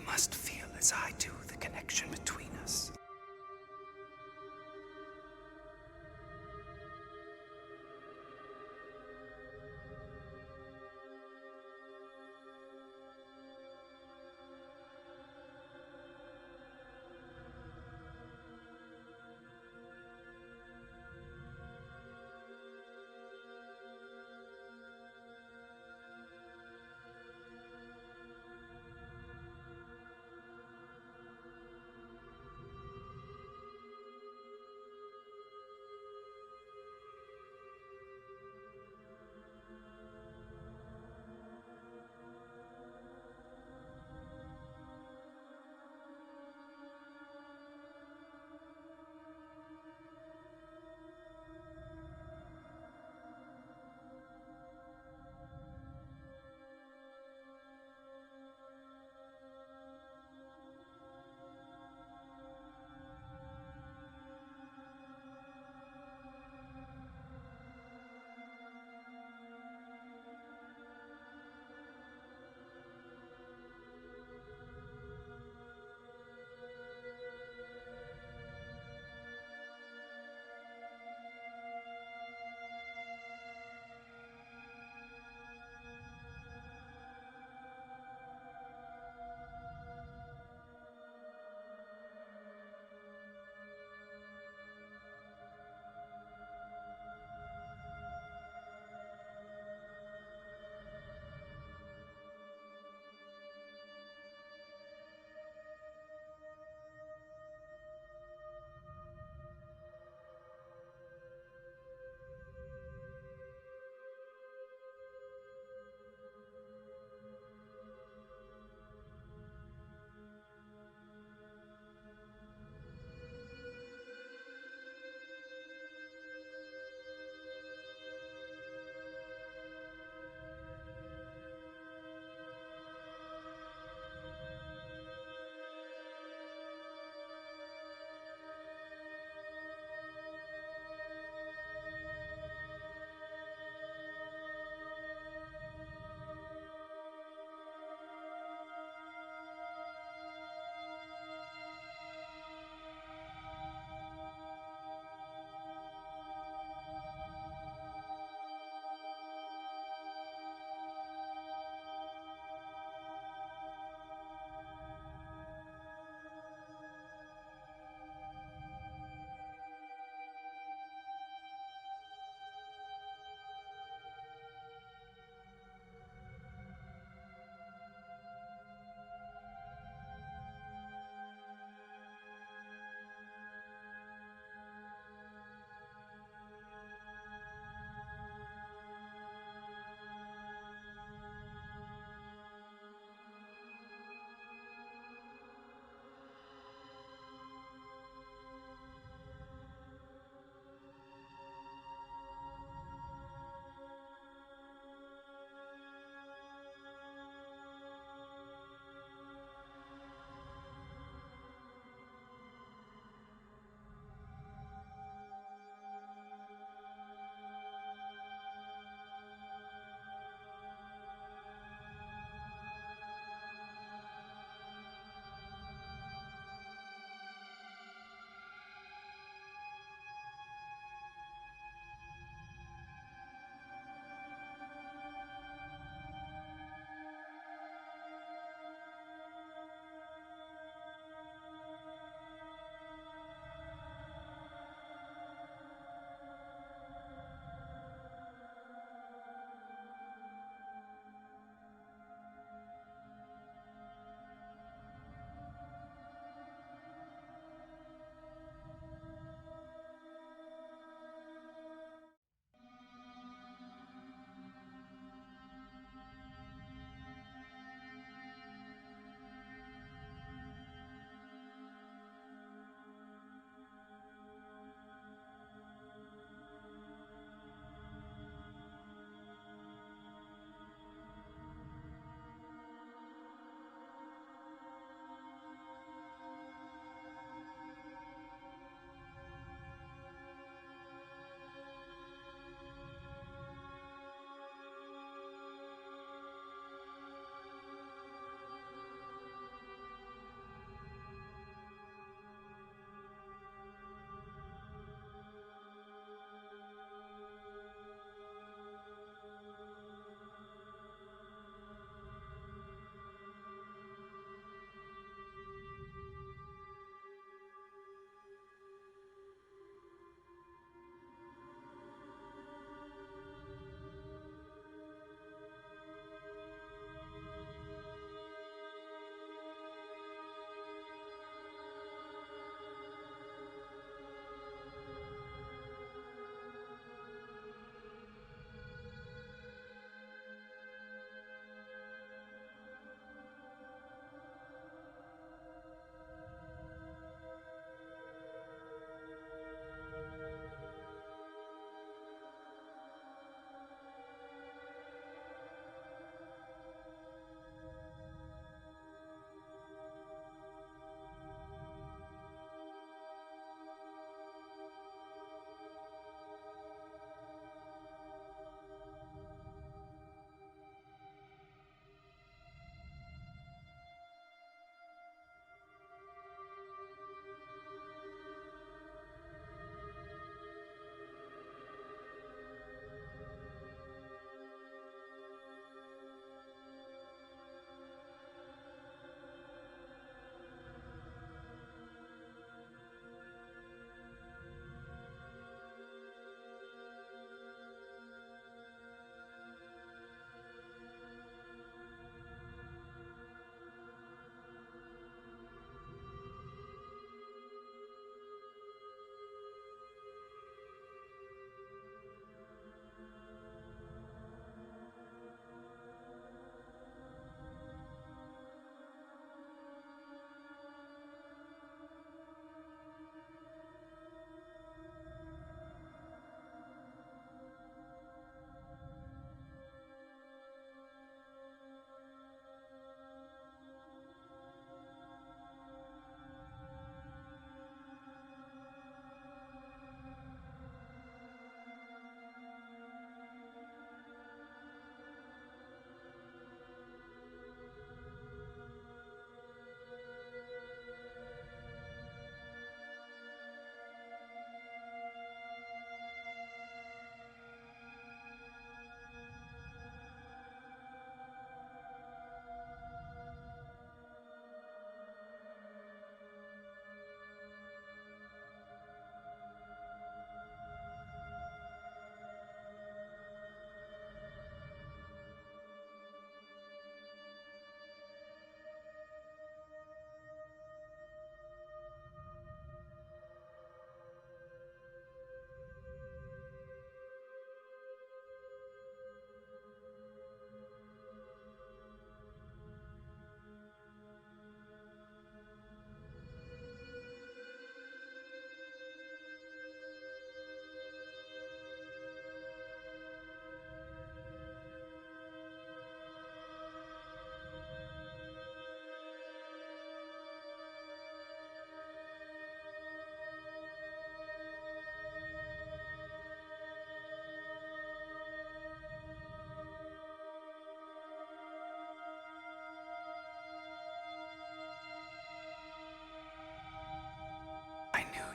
must feel as I do the connection between us.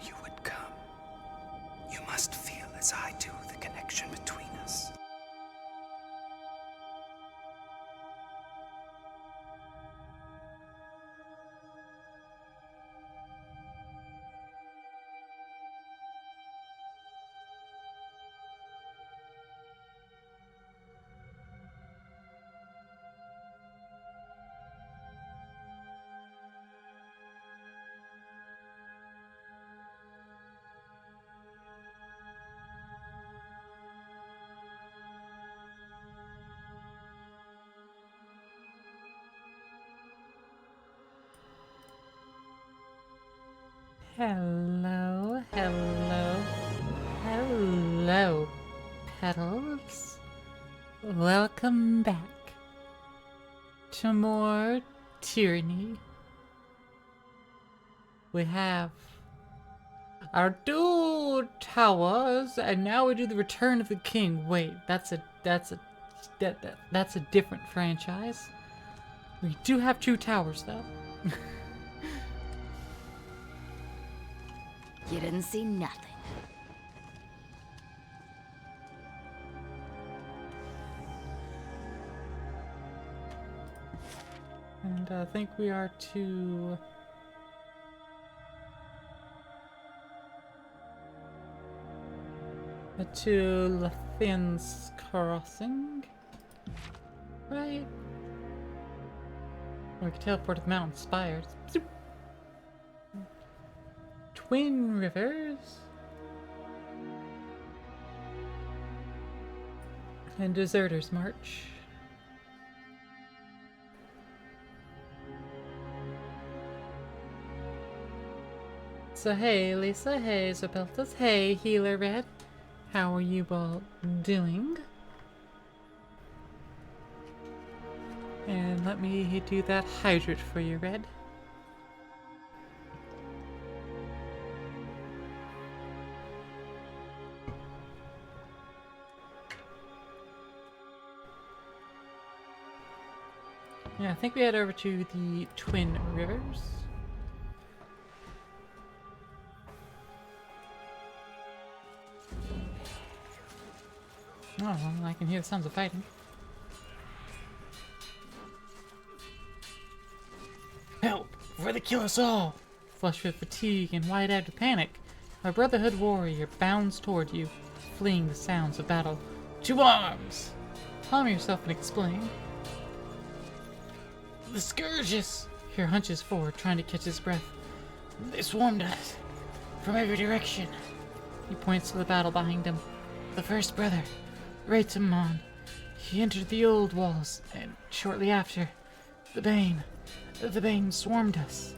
you would come. You must feel as I do the connection between us. Hello, hello, hello, petals. Welcome back to more tyranny. We have our 2 towers, and now we do the Return of the King. Wait, that's a different franchise. We do have 2 towers though. You didn't see nothing. And I think we are to Lathian's Crossing, right? We can teleport to the mountain spires. Zoop. Twin Rivers and Deserters March. So hey Lisa, hey Zopeltas, hey Healer Red, how are you all doing? And let me do that hydrate for you, Red. Yeah, I think we head over to the Twin Rivers. Oh, well, I can hear the sounds of fighting. Help! Before they kill us all! Flushed with fatigue and wide-eyed with panic, my Brotherhood warrior bounds toward you, fleeing the sounds of battle. To arms! Calm yourself and explain. The Scourges! Here hunches forward, trying to catch his breath. They swarmed us from every direction. He points to the battle behind him. The first brother, Raitamon. He entered the old walls, and shortly after, the Bane swarmed us.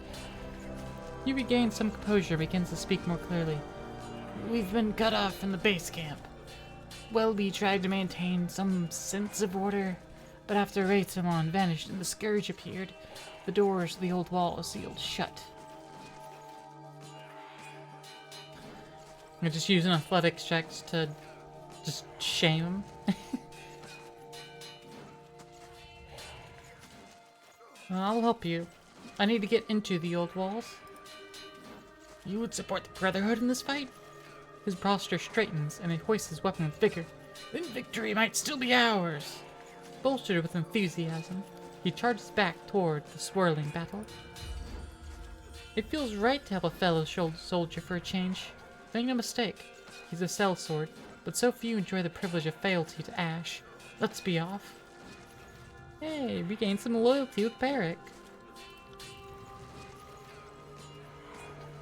You regain some composure, begins to speak more clearly. We've been cut off from the base camp. Welby tried to maintain some sense of order, but after Raitamon vanished and the Scourge appeared, the doors to the old wall sealed shut. I just use an athletics check to just shame him. I'll help you. I need to get into the old walls. You would support the Brotherhood in this fight? His posture straightens and he hoists his weapon with vigor. Then victory might still be ours. Bolstered with enthusiasm, he charges back toward the swirling battle. It feels right to help a fellow soldier for a change. Make no mistake, he's a sellsword, but so few enjoy the privilege of fealty to Ash. Let's be off. Hey, regain some loyalty with Peric.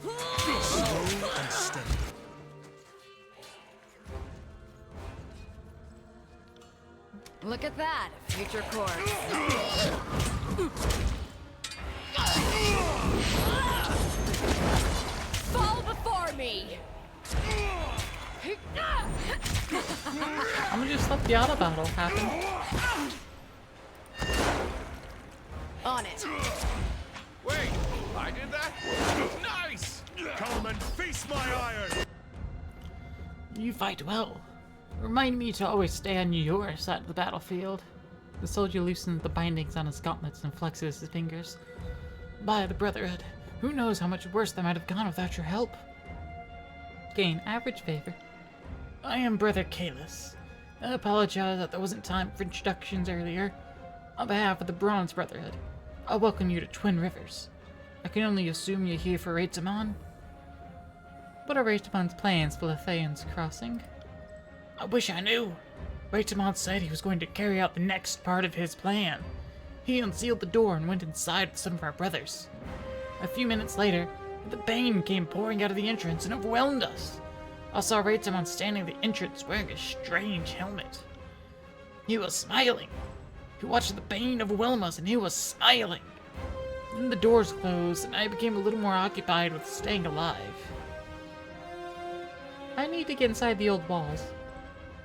Slow and steady. Look at that, future course. Fall before me! I'm gonna just let the auto battle happen. On it. Wait, I did that? Nice! Come and feast my iron! You fight well. Remind me to always stay on your side of the battlefield. The soldier loosens the bindings on his gauntlets and flexes his fingers. By the Brotherhood, who knows how much worse they might have gone without your help? Gain average favor. I am Brother Kalis. I apologize that there wasn't time for introductions earlier. On behalf of the Bronze Brotherhood, I welcome you to Twin Rivers. I can only assume you're here for Raitamon. What are Raitamon's plans for Lethaean's crossing? I wish I knew. Raitamon said he was going to carry out the next part of his plan. He unsealed the door and went inside with some of our brothers. A few minutes later, the Bane came pouring out of the entrance and overwhelmed us. I saw Raitamon standing at the entrance wearing a strange helmet. He was smiling. He watched the Bane overwhelm us and he was smiling. Then the doors closed and I became a little more occupied with staying alive. I need to get inside the old walls.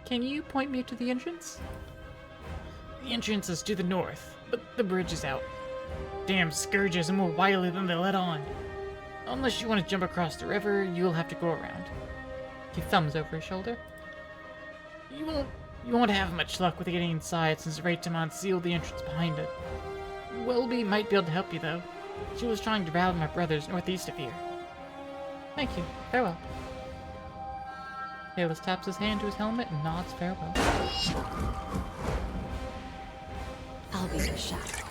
Can you point me to the entrance? The entrance is to the north, but the bridge is out. Damn scourges are more wily than they let on. Unless you want to jump across the river, you'll have to go around. He thumbs over his shoulder. You won't have much luck with getting inside since Raitamon sealed the entrance behind it. Welby might be able to help you though. She was trying to rally my brothers northeast of here. Thank you. Farewell. Kalis taps his hand to his helmet and nods farewell. I'll be your shadow.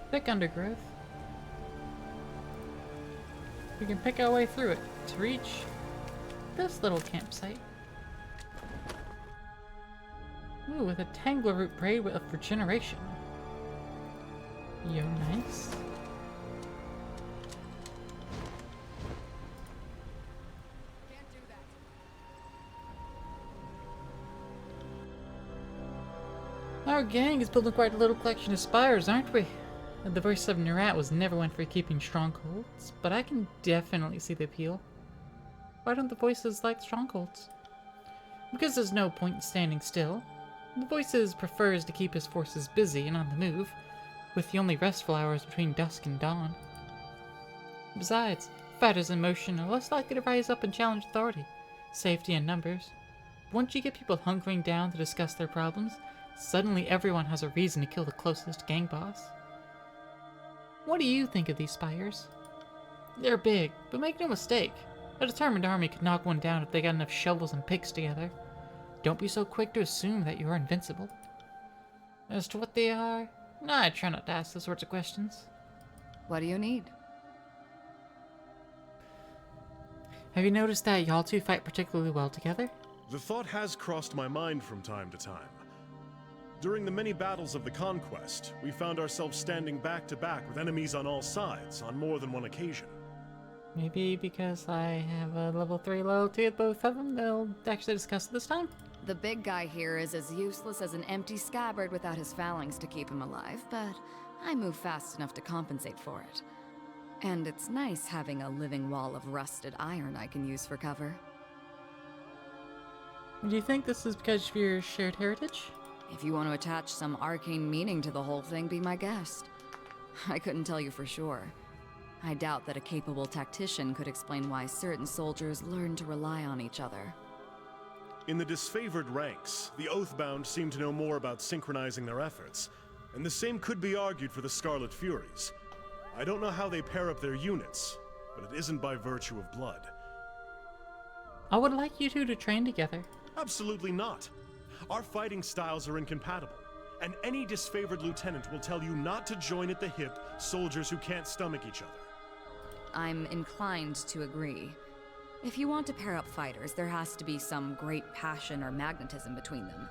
Thick undergrowth. We can pick our way through it to reach this little campsite. Ooh, with a tangleroot braid for regeneration. Yo, nice. Our gang is building quite a little collection of spires, aren't we? The voice of Nerat was never one for keeping strongholds, but I can definitely see the appeal. Why don't the voices like strongholds? Because there's no point in standing still. The voices prefers to keep his forces busy and on the move, with the only restful hours between dusk and dawn. Besides, fighters in motion are less likely to rise up and challenge authority, safety in numbers. Once you get people hunkering down to discuss their problems, suddenly everyone has a reason to kill the closest gang boss. What do you think of these spires? They're big, but make no mistake, a determined army could knock one down if they got enough shovels and picks together. Don't be so quick to assume that you are invincible. As to what they are, I try not to ask those sorts of questions. What do you need? Have you noticed that y'all two fight particularly well together? The thought has crossed my mind from time to time. During the many battles of the Conquest, we found ourselves standing back to back with enemies on all sides on more than one occasion. Maybe because I have a level 3 loyalty with both of them, they'll actually discuss it this time? The big guy here is as useless as an empty scabbard without his phalanx to keep him alive, but I move fast enough to compensate for it. And it's nice having a living wall of rusted iron I can use for cover. Do you think this is because of your shared heritage? If you want to attach some arcane meaning to the whole thing, be my guest. I couldn't tell you for sure. I doubt that a capable tactician could explain why certain soldiers learn to rely on each other. In the disfavored ranks, the Oathbound seem to know more about synchronizing their efforts, and the same could be argued for the Scarlet Furies. I don't know how they pair up their units, but it isn't by virtue of blood. I would like you two to train together. Absolutely not. Our fighting styles are incompatible, and any disfavored lieutenant will tell you not to join at the hip soldiers who can't stomach each other. I'm inclined to agree. If you want to pair up fighters, there has to be some great passion or magnetism between them.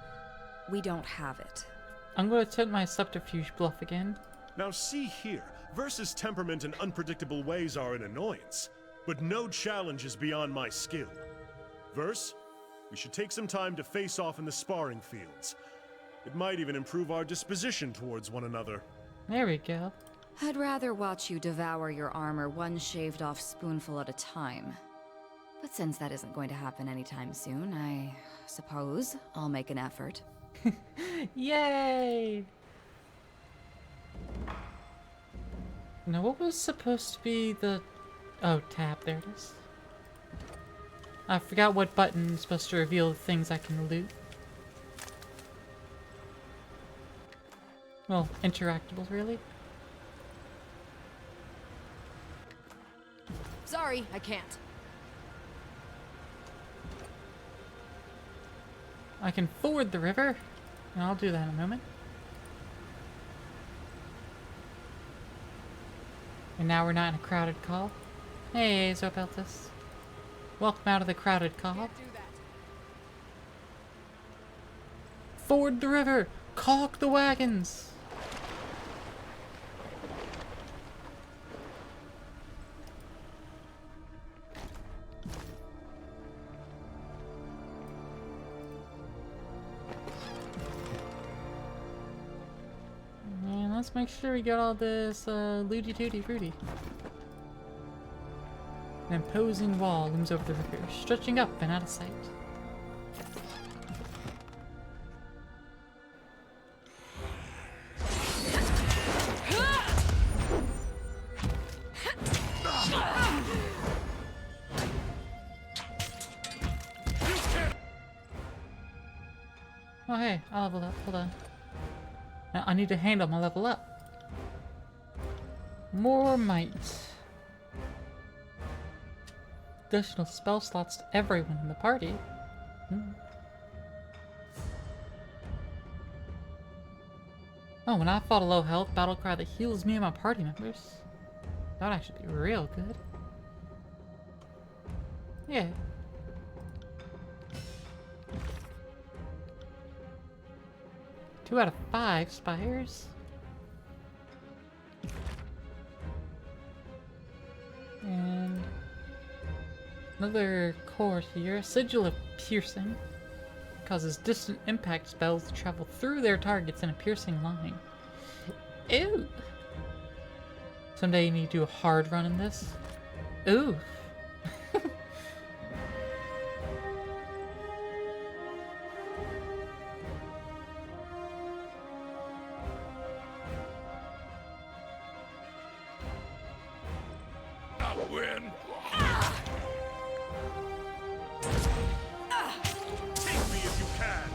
We don't have it. I'm going to attempt my subterfuge bluff again. Now see here, Versa's temperament and unpredictable ways are an annoyance, but no challenge is beyond my skill. Verse, we should take some time to face off in the sparring fields. It might even improve our disposition towards one another. There we go. I'd rather watch you devour your armor one shaved off spoonful at a time. But since that isn't going to happen anytime soon, I suppose I'll make an effort. Yay! Now what was supposed to be the... Oh, tab, there it is. I forgot what button is supposed to reveal the things I can loot. Well, interactables, really. Sorry, I can't. I can ford the river, and I'll do that in a moment. And now we're not in a crowded call. Hey, Zopeltis. Welcome out of the crowded call. Ford the river! Caulk the wagons! And let's make sure we got all this looty tooty fruity. An imposing wall looms over the river, stretching up and out of sight. Oh hey, I'll level up, hold on. Now, I need to handle my level up. More might. Additional spell slots to everyone in the party. Oh, when I fought a low health battle cry that heals me and my party members. That would actually be real good. Yeah. Two out of 5 spires. And another core here. Sigil of Piercing. Causes distant impact spells to travel through their targets in a piercing line. Ew! Someday you need to do a hard run in this. Ooh! Win. Take me if you can.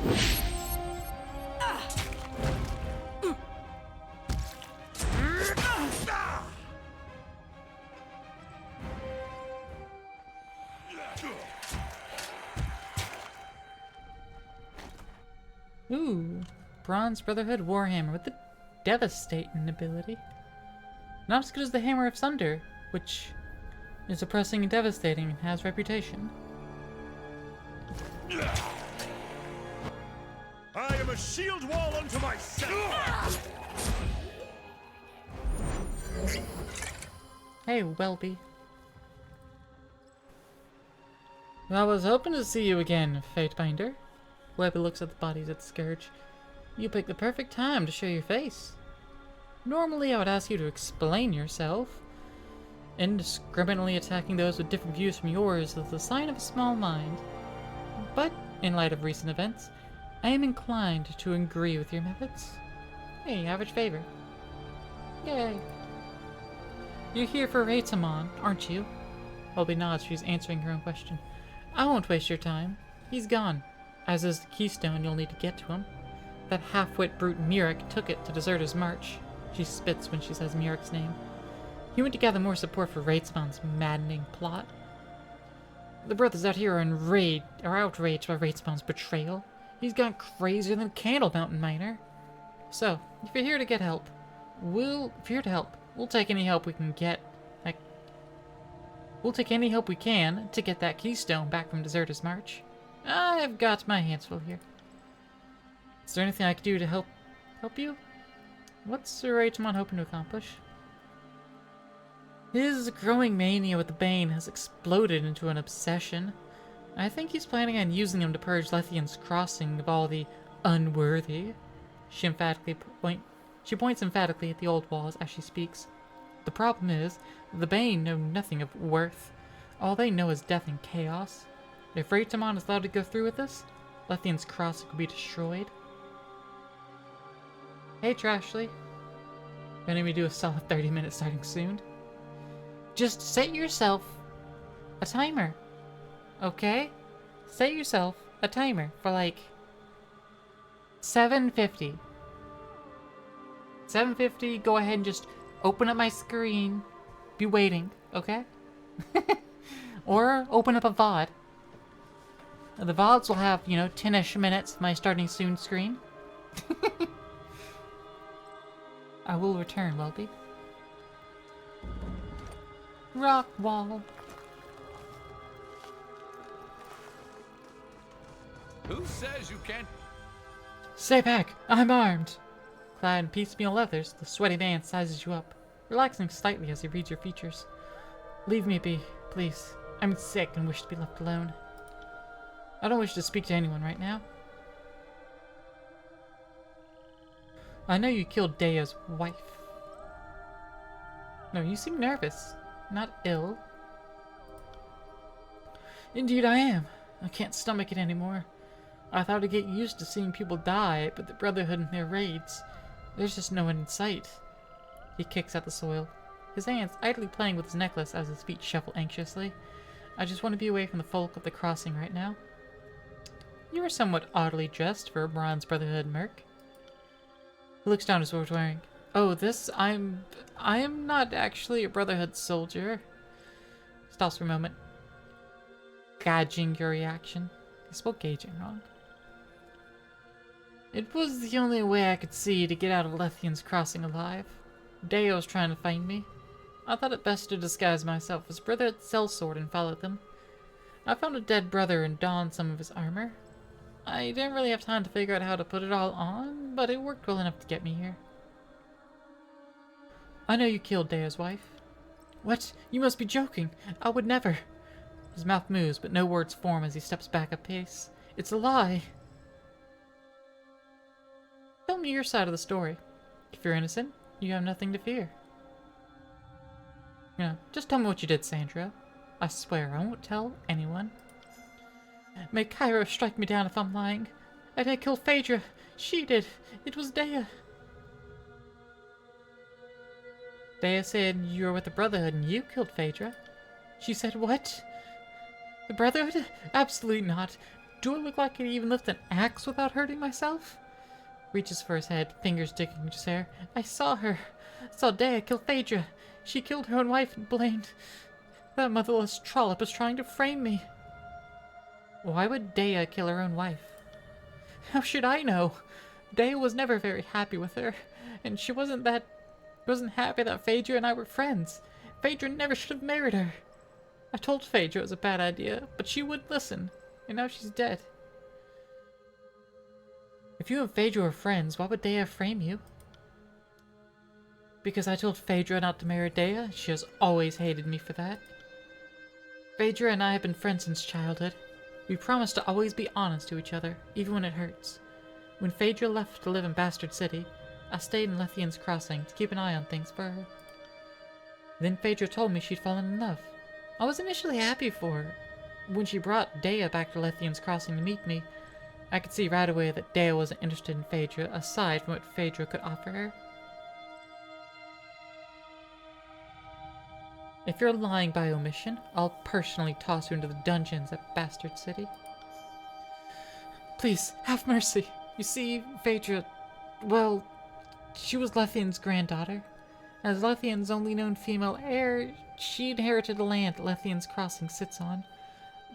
Ooh, Bronze Brotherhood Warhammer with the Devastating ability. Not as good as the Hammer of Sunder, which is oppressing and devastating and has reputation. I am a shield wall unto myself. Hey, Welby. I was hoping to see you again, Fatebinder. Webby looks at the bodies at the Scourge. You picked the perfect time to show your face. Normally I would ask you to explain yourself. Indiscriminately attacking those with different views from yours is the sign of a small mind. But, in light of recent events, I am inclined to agree with your methods. Hey, average favor. Yay. You're here for Raitamon, aren't you? Welby nods, she's answering her own question. I won't waste your time. He's gone. As is the keystone, you'll need to get to him. That half-wit brute Mirek took it to desert his march. She spits when she says Mirek's name. He went to gather more support for Raidspawn's maddening plot. The brothers out here are outraged by Raidspawn's betrayal. He's gone crazier than a Candle Mountain miner. So, if you're here to help, we'll take any help we can get. We'll take any help we can to get that keystone back from Deserter's March. I've got my hands full here. Is there anything I can do to help you? What's Sir Raitamon hoping to accomplish? His growing mania with the Bane has exploded into an obsession. I think he's planning on using him to purge Lethian's Crossing of all the unworthy. She points emphatically at the old walls as she speaks. The problem is, the Bane know nothing of worth. All they know is death and chaos. If Raitamon is allowed to go through with this, Lethian's Crossing will be destroyed. Hey, Trashly. Gonna be do a solid 30 minutes starting soon. Just set yourself a timer. okay? Set yourself a timer for like 7:50. 7:50, go ahead and just open up my screen. Be waiting, okay? Or open up a VOD. The VODs will have, 10-ish minutes of my starting soon screen. I will return, Welby. Rock wall. Who says you can't? Stay back! I'm armed! Clad in piecemeal leathers, the sweaty man sizes you up, relaxing slightly as he reads your features. Leave me be, please. I'm sick and wish to be left alone. I don't wish to speak to anyone right now. I know you killed Dea's wife. No, you seem nervous, not ill. Indeed I am. I can't stomach it anymore. I thought I'd get used to seeing people die, but the Brotherhood and their raids, there's just no one in sight. He kicks at the soil, his hands idly playing with his necklace as his feet shuffle anxiously. I just want to be away from the folk of the crossing right now. You are somewhat oddly dressed for a Bronze Brotherhood merc. He looks down at what he's wearing. Oh, I am not actually a Brotherhood soldier. Stops for a moment. Gauging your reaction. He spelled gauging wrong. It was the only way I could see to get out of Lethian's crossing alive. Deo was trying to find me. I thought it best to disguise myself as Brotherhood sellsword and follow them. I found a dead brother and donned some of his armor. I didn't really have time to figure out how to put it all on, but it worked well enough to get me here. I know you killed Dea's wife. What? You must be joking. I would never. His mouth moves, but no words form as he steps back a pace. It's a lie. Tell me your side of the story. If you're innocent, you have nothing to fear. Just tell me what you did, Sandra. I swear I won't tell anyone. May Cairo strike me down if I'm lying. I didn't kill Phaedra. She did. It was Dea. Dea said you were with the Brotherhood and you killed Phaedra. She said what? The Brotherhood? Absolutely not. Do I look like I could even lift an axe without hurting myself? Reaches for his head, fingers digging into his hair. I saw her. Saw Dea kill Phaedra. She killed her own wife and blamed. That motherless trollop is trying to frame me. Why would Dea kill her own wife? How should I know? Dea was never very happy with her, and she wasn't happy that Phaedra and I were friends. Phaedra never should have married her. I told Phaedra it was a bad idea, but she wouldn't listen, and now she's dead. If you and Phaedra were friends, why would Dea frame you? Because I told Phaedra not to marry Dea. She has always hated me for that. Phaedra and I have been friends since childhood. We promised to always be honest to each other, even when it hurts. When Phaedra left to live in Bastard City, I stayed in Lethian's Crossing to keep an eye on things for her. Then Phaedra told me she'd fallen in love. I was initially happy for her. When she brought Dea back to Lethian's Crossing to meet me, I could see right away that Dea wasn't interested in Phaedra, aside from what Phaedra could offer her. If you're lying by omission, I'll personally toss you into the dungeons at Bastard City. Please, have mercy. You see, Phaedra, well, she was Lethian's granddaughter. As Lethian's only known female heir, she inherited the land Lethian's Crossing sits on.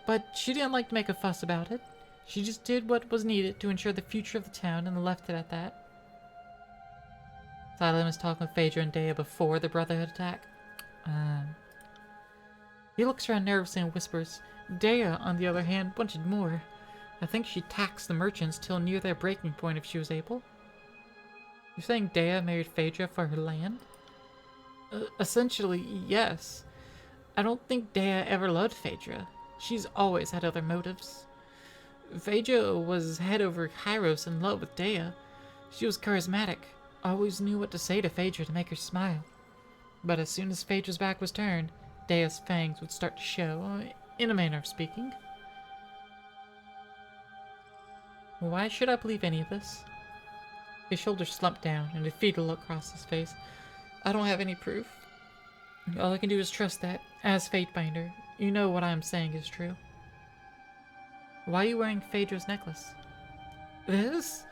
But she didn't like to make a fuss about it. She just did what was needed to ensure the future of the town and left it at that. Xylem is talking with Phaedra and Dea before the Brotherhood attack. He looks around nervously and whispers. Dea, on the other hand, wanted more. I think she taxed the merchants till near their breaking point if she was able. You're saying Dea married Phaedra for her land? Essentially, yes. I don't think Dea ever loved Phaedra. She's always had other motives. Phaedra was head over Kairos in love with Dea. She was charismatic. Always knew what to say to Phaedra to make her smile. But as soon as Phaedra's back was turned, Dea's fangs would start to show, in a manner of speaking. Why should I believe any of this? His shoulders slumped down and a fetal look crossed his face. I don't have any proof. All I can do is trust that, as Fatebinder, you know what I am saying is true. Why are you wearing Phaedra's necklace? This?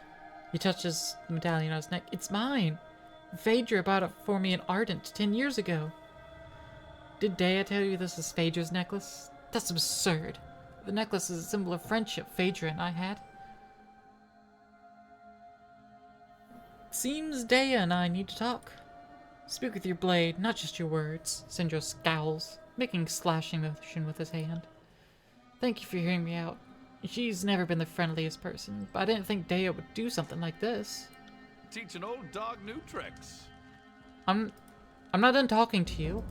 He touches the medallion on his neck. It's mine. Phaedra bought it for me in Ardent 10 years ago. Did Dea tell you this is Phaedra's necklace? That's absurd. The necklace is a symbol of friendship Phaedra and I had. Seems Dea and I need to talk. Speak with your blade, not just your words. Syndra scowls, making a slashing motion with his hand. Thank you for hearing me out. She's never been the friendliest person, but I didn't think Dea would do something like this. Teach an old dog new tricks. I'm not done talking to you.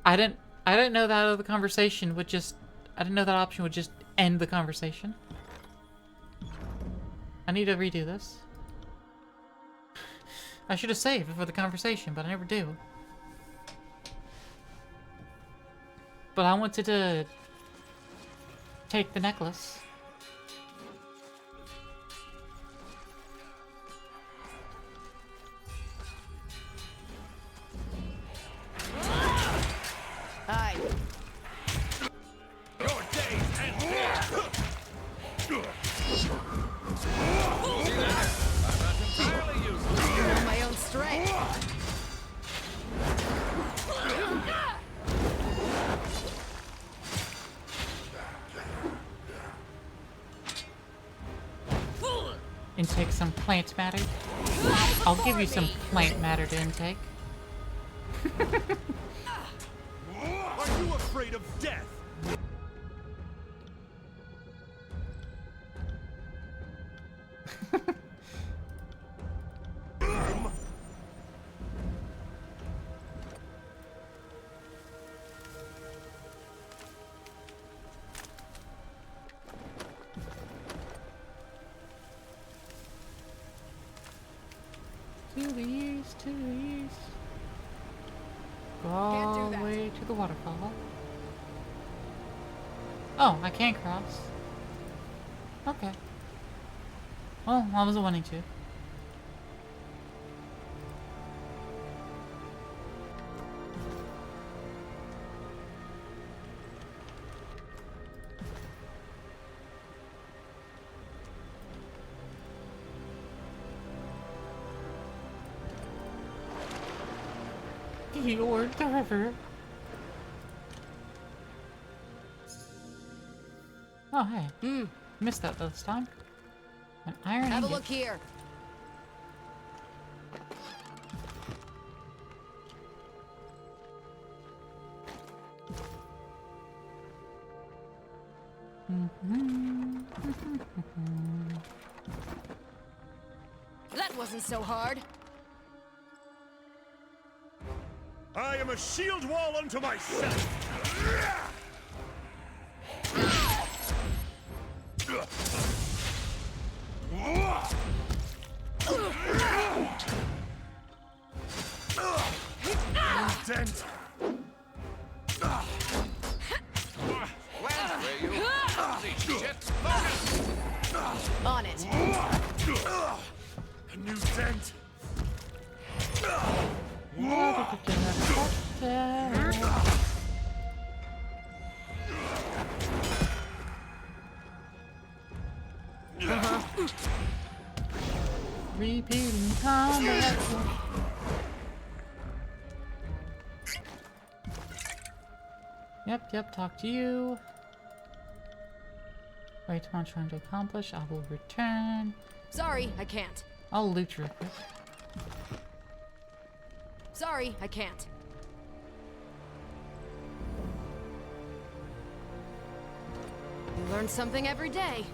I didn't know that the conversation would just I didn't know that option would just end the conversation. I need to redo this. I should have saved for the conversation, but I never do. But I wanted to take the necklace. Hi. Your days end here. See that? I'm not entirely useless. On my own strength. Intake some plant matter. I'll give you some plant matter to intake. Are you afraid of death? To the east, to the east. Go all the way to the waterfall. Oh, I can cross. Okay. Well, I wasn't wanting to. You're the river. Oh, hey. Missed that this time. An iron Have a ingot. look here. That wasn't so hard. I am a shield wall unto myself. Dent. Where you? See shit. Focus. On it. A new dent. Repeating combat. Yep, talk to you. Wait, I'm trying to accomplish. I will return. Sorry, I can't. I'll loot real quick. Sorry, I can't. You learn something every day.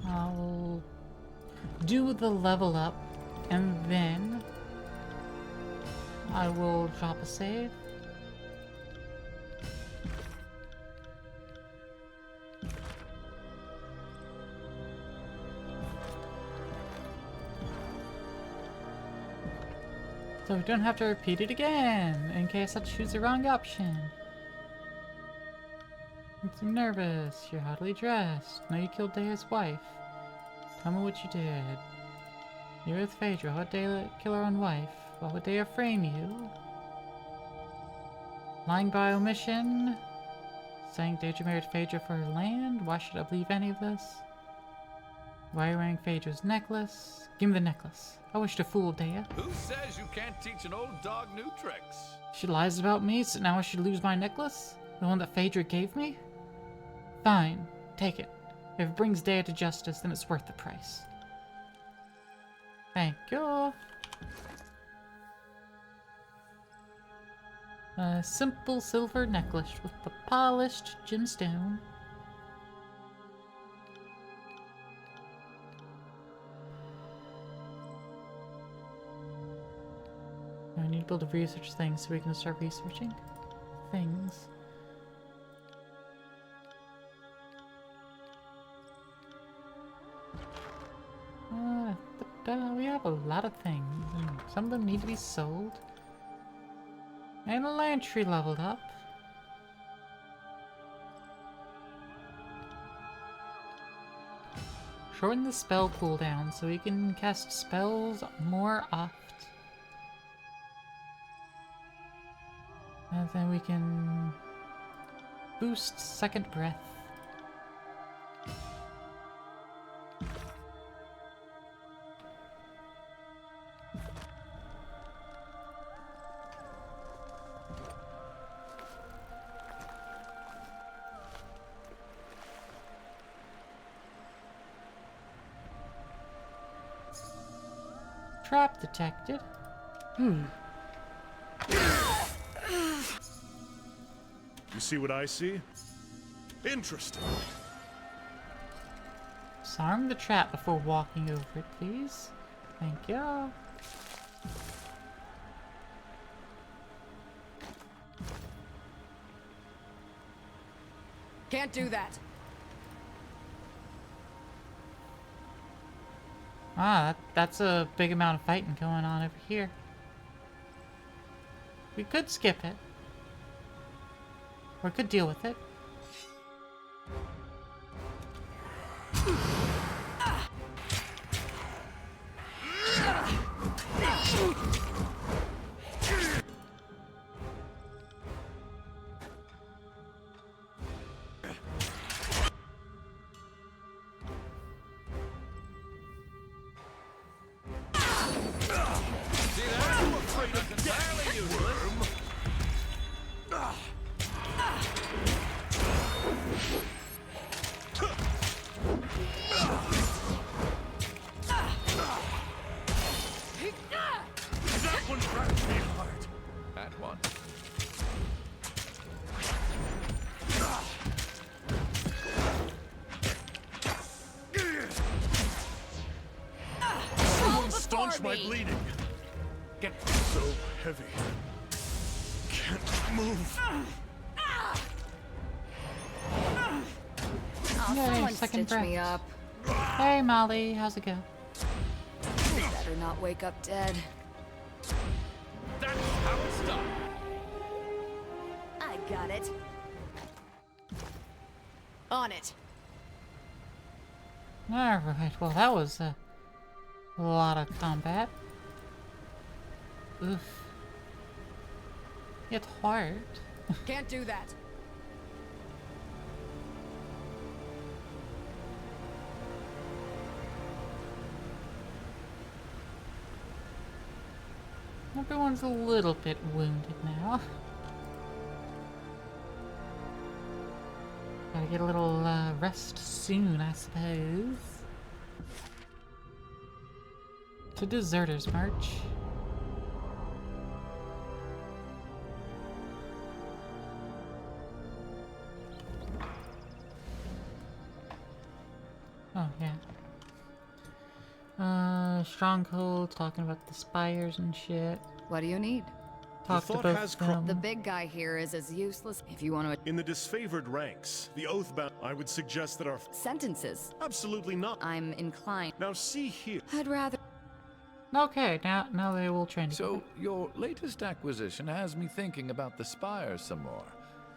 I'll do the level up, and then I will drop a save. So we don't have to repeat it again, in case I choose the wrong option. I'm nervous. You're hotly dressed. Know you killed Dea's wife. Tell me what you did. You're with Phaedra. What Dea kill her own wife? Why would Dea frame you? Lying by omission? Saying Daedra married Phaedra for her land? Why should I believe any of this? Why are you wearing Phaedra's necklace? Give me the necklace. I wish to fool Dea. Who says you can't teach an old dog new tricks? She lies about me, so now I should lose my necklace? The one that Phaedra gave me? Fine, take it. If it brings Dea to justice, then it's worth the price. Thank you. A simple silver necklace with a polished gemstone. I need to build a research thing so we can start researching things. We have a lot of things, and some of them need to be sold. And a lantry leveled up. Shorten the spell cooldown so we can cast spells more often. And then we can boost second breath. Trap detected. You see what I see? Interesting. Disarm the trap before walking over it, please. Thank you. Can't do that. Ah, that's a big amount of fighting going on over here. We could skip it. Or could deal with it. See that? I'm afraid of entirely useless. That one cracked me hard. At one. Someone staunch my bleeding. Get so heavy. Can't move. Oh, Yay, someone second stitch me breath. up. Hey Molly, how's it go? Better not wake up dead. That's how it's done. I got it. On it. Alright, well that was a lot of combat. Oof. It's hard. Can't do that. Everyone's a little bit wounded now. Gotta get a little rest soon, I suppose. To Deserters March. Oh, yeah. Stronghold, talking about the spires and shit. What do you need? Talk to thought both has of them. The big guy here is as useless if you want to In the disfavored ranks, the Oathbound, I would suggest that our... sentences. Absolutely not. I'm inclined. Now see here. I'd rather. Okay, now they will train So, your latest acquisition has me thinking about the spires some more.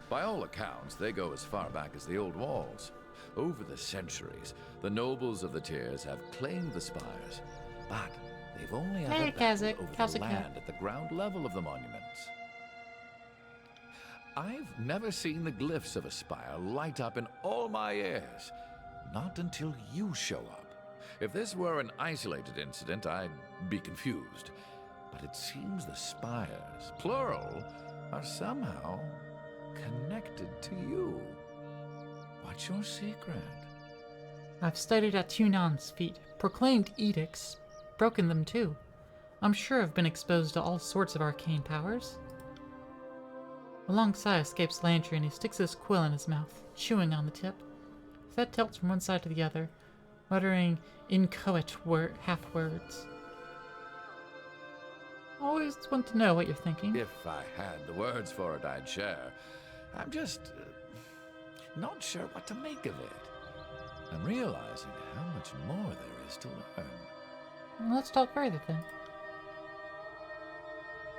By all accounts, they go as far back as the old walls. Over the centuries, the nobles of the tiers have claimed the spires, but they've only Hey, ever battled Kazakh. over How's the it going? land at the ground level of the monuments. I've never seen the glyphs of a spire light up in all my years. Not until you show up. If this were an isolated incident, I'd be confused. But it seems the spires, plural, are somehow connected to you. What's your secret? I've studied at Tunan's feet, proclaimed edicts, broken them too. I'm sure I've been exposed to all sorts of arcane powers. A long sigh escapes Landry and he sticks his quill in his mouth, chewing on the tip. His head tilts from one side to the other, muttering inchoate half-words. Always want to know what you're thinking. If I had the words for it, I'd share. I'm just not sure what to make of it. I'm realizing how much more there is to learn. Well, let's talk further then.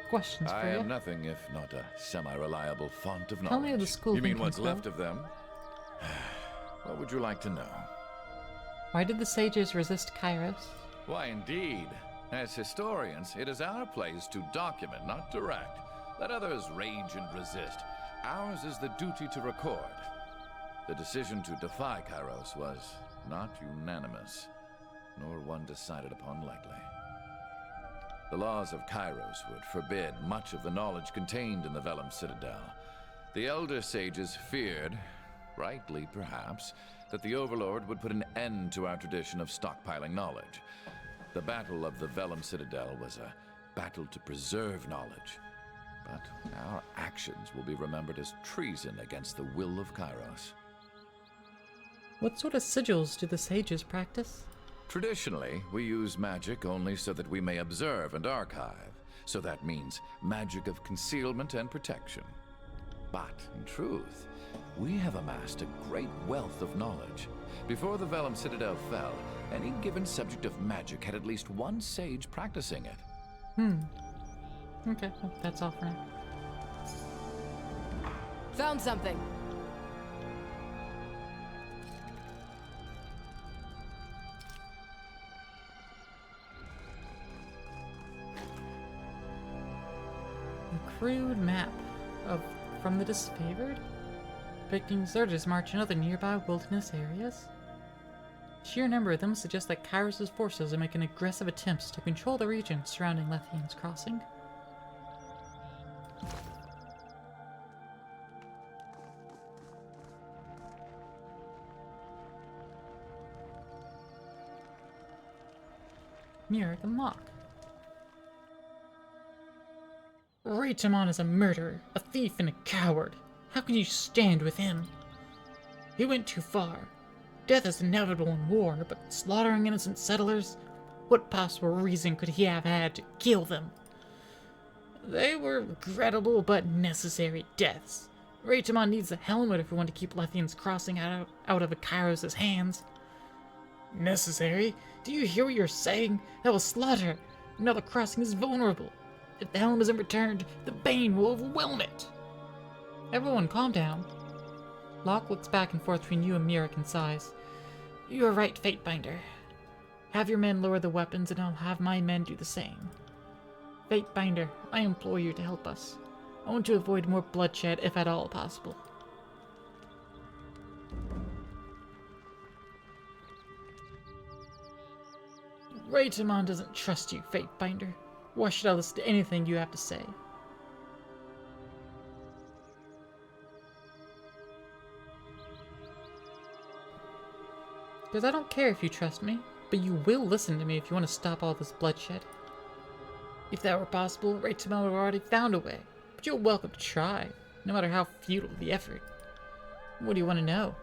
Questions for I you? am nothing if not a semi-reliable font of knowledge. Tell me of the school You mean thinking what's quill. left of them? What would you like to know? Why did the sages resist Kairos? Why, indeed. As historians, it is our place to document, not direct. Let others rage and resist. Ours is the duty to record. The decision to defy Kairos was not unanimous, nor one decided upon lightly. The laws of Kairos would forbid much of the knowledge contained in the Vellum Citadel. The elder sages feared, rightly perhaps, that the Overlord would put an end to our tradition of stockpiling knowledge. The Battle of the Vellum Citadel was a battle to preserve knowledge. But our actions will be remembered as treason against the will of Kairos. What sort of sigils do the sages practice? Traditionally, we use magic only so that we may observe and archive. So that means magic of concealment and protection. But, in truth, we have amassed a great wealth of knowledge. Before the Vellum Citadel fell, any given subject of magic had at least one sage practicing it. Okay, well, that's all for now. Found something. A crude map from the Disfavored? Depicting deserters marching other nearby wilderness areas? Sheer number of them suggest that Kairos' forces are making aggressive attempts to control the region surrounding Lethian's Crossing. Murik and Locke. Raitamon is a murderer, a thief, and a coward. How can you stand with him? He went too far. Death is inevitable in war, but slaughtering innocent settlers? What possible reason could he have had to kill them? They were regrettable but necessary deaths. Raitamon needs a helmet if we want to keep Lethian's Crossing out of Kairos' hands. Necessary? Do you hear what you're saying? That was slaughter. Now the crossing is vulnerable. If the helm isn't returned, the bane will overwhelm it. Everyone calm down. Locke looks back and forth between you and Murik and sighs. You are right, Fatebinder. Have your men lower the weapons and I'll have my men do the same. Fatebinder, I implore you to help us. I want to avoid more bloodshed if at all possible. Raitamon doesn't trust you, Fatebinder. Why should I listen to anything you have to say? Because I don't care if you trust me, but you will listen to me if you want to stop all this bloodshed. If that were possible, Raitamon would have already found a way, but you're welcome to try, no matter how futile the effort. What do you want to know?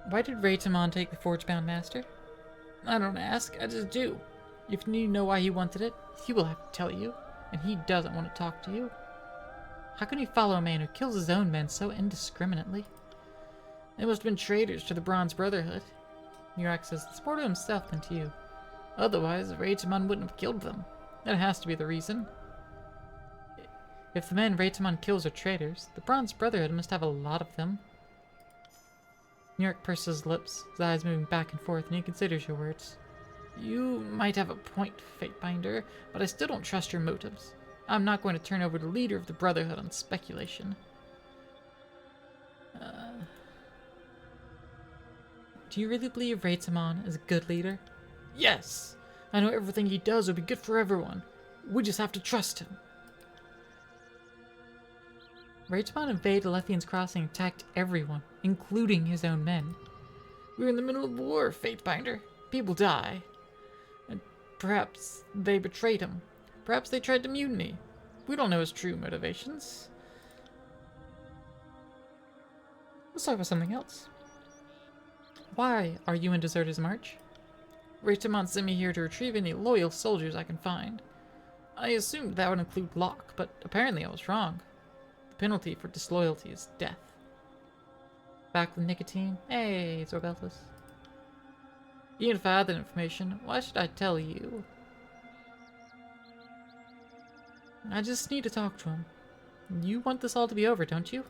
Why did Raitamon take the Forge-bound Master? I don't ask, I just do. If you know why he wanted it, he will have to tell you, and he doesn't want to talk to you. How can you follow a man who kills his own men so indiscriminately? They must have been traitors to the Bronze Brotherhood. Murak says it's more to himself than to you. Otherwise, Raitamon wouldn't have killed them. That has to be the reason. If the men Raitamon kills are traitors, the Bronze Brotherhood must have a lot of them. Murak purses his lips, his eyes moving back and forth, and he considers your words. You might have a point, Fatebinder, but I still don't trust your motives. I'm not going to turn over the leader of the Brotherhood on speculation. Do you really believe Reitamon is a good leader? Yes! I know everything he does will be good for everyone. We just have to trust him. Reitamon invaded Lethian's Crossing and attacked everyone, including his own men. We're in the middle of war, Fatebinder. People die. And perhaps they betrayed him. Perhaps they tried to mutiny. We don't know his true motivations. Let's talk about something else. Why are you in Deserter's March? Reitamon sent me here to retrieve any loyal soldiers I can find. I assumed that would include Locke, but apparently I was wrong. The penalty for disloyalty is death. Back with nicotine? Hey, Zorbeltis. Even if I had that information, why should I tell you? I just need to talk to him. You want this all to be over, don't you?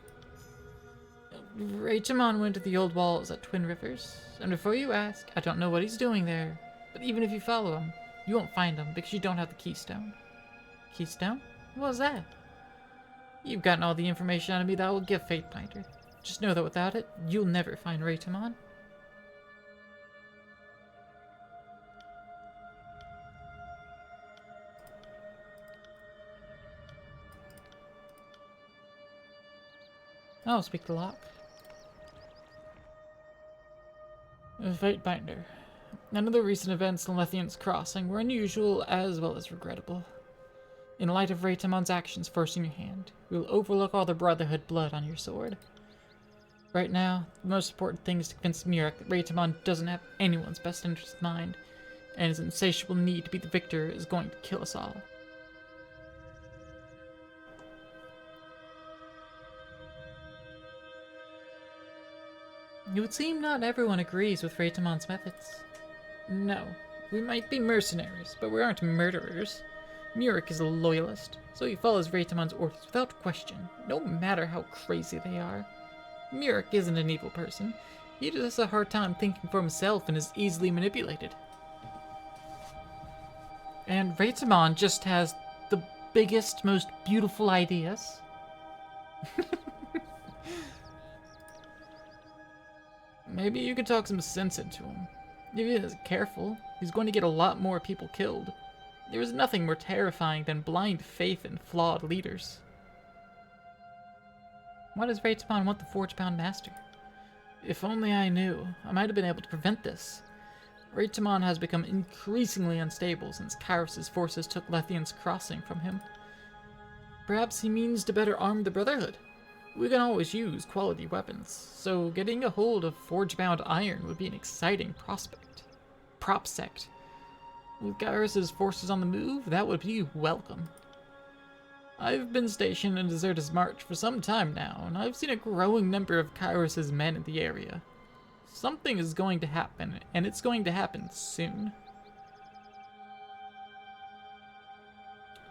Reitamon went to the old walls at Twin Rivers, and before you ask, I don't know what he's doing there. But even if you follow him, you won't find him because you don't have the keystone. Keystone? What was that? You've gotten all the information out of me that will give Fatebinder. Just know that without it, you'll never find Reitamon. I'll speak to Locke. Fatebinder. None of the recent events in Lethian's Crossing were unusual as well as regrettable. In light of Reitamon's actions forcing your hand, we will overlook all the Brotherhood blood on your sword. Right now, the most important thing is to convince Mirak that Reitamon doesn't have anyone's best interest in mind, and his insatiable need to be the victor is going to kill us all. It would seem not everyone agrees with Reitamon's methods. No, we might be mercenaries, but we aren't murderers. Mirak is a loyalist, so he follows Reitamon's orders without question, no matter how crazy they are. Mirak isn't an evil person. He just has a hard time thinking for himself and is easily manipulated. And Reitamon just has the biggest, most beautiful ideas. Maybe you could talk some sense into him. If he isn't careful, he's going to get a lot more people killed. There is nothing more terrifying than blind faith in flawed leaders. Why does Reitamon want the Forge-bound Master? If only I knew, I might have been able to prevent this. Reitamon has become increasingly unstable since Kairos' forces took Lethian's Crossing from him. Perhaps he means to better arm the Brotherhood. We can always use quality weapons, so getting a hold of forge-bound iron would be an exciting prospect. With Kairos' forces on the move, that would be welcome. I've been stationed in Deserter's March for some time now, and I've seen a growing number of Kairos' men in the area. Something is going to happen, and it's going to happen soon.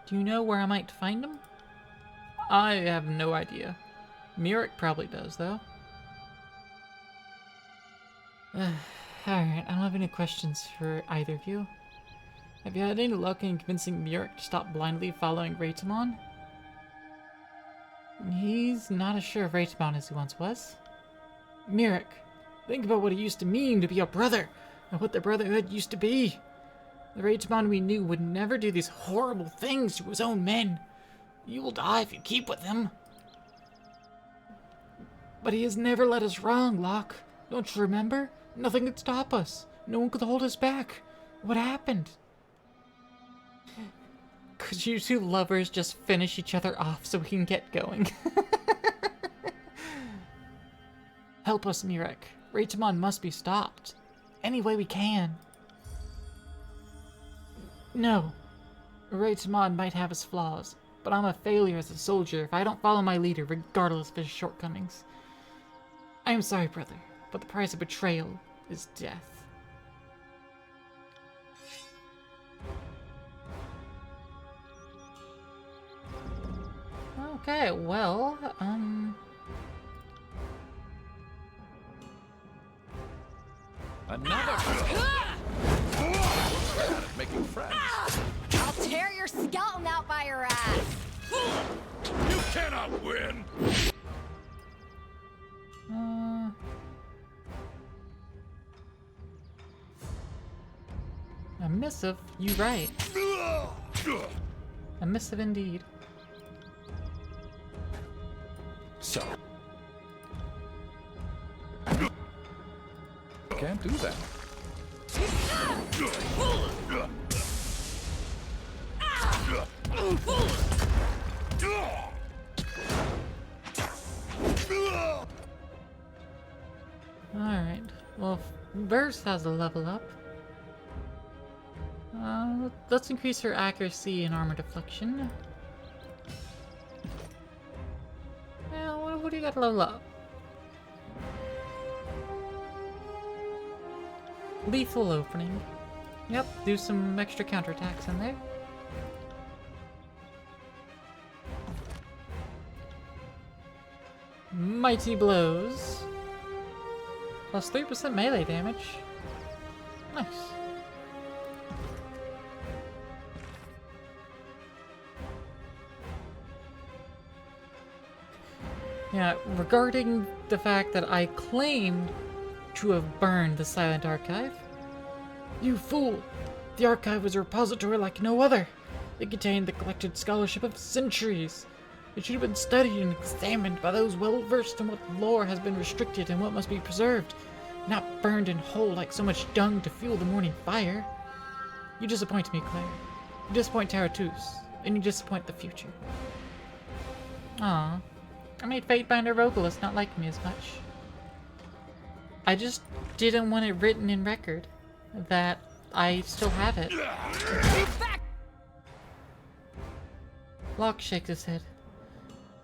Do you know where I might find him? I have no idea. Mirak probably does, though. Alright, I don't have any questions for either of you. Have you had any luck in convincing Mirak to stop blindly following Reitamon? He's not as sure of Reitamon as he once was. Mirak, think about what it used to mean to be a brother, and what the Brotherhood used to be. The Reitamon we knew would never do these horrible things to his own men. You will die if you keep with him. But he has never let us wrong, Locke. Don't you remember? Nothing could stop us. No one could hold us back. What happened? Could you two lovers just finish each other off so we can get going? Help us, Mirak. Reitamon must be stopped. Any way we can. No. Reitamon might have his flaws, but I'm a failure as a soldier if I don't follow my leader regardless of his shortcomings. I am sorry, brother, but the price of betrayal is death. Okay, well, Another making friends. I'll tear your skeleton out by your ass! A missive? You right. A missive indeed. So. Can't do that. Alright. Well, Verse has a level up. Let's increase her accuracy and armor deflection. Yeah, what do you got to level up? Lethal opening. Yep, do some extra counterattacks in there. Mighty blows. Plus 3% melee damage. Nice. Yeah, regarding the fact that I claimed to have burned the Silent Archive. You fool! The archive was a repository like no other. It contained the collected scholarship of centuries. It should have been studied and examined by those well-versed in what lore has been restricted and what must be preserved, not burned in whole like so much dung to fuel the morning fire. You disappoint me, Claire. You disappoint Taratus, and you disappoint the future. Aw. I made Fatebinder Rogueless not like me as much. I just didn't want it written in record that I still have it. Locke shakes his head.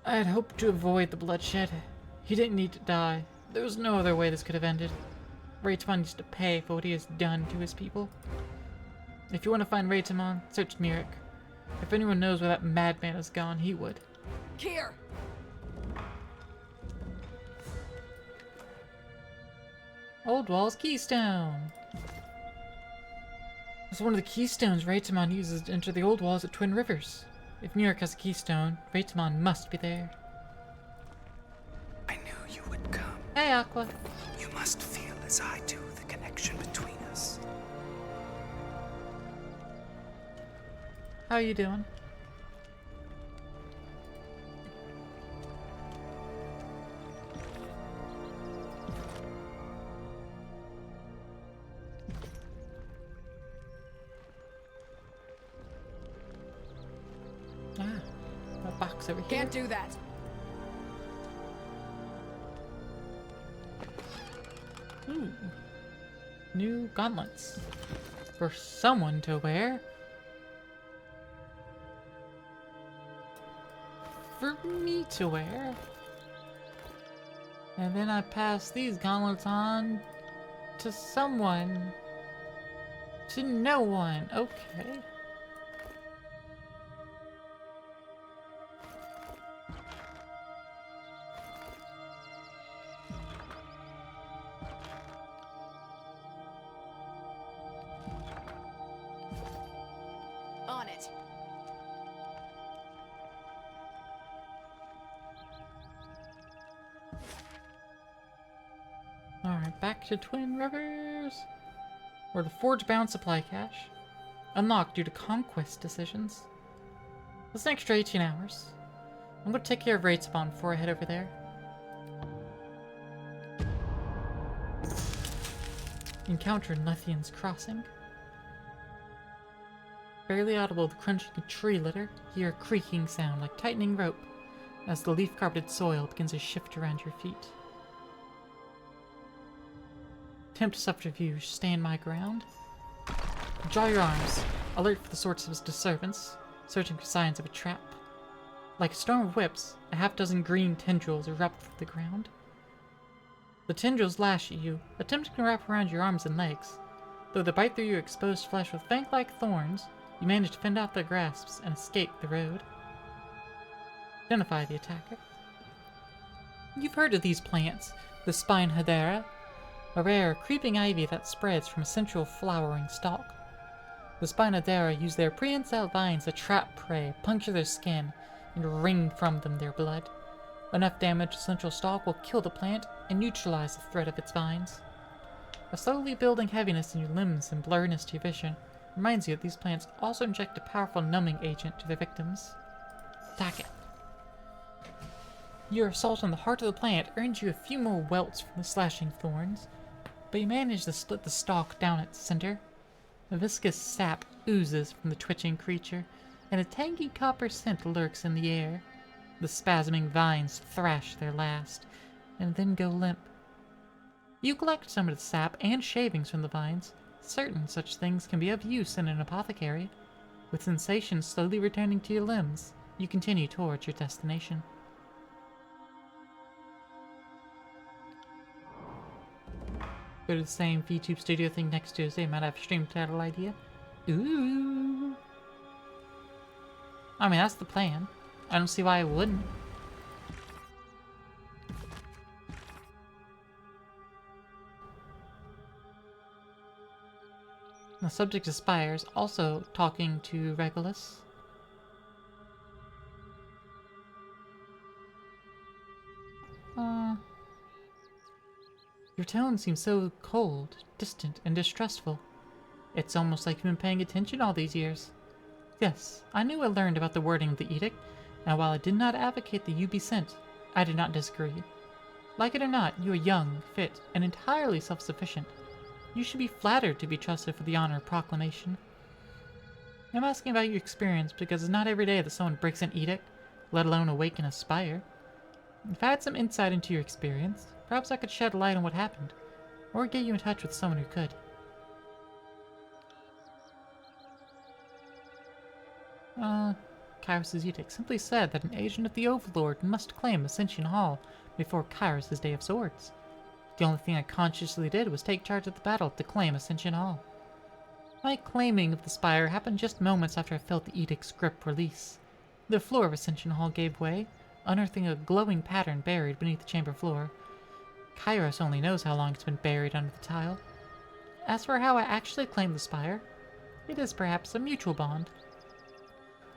I had hoped to avoid the bloodshed. He didn't need to die. There was no other way this could have ended. Raitamon needs to pay for what he has done to his people. If you want to find Raitamon, search Mirek. If anyone knows where that madman has gone, he would. Here! Old Wall's Keystone! It's one of the keystones Raitamon uses to enter the Old Walls at Twin Rivers. If Mirek has a keystone, Raitamon must be there. I knew you would come. Hey, Aqua. You must feel as I do the connection between us. How are you doing? A box over here. Can't do that. Ooh. New gauntlets. For someone to wear. For me to wear. And then I pass these gauntlets on to someone. To no one. Okay. On it. Alright, back to Twin Rivers. Or the Forge-bound supply cache. Unlocked due to conquest decisions. That's an extra 18 hours. I'm gonna take care of Raitamon before I head over there. Encounter Nuthian's Crossing. Barely audible the crunching of tree litter, hear a creaking sound like tightening rope as the leaf-carpeted soil begins to shift around your feet. Attempt subterfuge, stand my ground. Draw your arms, alert for the sorts of disturbance, searching for signs of a trap. Like a storm of whips, a half-dozen green tendrils erupt from the ground. The tendrils lash at you, attempting to wrap around your arms and legs. Though they bite through your exposed flesh with fang-like thorns, you manage to fend off their grasps and escape the road. Identify the attacker. You've heard of these plants, the spine hedera, a rare creeping ivy that spreads from a central flowering stalk. The Spinodera use their prehensile vines to trap prey, puncture their skin, and wring from them their blood. Enough damage to the central stalk will kill the plant and neutralize the threat of its vines. A slowly building heaviness in your limbs and blurriness to your vision reminds you that these plants also inject a powerful numbing agent to their victims. Attack it. Your assault on the heart of the plant earns you a few more welts from the slashing thorns, but you manage to split the stalk down its center. A viscous sap oozes from the twitching creature, and a tangy copper scent lurks in the air. The spasming vines thrash their last, and then go limp. You collect some of the sap and shavings from the vines. Certain such things can be of use in an apothecary. With sensations slowly returning to your limbs, you continue towards your destination. Go to the same VTube studio thing next Tuesday. Might have a stream title idea. Ooh. I mean, that's the plan. I don't see why I wouldn't. The subject of Spires also talking to Regulus. Your tone seems so cold, distant, and distrustful. It's almost like you've been paying attention all these years. Yes, I knew I learned about the wording of the edict, and while I did not advocate that you be sent, I did not disagree. Like it or not, you are young, fit, and entirely self-sufficient. You should be flattered to be trusted for the honor of proclamation. I'm asking about your experience because it's not every day that someone breaks an edict, let alone awaken a spire. If I had some insight into your experience, perhaps I could shed light on what happened, or get you in touch with someone who could. Kairos' edict simply said that an agent of the Overlord must claim Ascension Hall before Kairos' Day of Swords. The only thing I consciously did was take charge of the battle to claim Ascension Hall. My claiming of the spire happened just moments after I felt the edict's grip release. The floor of Ascension Hall gave way, unearthing a glowing pattern buried beneath the chamber floor. Kairos only knows how long it's been buried under the tile. As for how I actually claimed the spire, it is perhaps a mutual bond.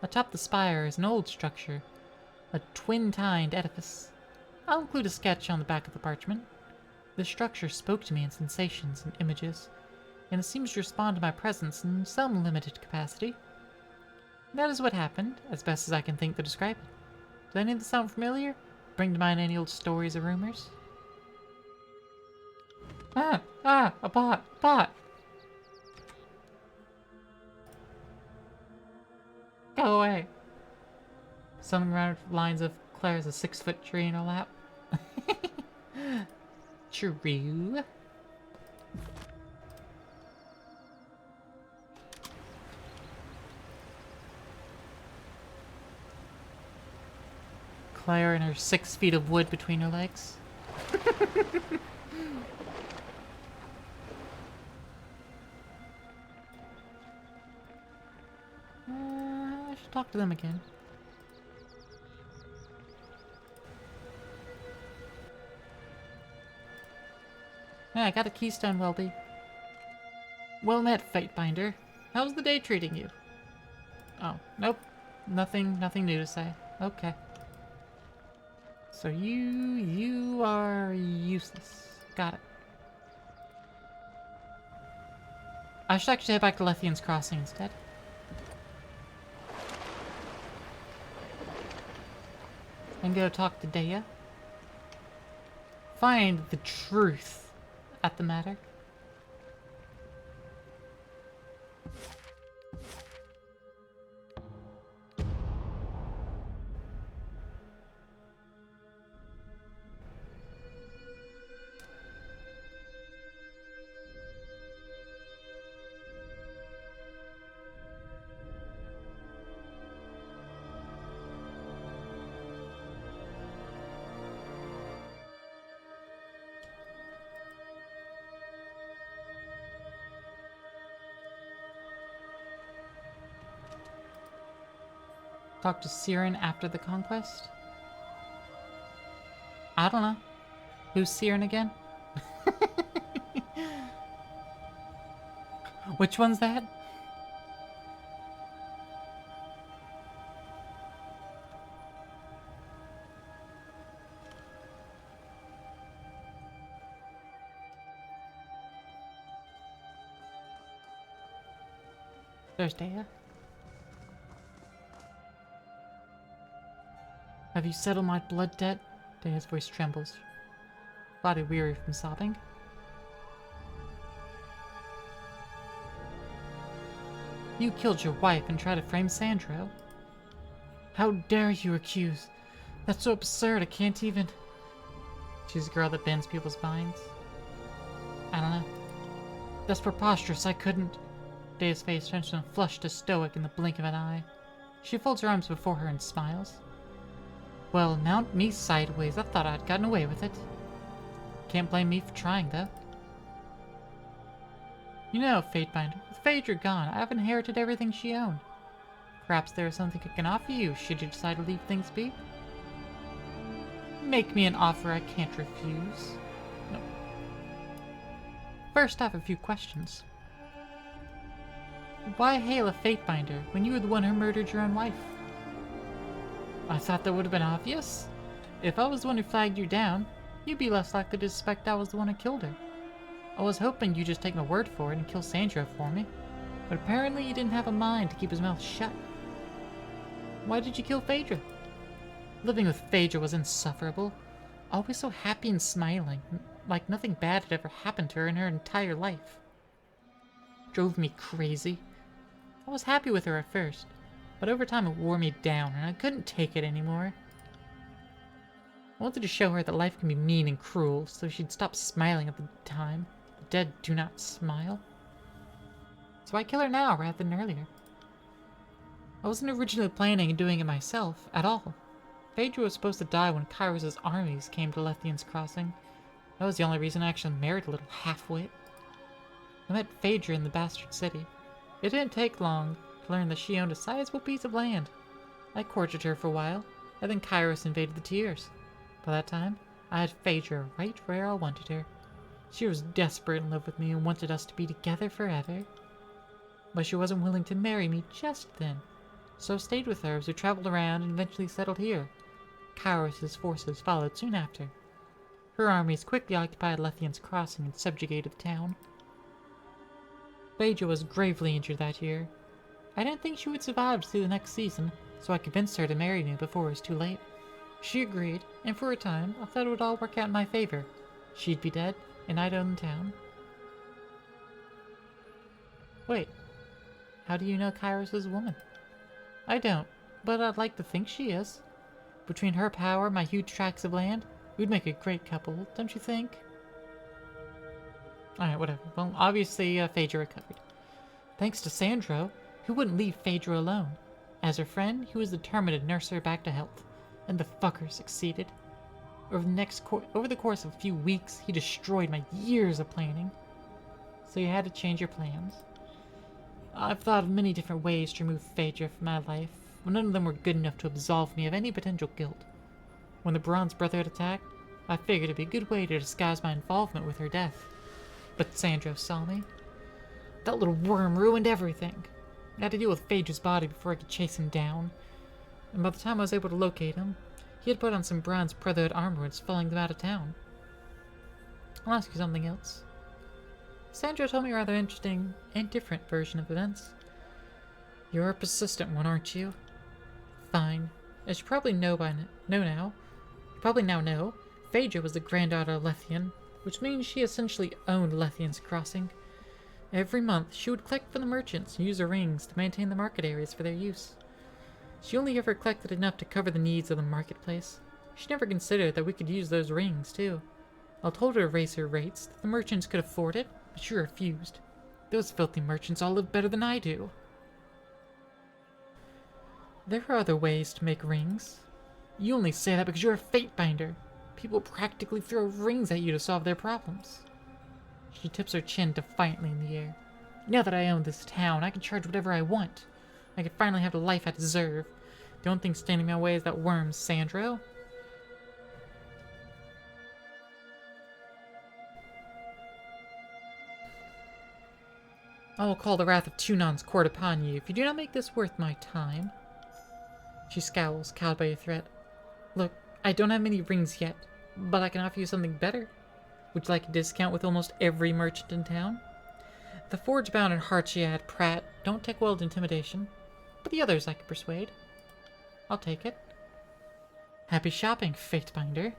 Atop the spire is an old structure, a twin-tined edifice. I'll include a sketch on the back of the parchment. The structure spoke to me in sensations and images, and it seems to respond to my presence in some limited capacity. That is what happened, as best as I can think to describe it. Does any of this sound familiar? Bring to mind any old stories or rumors? A bot! Go away! Something around the lines of Claire has a 6-foot tree in her lap. True. Claire and her 6 feet of wood between her legs. I should talk to them again. Yeah, I got a keystone, Welby. Well met, Fatebinder. How's the day treating you? Oh, nope. Nothing new to say. Okay. So you are useless. Got it. I should actually head back to Lethian's Crossing instead. And go talk to Dea. Find the truth at the matter. Talk to Siren after the conquest? I don't know. Who's Siren again? Which one's that? There's Dea. Have you settled my blood debt? Dea's voice trembles, body weary from sobbing. You killed your wife and tried to frame Sandro. How dare you accuse? That's so absurd, I can't even... She's a girl that bends people's minds. I don't know. That's preposterous, I couldn't... Dea's face turns from flushed to stoic in the blink of an eye. She folds her arms before her and smiles. Well, mount me sideways, I thought I'd gotten away with it. Can't blame me for trying, though. You know, Fatebinder, with Phaedra gone, I've inherited everything she owned. Perhaps there is something I can offer you, should you decide to leave things be? Make me an offer I can't refuse. No. First, I have a few questions. Why hail a Fatebinder when you were the one who murdered your own wife? I thought that would have been obvious. If I was the one who flagged you down, you'd be less likely to suspect I was the one who killed her. I was hoping you'd just take my word for it and kill Sandro for me, but apparently he didn't have a mind to keep his mouth shut. Why did you kill Phaedra? Living with Phaedra was insufferable. Always so happy and smiling, like nothing bad had ever happened to her in her entire life. Drove me crazy. I was happy with her at first, but over time it wore me down and I couldn't take it anymore. I wanted to show her that life can be mean and cruel, so she'd stop smiling at the time. The dead do not smile. So I kill her now rather than earlier. I wasn't originally planning on doing it myself, at all. Phaedra was supposed to die when Kairos' armies came to Lethian's Crossing. That was the only reason I actually married a little half-wit. I met Phaedra in the Bastard City. It didn't take long to learn that she owned a sizable piece of land. I courted her for a while, and then Kairos invaded the Tiers. By that time, I had Phaedra right where I wanted her. She was desperate in love with me and wanted us to be together forever. But she wasn't willing to marry me just then, so I stayed with her as we traveled around and eventually settled here. Kairos' forces followed soon after. Her armies quickly occupied Lethian's Crossing and subjugated the town. Phaedra was gravely injured that year. I didn't think she would survive to see the next season, so I convinced her to marry me before it was too late. She agreed, and for a time, I thought it would all work out in my favor. She'd be dead, and I'd own the town. Wait, how do you know Kairos is a woman? I don't, but I'd like to think she is. Between her power and my huge tracts of land, we'd make a great couple, don't you think? Alright, whatever. Well, obviously, Phaedra recovered. Thanks to Sandro, who wouldn't leave Phaedra alone. As her friend, he was determined to nurse her back to health. And the fucker succeeded. Over the course of a few weeks, he destroyed my years of planning. So you had to change your plans. I've thought of many different ways to remove Phaedra from my life, but none of them were good enough to absolve me of any potential guilt. When the Bronze Brotherhood attacked, I figured it'd be a good way to disguise my involvement with her death. But Sandro saw me. That little worm ruined everything. I had to deal with Phaedra's body before I could chase him down. And by the time I was able to locate him, he had put on some Bronze Brotherhood armor and was following them out of town. I'll ask you something else. Sandro told me a rather interesting and different version of events. You're a persistent one, aren't you? Fine. As you probably know now, Phaedra was the granddaughter of Lethian, which means she essentially owned Lethian's Crossing. Every month, she would collect from the merchants and use her rings to maintain the market areas for their use. She only ever collected enough to cover the needs of the marketplace. She never considered that we could use those rings, too. I told her to raise her rates, that the merchants could afford it, but she refused. Those filthy merchants all live better than I do. There are other ways to make rings. You only say that because you're a Fatebinder. People practically throw rings at you to solve their problems. She tips her chin defiantly in the air. Now that I own this town, I can charge whatever I want. I can finally have the life I deserve. The only thing standing in my way is that worm, Sandro. I will call the wrath of Tunon's court upon you if you do not make this worth my time. She scowls, cowed by your threat. Look, I don't have many rings yet, but I can offer you something better. Would you like a discount with almost every merchant in town? The forge-bound and heart she had, Pratt, don't take well to intimidation. But the others I can persuade. I'll take it. Happy shopping, Fatebinder.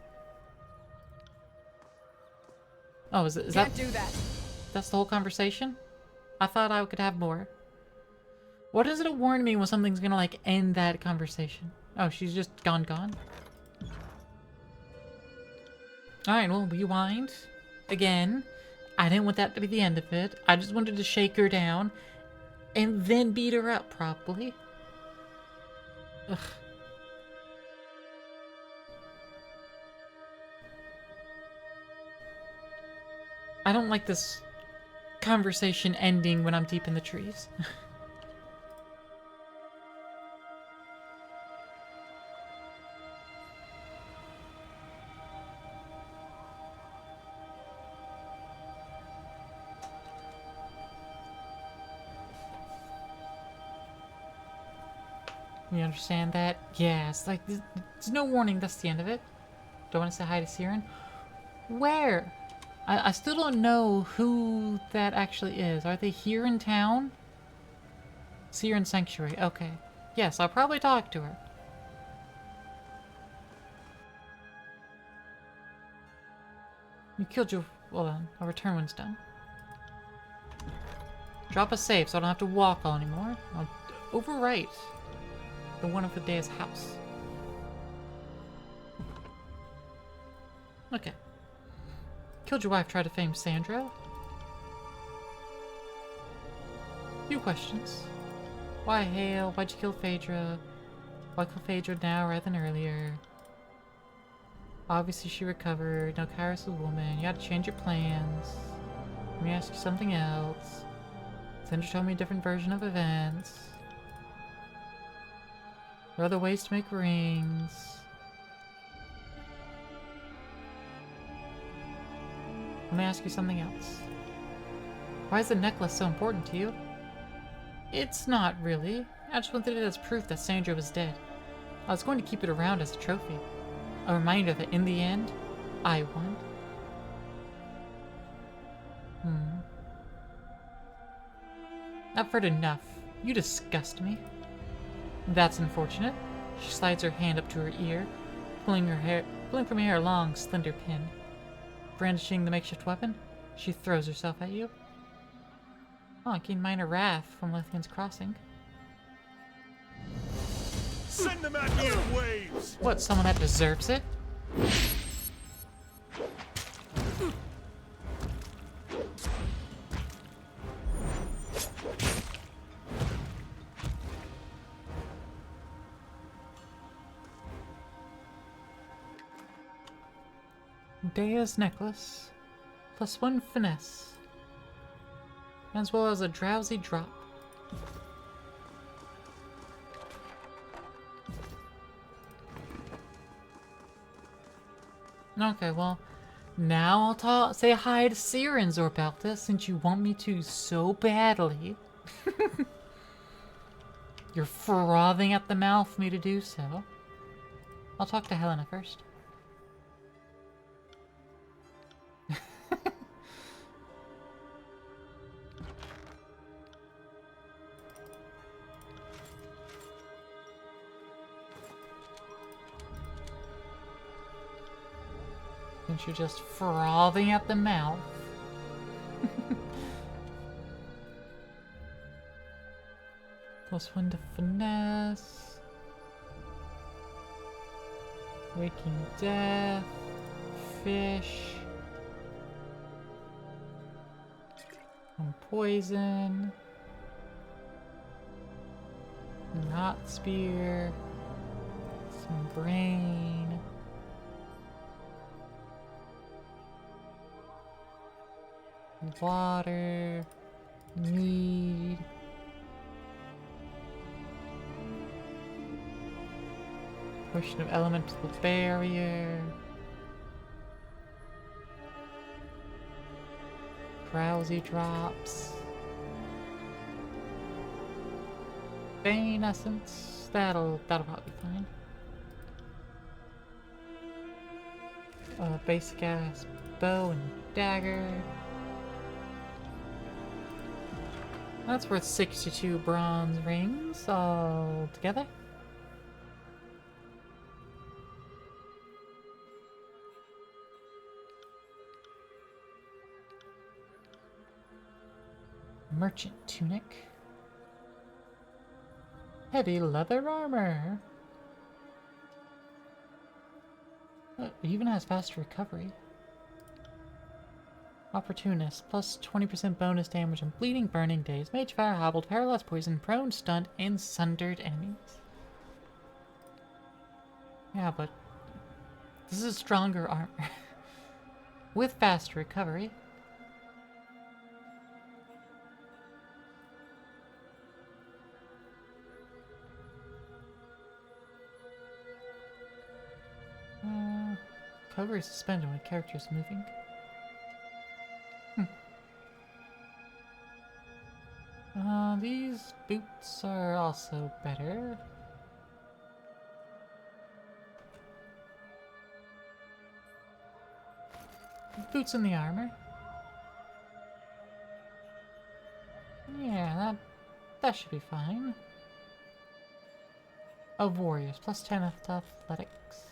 Oh, is that... Can't do that. That's the whole conversation? I thought I could have more. What does it warn me when something's gonna, like, end that conversation? Oh, she's just gone. Alright, well, rewind. Again. I didn't want that to be the end of it. I just wanted to shake her down. And then beat her up, probably. Ugh. I don't like this conversation ending when I'm deep in the trees. You understand that? Yeah, it's like, there's no warning, that's the end of it. Don't want to say hi to Siren? Where? I still don't know who that actually is. Are they here in town? Siren Sanctuary, okay. Yes, I'll probably talk to her. You killed your... Hold on, I'll return when it's done. Drop a save so I don't have to walk all anymore. I'll overwrite the one of the day's house. Okay. Killed your wife, tried to fame Sandra? Few questions. Why Hale? Why'd you kill Phaedra? Why kill Phaedra now rather than earlier? Obviously she recovered. No, Kairos is a woman. You had to change your plans. Let me ask you something else. Sandra told me a different version of events. There are other ways to make rings. Let me ask you something else. Why is the necklace so important to you? It's not really. I just wanted it as proof that Sandra was dead. I was going to keep it around as a trophy. A reminder that in the end, I won. I've heard enough. You disgust me. That's unfortunate. She slides her hand up to her ear, pulling from her hair a long, slender pin. Brandishing the makeshift weapon, she throws herself at you. Oh, I gained minor wrath from Lithian's crossing. Send them at me in waves! What, someone that deserves it? Dea's necklace, +1 finesse, as well as a drowsy drop. Okay, well, now I'll say hi to Siren Zorbelta since you want me to so badly. You're frothing at the mouth for me to do so. I'll talk to Helena first. Since you're just frothing at the mouth. +1 to finesse. Waking death. Fish. Some poison. Knot spear. Some brain. Water, mead, potion of elemental barrier, drowsy drops, Bane essence. That'll probably be fine. Basic ass bow and dagger. That's worth 62 bronze rings all together. Merchant tunic. Heavy leather armor. It even has faster recovery. Opportunist, plus 20% bonus damage on bleeding, burning days, mage fire, hobbled, paralyzed, poison, prone, stunned, and sundered enemies. Yeah, but this is stronger armor. With faster recovery. Recovery is suspended when a character is moving. These boots are also better. Boots in the armor. Yeah, that should be fine. Of warriors, plus 10 athletics.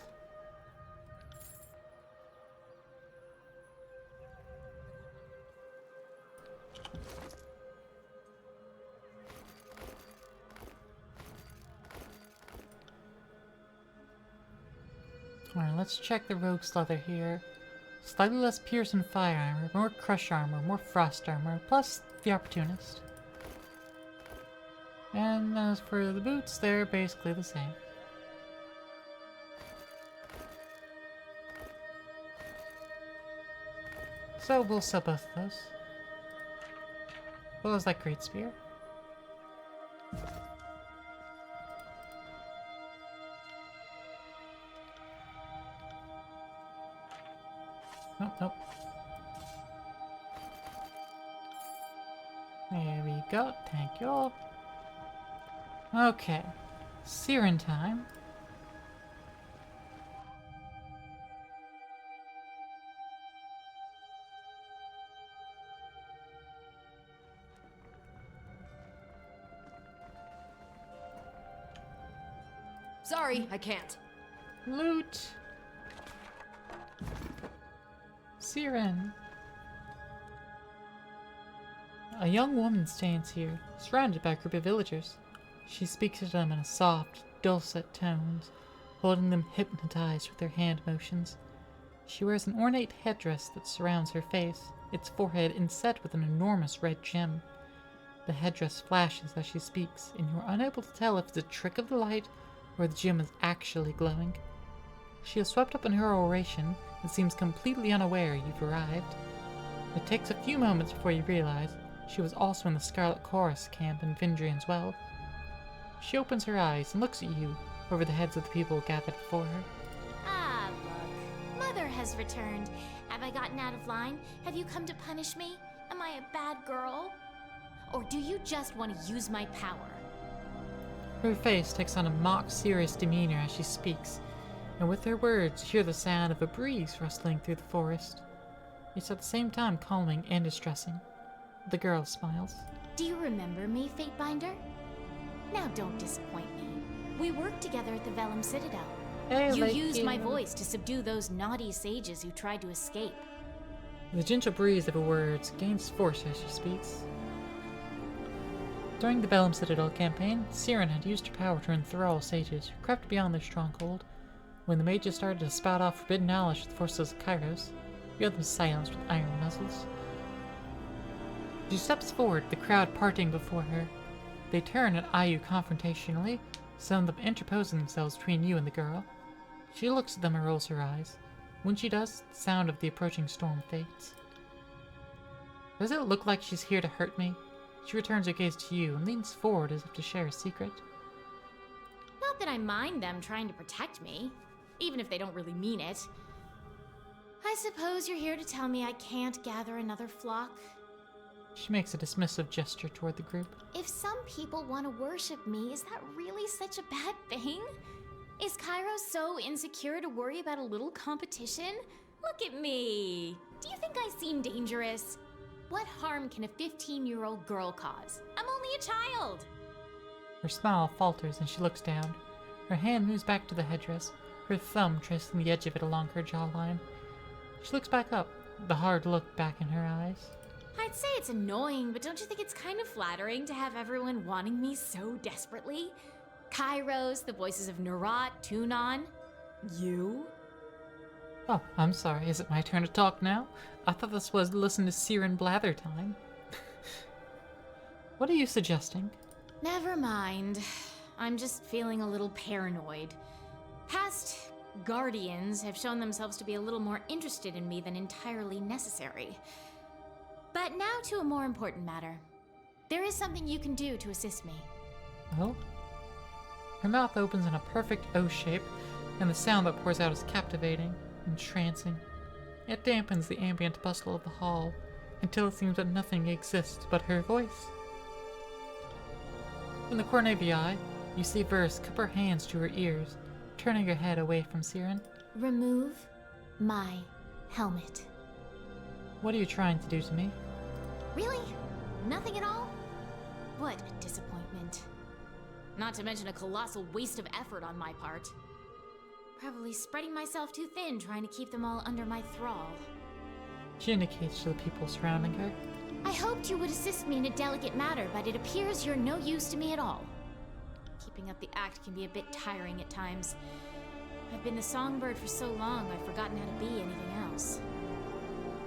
Alright, let's check the rogue's leather here. Slightly less pierce and fire armor, more crush armor, more frost armor, plus the opportunist. And as for the boots, they're basically the same. So we'll sell both of those. What was that great spear? Nope, nope. There we go, thank you. Okay, Siren time. Sorry, I can't. Loot! Siren. A young woman stands here, surrounded by a group of villagers. She speaks to them in a soft, dulcet tones, holding them hypnotized with her hand motions. She wears an ornate headdress that surrounds her face, its forehead inset with an enormous red gem. The headdress flashes as she speaks, and you are unable to tell if it's a trick of the light or the gem is actually glowing. She is swept up in her oration and seems completely unaware you've arrived. It takes a few moments before you realize she was also in the Scarlet Chorus camp in Vindrian's Well. She opens her eyes and looks at you over the heads of the people gathered before her. Ah, look. Mother has returned. Have I gotten out of line? Have you come to punish me? Am I a bad girl? Or do you just want to use my power? Her face takes on a mock-serious demeanor as she speaks, and with her words you hear the sound of a breeze rustling through the forest. It's at the same time calming and distressing. The girl smiles. Do you remember me, Fatebinder? Now don't disappoint me. We worked together at the Vellum Citadel. Hey, You like used my you. voice to subdue those naughty sages who tried to escape. The gentle breeze of her words gains force as she speaks. During the Vellum Citadel campaign, Siren had used her power to enthrall sages who crept beyond their stronghold. When the mages started to spout off forbidden knowledge to the forces of Kairos, you had them silenced with iron muzzles. She steps forward, the crowd parting before her. They turn and eye you confrontationally, some of them interposing themselves between you and the girl. She looks at them and rolls her eyes. When she does, the sound of the approaching storm fades. Does it look like she's here to hurt me? She returns her gaze to you and leans forward as if to share a secret. Not that I mind them trying to protect me, even if they don't really mean it. I suppose you're here to tell me I can't gather another flock? She makes a dismissive gesture toward the group. If some people want to worship me, is that really such a bad thing? Is Kairos so insecure to worry about a little competition? Look at me! Do you think I seem dangerous? What harm can a 15-year-old girl cause? I'm a child. Her smile falters and she looks down. Her hand moves back to the headdress, her thumb tracing the edge of it along her jawline. She looks back up, the hard look back in her eyes. I'd say it's annoying, but don't you think it's kind of flattering to have everyone wanting me so desperately? Kairos, the voices of Nerat, Tunon, you? Oh, I'm sorry. Is it my turn to talk now? I thought this was listen to Siren blather time. What are you suggesting? Never mind. I'm just feeling a little paranoid. Past guardians have shown themselves to be a little more interested in me than entirely necessary. But now to a more important matter. There is something you can do to assist me. Oh? Her mouth opens in a perfect O shape, and the sound that pours out is captivating, entrancing. It dampens the ambient bustle of the hall, until it seems that nothing exists but her voice. In the corner of your eye, you see Verse cup her hands to her ears, turning her head away from Siren. Remove my helmet. What are you trying to do to me? Really? Nothing at all? What a disappointment. Not to mention a colossal waste of effort on my part. Probably spreading myself too thin trying to keep them all under my thrall. She indicates to the people surrounding her. I hoped you would assist me in a delicate matter, but it appears you're no use to me at all. Keeping up the act can be a bit tiring at times. I've been the songbird for so long, I've forgotten how to be anything else.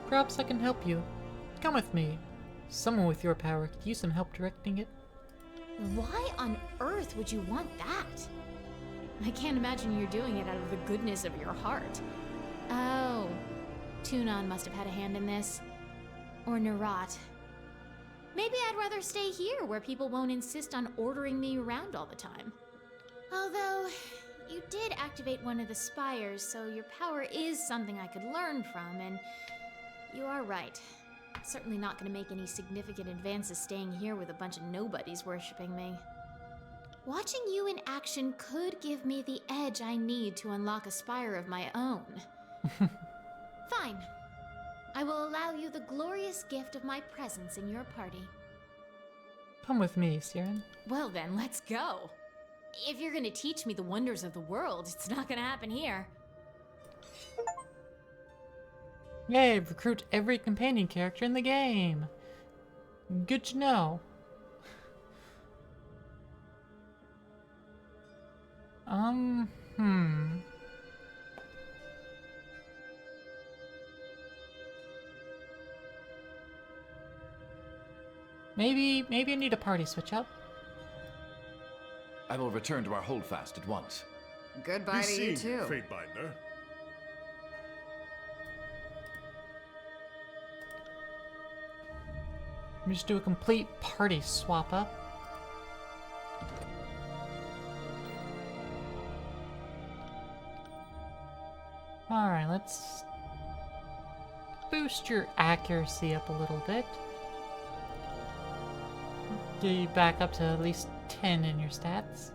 Perhaps I can help you. Come with me. Someone with your power could use some help directing it. Why on earth would you want that? I can't imagine you're doing it out of the goodness of your heart. Oh, Tunon must have had a hand in this. Or Nerat. Maybe I'd rather stay here where people won't insist on ordering me around all the time. Although, you did activate one of the spires, so your power is something I could learn from, and you are right. Certainly not going to make any significant advances staying here with a bunch of nobodies worshipping me. Watching you in action could give me the edge I need to unlock a spire of my own. Fine. I will allow you the glorious gift of my presence in your party. Come with me, Siren. Well then, let's go. If you're gonna teach me the wonders of the world, it's not gonna happen here. Yay, recruit every companion character in the game. Good to know. Maybe I need a party switch up. I will return to our holdfast at once. Goodbye Be to you seen, too. Fatebinder. Let me just do a complete party swap up. Alright, let's boost your accuracy up a little bit. Get you back up to at least 10 in your stats.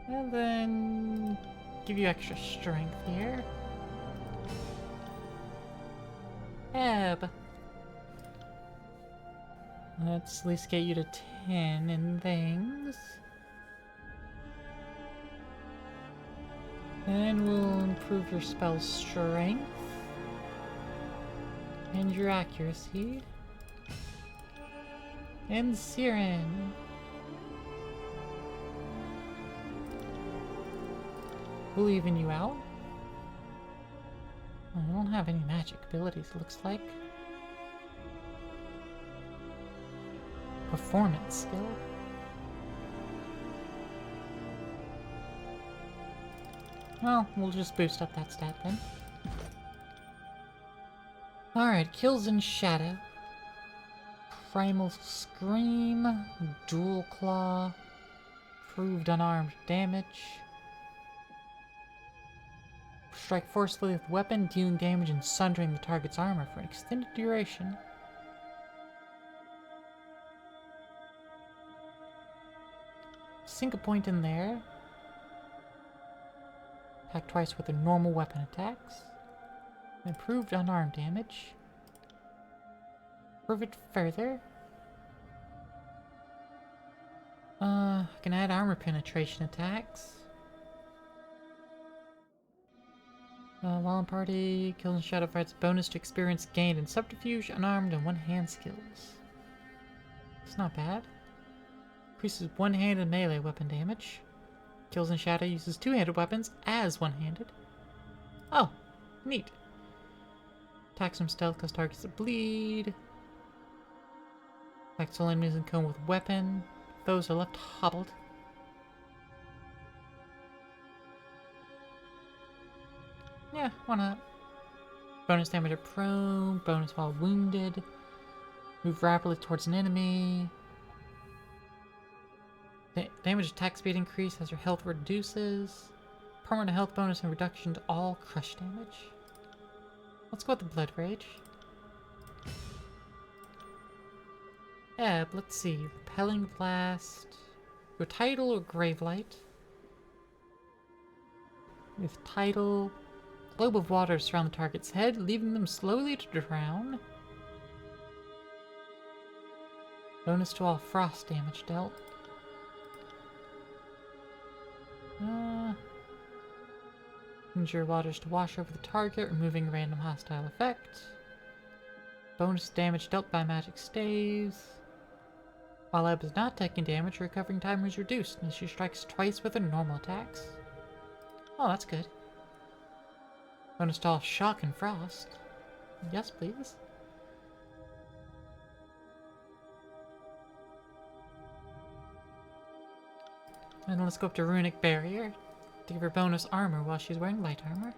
And then give you extra strength here. Ebb. Let's at least get you to 10 in things. And we'll improve your spell strength. And your accuracy. And Siren. We'll even you out. I don't have any magic abilities, it looks like. Performance skill. Well, we'll just boost up that stat then. Alright, kills in shadow. Primal Scream, Dual Claw, proved unarmed damage. Strike forcefully with weapon, dealing damage and sundering the target's armor for an extended duration. Sink a point in there. Attack twice with their normal weapon attacks. Improved unarmed damage. Prove it further. I can add armor penetration attacks. While in party, kills and shadow fights bonus to experience gained in subterfuge, unarmed, and one-hand skills. It's not bad. Increases one-handed melee weapon damage. Kills and shadow uses two-handed weapons as one-handed. Oh, neat. Attacks from stealth cause targets to bleed. Attacks all enemies in cone with weapon. Foes are left hobbled. Yeah, why not? Bonus damage at prone, bonus while wounded. Move rapidly towards an enemy. Damage attack speed increase as your health reduces. Permanent health bonus and reduction to all crush damage. Let's go with the Blood Rage. Let's see. Repelling Blast. Go Tidal or Gravelight. With Tidal, globe of water surround the target's head, leaving them slowly to drown. Bonus to all frost damage dealt. Injure waters to wash over the target, removing a random hostile effect. Bonus damage dealt by magic staves. While Ebb is not taking damage, her recovering time is reduced, and she strikes twice with her normal attacks. Oh, that's good. Bonus to all shock and frost. Yes, please. And let's go up to Runic Barrier to give her bonus armor while she's wearing light armor.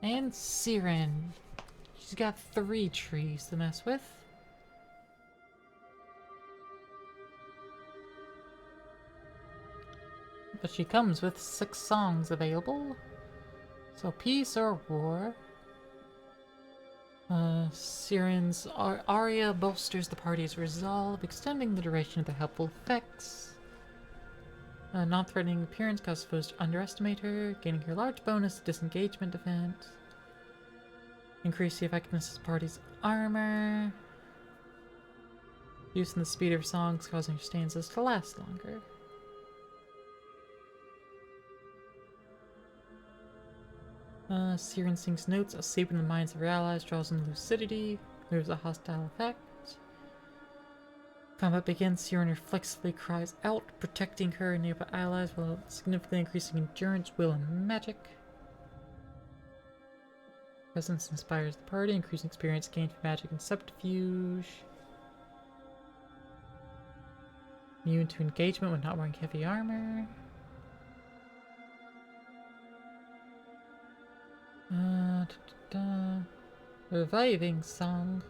And Siren. She's got 3 trees to mess with. But she comes with 6 songs available. So peace or war. Siren's aria bolsters the party's resolve, extending the duration of the helpful effects. Non-threatening appearance causes foes to underestimate her, gaining her large bonus disengagement event. Increase the effectiveness of the party's armor. Using the speed of her songs, causing her stanzas to last longer. Siren sings notes as sleep in the minds of her allies, draws in lucidity, moves a hostile effect. Combat begins, Siren reflexively cries out, protecting her and nearby allies while significantly increasing endurance, will, and magic. Presence inspires the party, increasing experience gained from magic and subterfuge. Immune to engagement when not wearing heavy armor. Reviving song.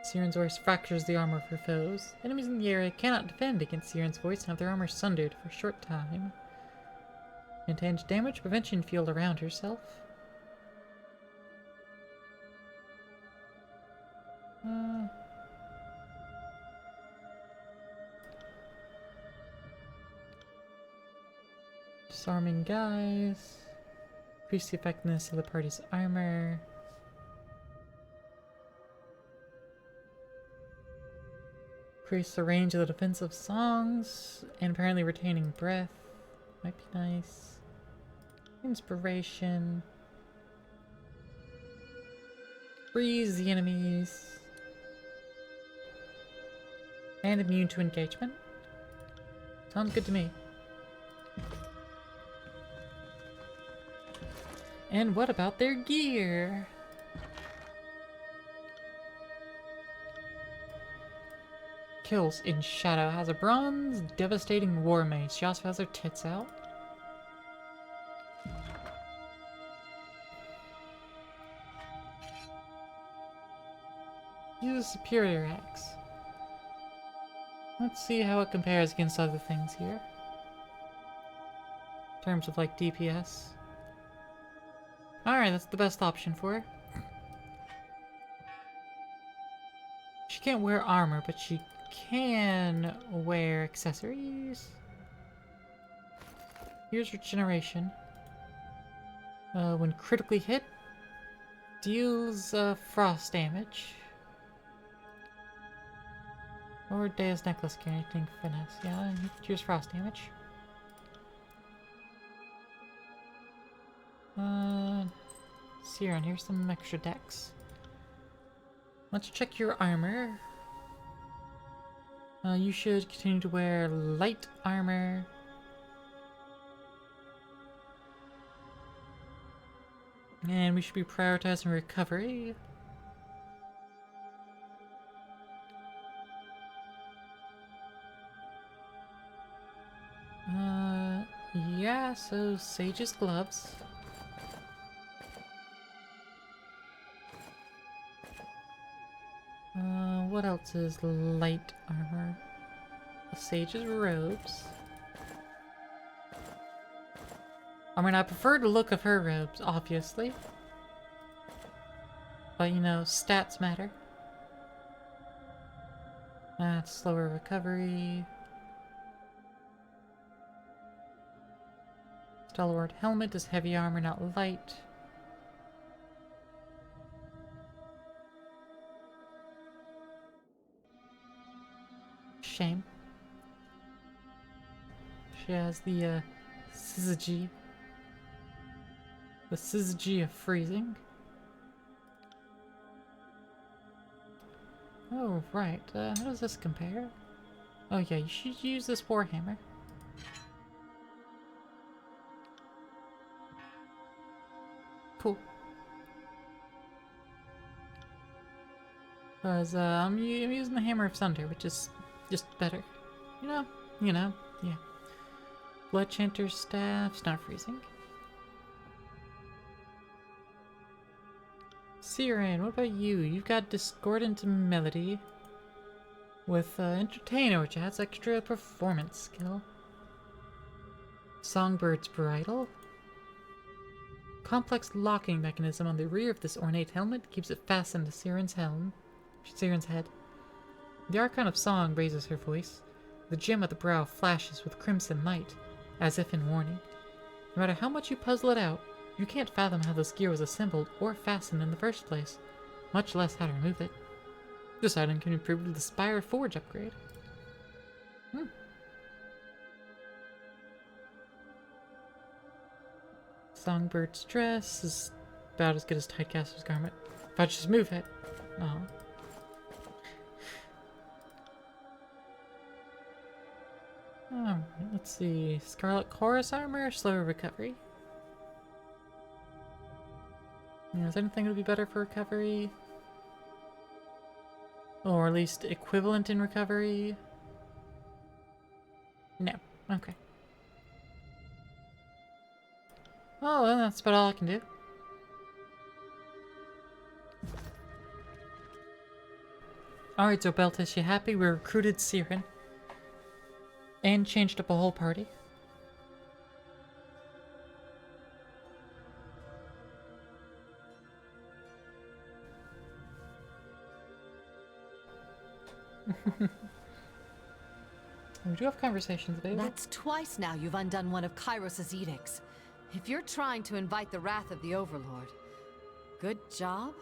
Siren's voice fractures the armor of her foes. Enemies in the area cannot defend against Siren's voice and have their armor sundered for a short time. Maintains damage prevention field around herself. Disarming guys. Increase the effectiveness of the party's armor. Increase the range of the defensive songs. And apparently retaining breath. Might be nice. Inspiration. Freeze the enemies. And immune to engagement. Sounds good to me. And what about their gear? Kills in Shadow has a bronze devastating war mace. She also has her tits out. Use a superior axe. Let's see how it compares against other things here. In terms of like DPS. Alright, that's the best option for her. She can't wear armor, but she can wear accessories. Here's regeneration. When critically hit, deals frost damage. Or Dea's necklace granting finesse. Yeah, you could use frost damage. Siren, here's some extra decks. Let's check your armor. You should continue to wear light armor. And we should be prioritizing recovery. Yeah, so Sage's gloves. What else is light armor? Sage's robes. I mean, I prefer the look of her robes, obviously. But, you know, stats matter. That's slower recovery. Stalwart helmet is heavy armor, not light. Shame. She has the syzygy. The syzygy of freezing. Oh, right. How does this compare? Oh yeah, you should use this warhammer. Cool. Because I'm using the Hammer of Thunder, which is just better. You know, yeah. Blood Chanter's staff's not freezing. Siren, what about you? You've got Discordant Melody with Entertainer, which adds extra performance skill. Songbird's Bridle. Complex locking mechanism on the rear of this ornate helmet keeps it fastened to Siren's head. The Archon of Song raises her voice. The gem at the brow flashes with crimson light, as if in warning. No matter how much you puzzle it out, you can't fathom how this gear was assembled or fastened in the first place, much less how to remove it. This item can be improved with the Spire Forge upgrade. Songbird's dress is about as good as Tidecaster's garment. If I just move it. Oh. Alright, let's see. Scarlet Chorus armor, slower recovery. Is anything that would be better for recovery? Or at least equivalent in recovery? No. Okay. Oh, well, that's about all I can do. Alright, so Beltis, you happy? We recruited Siren. And changed up a whole party. We do have conversations available. That's twice now you've undone one of Kairos' edicts. If you're trying to invite the wrath of the Overlord, good job.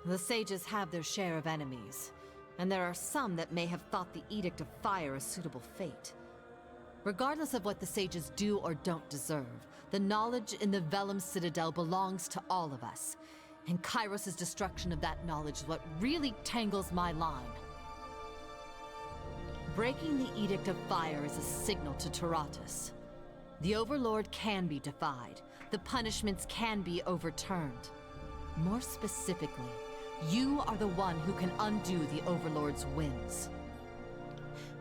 The sages have their share of enemies, and there are some that may have thought the Edict of Fire a suitable fate. Regardless of what the sages do or don't deserve, the knowledge in the Vellum Citadel belongs to all of us, and Kairos' destruction of that knowledge is what really tangles my line. Breaking the Edict of Fire is a signal to Taratus. The Overlord can be defied. The punishments can be overturned. More specifically, you are the one who can undo the Overlord's whims.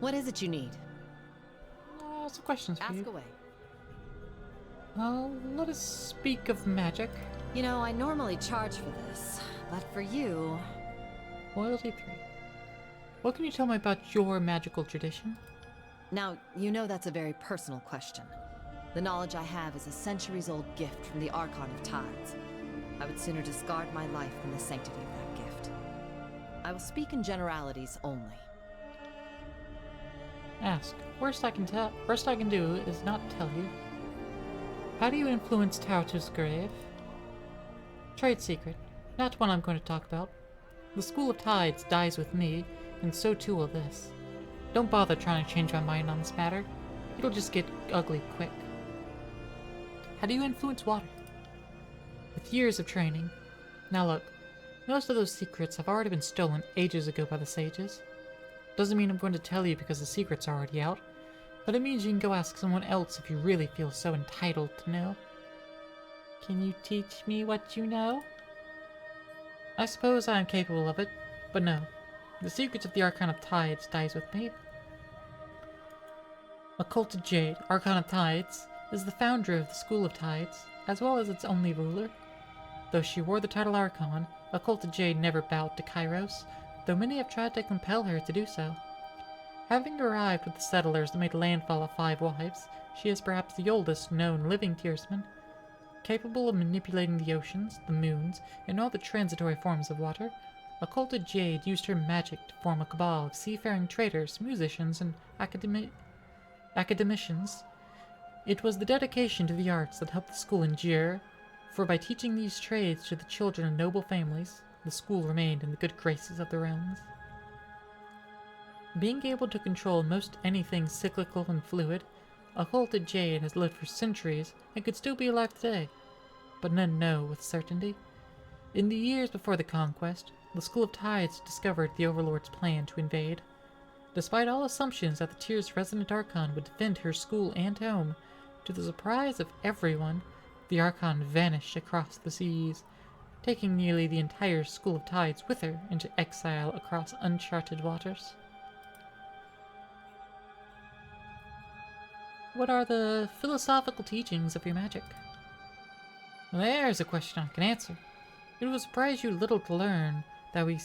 What is it you need? Some questions for you. Ask away. Let us speak of magic. You know, I normally charge for this, but for you... Loyalty 3. What can you tell me about your magical tradition? Now, you know that's a very personal question. The knowledge I have is a centuries-old gift from the Archon of Tides. I would sooner discard my life than the sanctity of that gift. I will speak in generalities only. Ask. Worst I can do is not tell you. How do you influence Tautus' grave? Trade secret. Not one I'm going to talk about. The School of Tides dies with me, and so too will this. Don't bother trying to change my mind on this matter. It'll just get ugly quick. How do you influence water? With years of training. Now look, most of those secrets have already been stolen ages ago by the sages. Doesn't mean I'm going to tell you because the secret's are already out, but it means you can go ask someone else if you really feel so entitled to know. Can you teach me what you know? I suppose I am capable of it, but no. The secrets of the Archon of Tides dies with me. Occulted Jade, Archon of Tides, is the founder of the School of Tides, as well as its only ruler. Though she wore the title Archon, Occulted Jade never bowed to Kairos, though many have tried to compel her to do so. Having arrived with the settlers that made landfall of 5 wives, she is perhaps the oldest known living Tearsman. Capable of manipulating the oceans, the moons, and all the transitory forms of water, Occulted Jade used her magic to form a cabal of seafaring traders, musicians, and academicians. It was the dedication to the arts that helped the school endure, for by teaching these trades to the children of noble families, the school remained in the good graces of the realms. Being able to control most anything cyclical and fluid, Occulted Jade has lived for centuries and could still be alive today, but none know with certainty. In the years before the conquest, the School of Tides discovered the Overlord's plan to invade. Despite all assumptions that the Tyr's resident Archon would defend her school and home, to the surprise of everyone, the Archon vanished across the seas, taking nearly the entire School of Tides with her into exile across uncharted waters. What are the philosophical teachings of your magic? Well, there's a question I can answer. It will surprise you little to learn that we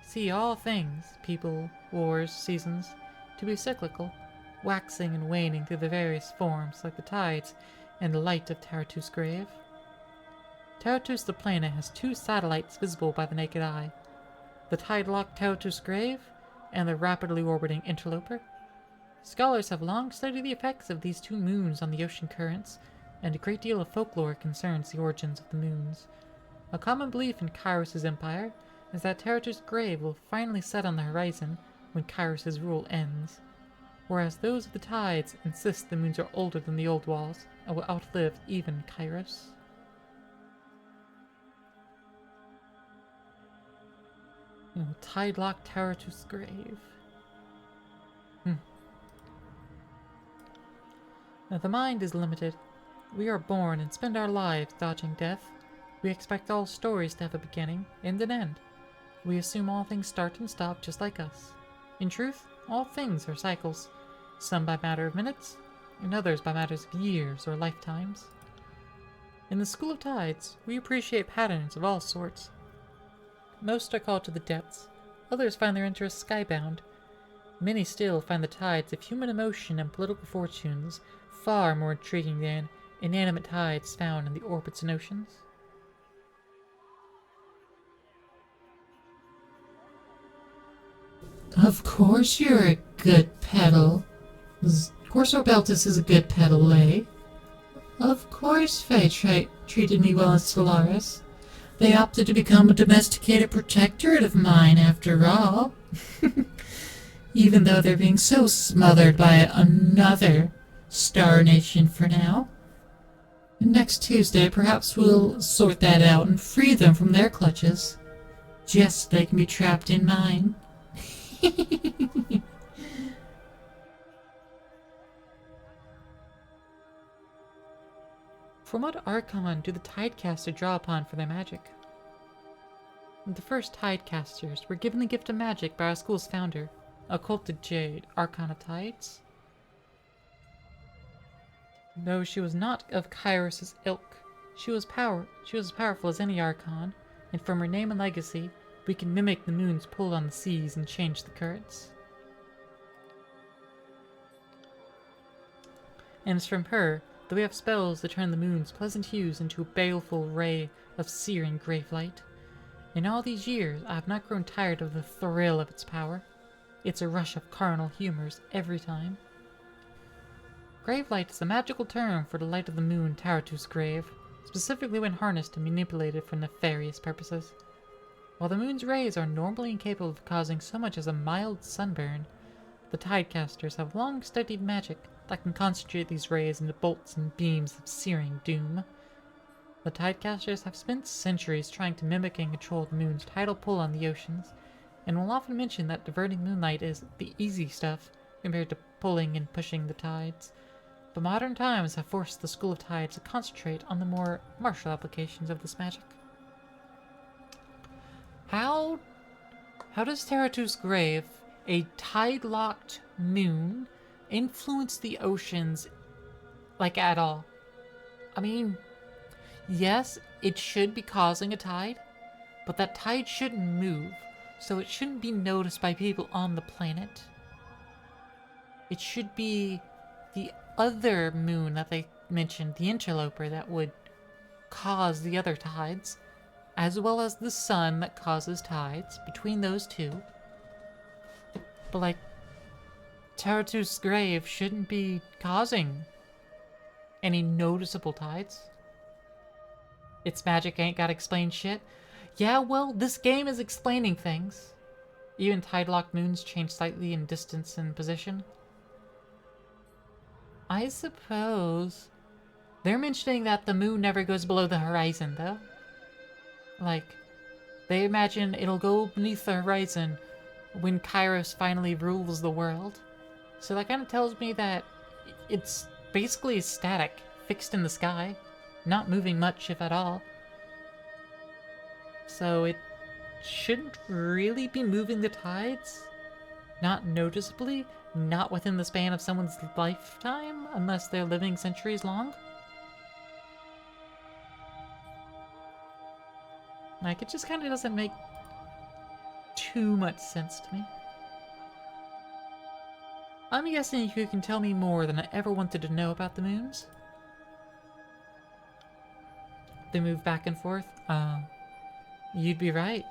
see all things, people, wars, seasons, to be cyclical, waxing and waning through the various forms like the tides and the light of Taratus' grave. Taratus the planet has 2 satellites visible by the naked eye, the tide-locked Taratus' grave and the rapidly orbiting interloper. Scholars have long studied the effects of these 2 moons on the ocean currents, and a great deal of folklore concerns the origins of the moons. A common belief in Kairos' empire is that Taratus' grave will finally set on the horizon when Kairos' rule ends, whereas those of the tides insist the moons are older than the old walls and will outlive even Kairos. Tide-locked Taratus' grave. Now, the mind is limited. We are born and spend our lives dodging death. We expect all stories to have a beginning and an end. We assume all things start and stop just like us. In truth, all things are cycles, some by matter of minutes, and others by matters of years or lifetimes. In the School of Tides, we appreciate patterns of all sorts. Most are called to the depths, others find their interest skybound. Many still find the tides of human emotion and political fortunes far more intriguing than inanimate tides found in the orbits and oceans. Of course you're a good petal. Of course Orbeltis is a good petal, eh? Of course Fae treated me well as Solaris. They opted to become a domesticated protectorate of mine, after all. Even though they're being so smothered by another Star Nation for now. Next Tuesday, perhaps we'll sort that out and free them from their clutches. Just so they can be trapped in mine. From what Archon do the Tidecaster draw upon for their magic? The first Tidecasters were given the gift of magic by our school's founder, Occulted Jade, Archon of Tides. Though she was not of Kairos' ilk, she was as powerful as any Archon, and from her name and legacy, we can mimic the moons pulled on the seas and change the currents. And it's from her that we have spells that turn the moon's pleasant hues into a baleful ray of searing grave light. In all these years, I have not grown tired of the thrill of its power. It's a rush of carnal humors every time. Grave light is a magical term for the light of the moon Taratus' grave. specifically when harnessed and manipulated for nefarious purposes. While the moon's rays are normally incapable of causing so much as a mild sunburn, the Tidecasters have long-studied magic that can concentrate these rays into bolts and beams of searing doom. The Tidecasters have spent centuries trying to mimic and control the moon's tidal pull on the oceans, and will often mention that diverting moonlight is the easy stuff compared to pulling and pushing the tides. But modern times have forced the School of Tides to concentrate on the more martial applications of this magic. How does Teratu's Grave, a tide-locked moon, influence the oceans, like, at all? I mean, yes, it should be causing a tide, but that tide shouldn't move, so it shouldn't be noticed by people on the planet. It should be the other moon that they mentioned, the interloper, that would cause the other tides, as well as the sun that causes tides between those two. But, like, Teratu's Grave shouldn't be causing any noticeable tides. Its magic ain't gotta explain shit. Yeah, well, this game is explaining things. Even tide-locked moons change slightly in distance and position. I suppose they're mentioning that the moon never goes below the horizon, though. Like, they imagine it'll go beneath the horizon when Kairos finally rules the world. So that kind of tells me that it's basically static, fixed in the sky, not moving much, if at all. So it shouldn't really be moving the tides, not noticeably, not within the span of someone's lifetime, unless they're living centuries long. Like, it just kind of doesn't make too much sense to me. I'm guessing you can tell me more than I ever wanted to know about the moons. They move back and forth? You'd be right.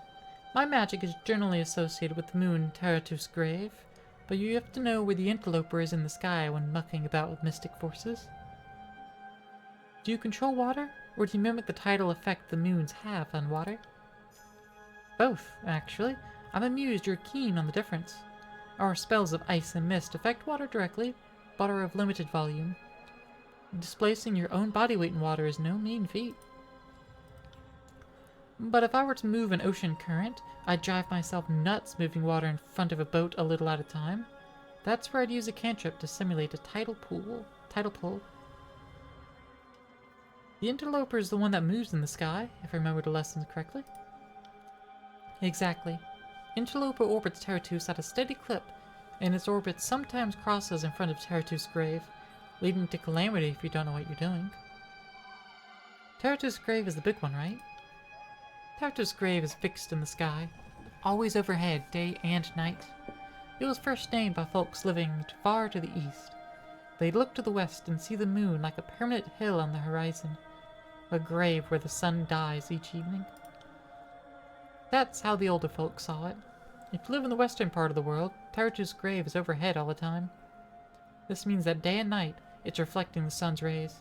My magic is generally associated with the moon Teratu's Grave, but you have to know where the interloper is in the sky when mucking about with mystic forces. Do you control water, or do you mimic the tidal effect the moons have on water? Both, actually. I'm amused you're keen on the difference. Our spells of ice and mist affect water directly, but are of limited volume. Displacing your own body weight in water is no mean feat. But if I were to move an ocean current, I'd drive myself nuts moving water in front of a boat a little at a time. That's where I'd use a cantrip to simulate a tidal pull. The interloper is the one that moves in the sky, if I remember the lessons correctly. Exactly. Interloper orbits Teratus at a steady clip, and its orbit sometimes crosses in front of Teratus' Grave, leading to calamity if you don't know what you're doing. Teratus' Grave is the big one, right? Teratus' Grave is fixed in the sky, always overhead, day and night. It was first named by folks living far to the east. They'd look to the west and see the moon like a permanent hill on the horizon, a grave where the sun dies each evening. That's how the older folks saw it. If you live in the western part of the world, Teratus' Grave is overhead all the time. This means that day and night, it's reflecting the sun's rays.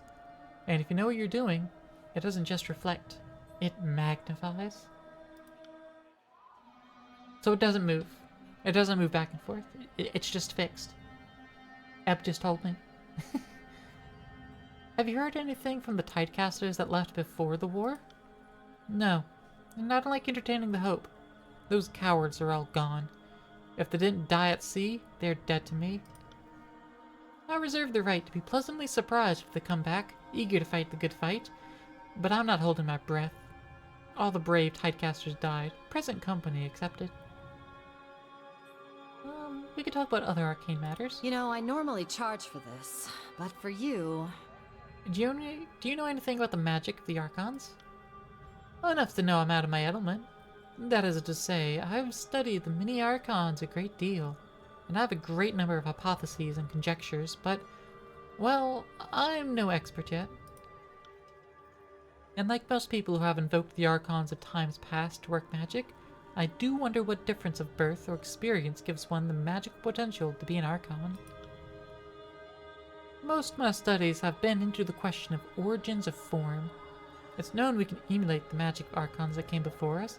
And if you know what you're doing, it doesn't just reflect, it magnifies. So it doesn't move. It doesn't move back and forth. It's just fixed. Eb just told me. Have you heard anything from the Tidecasters that left before the war? No. And I don't like entertaining the hope. Those cowards are all gone. If they didn't die at sea, they're dead to me. I reserve the right to be pleasantly surprised if they come back, eager to fight the good fight. But I'm not holding my breath. All the brave Tidecasters died, present company excepted. We could talk about other arcane matters. You know, I normally charge for this, but for you... Do you know anything about the magic of the Archons? Well, enough to know I'm out of my element. That is to say, I've studied the many Archons a great deal, and I have a great number of hypotheses and conjectures, but, well, I'm no expert yet. And like most people who have invoked the Archons of times past to work magic, I do wonder what difference of birth or experience gives one the magical potential to be an Archon. Most of my studies have been into the question of origins of form. It's known we can emulate the magic of archons that came before us,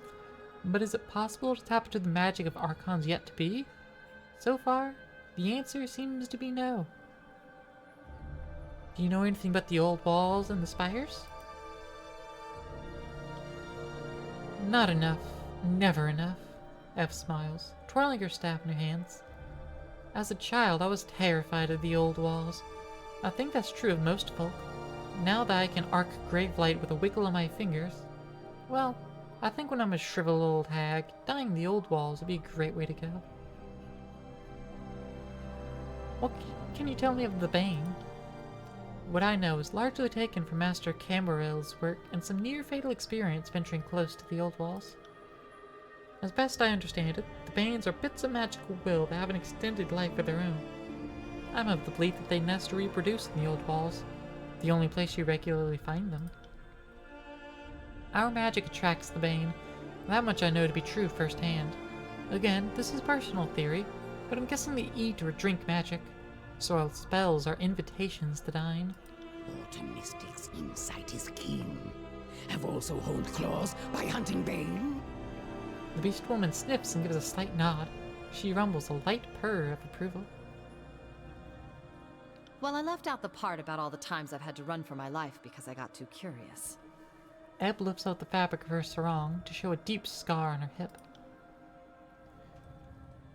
but is it possible to tap into the magic of archons yet to be? So far, the answer seems to be no. Do you know anything about the old walls and the spires? Not enough. Never enough. F smiles, twirling her staff in her hands. As a child, I was terrified of the old walls. I think that's true of most folk. Now that I can arc gravelight with a wiggle of my fingers, well, I think when I'm a shriveled old hag, dying the old walls would be a great way to go. What can you tell me of the Bane? What I know is largely taken from Master Camberell's work and some near-fatal experience venturing close to the old walls. As best I understand it, the Banes are bits of magical will that have an extended life of their own. I'm of the belief that they nest or reproduce in the old walls, the only place you regularly find them. Our magic attracts the Bane. That much I know to be true firsthand. Again, this is personal theory, but I'm guessing they eat or drink magic, so our spells are invitations to dine. Water mystics' insight is keen. Have also honed claws by hunting Bane. The beast woman sniffs and gives a slight nod. She rumbles a light purr of approval. Well, I left out the part about all the times I've had to run for my life because I got too curious. Ebb lifts out the fabric of her sarong to show a deep scar on her hip.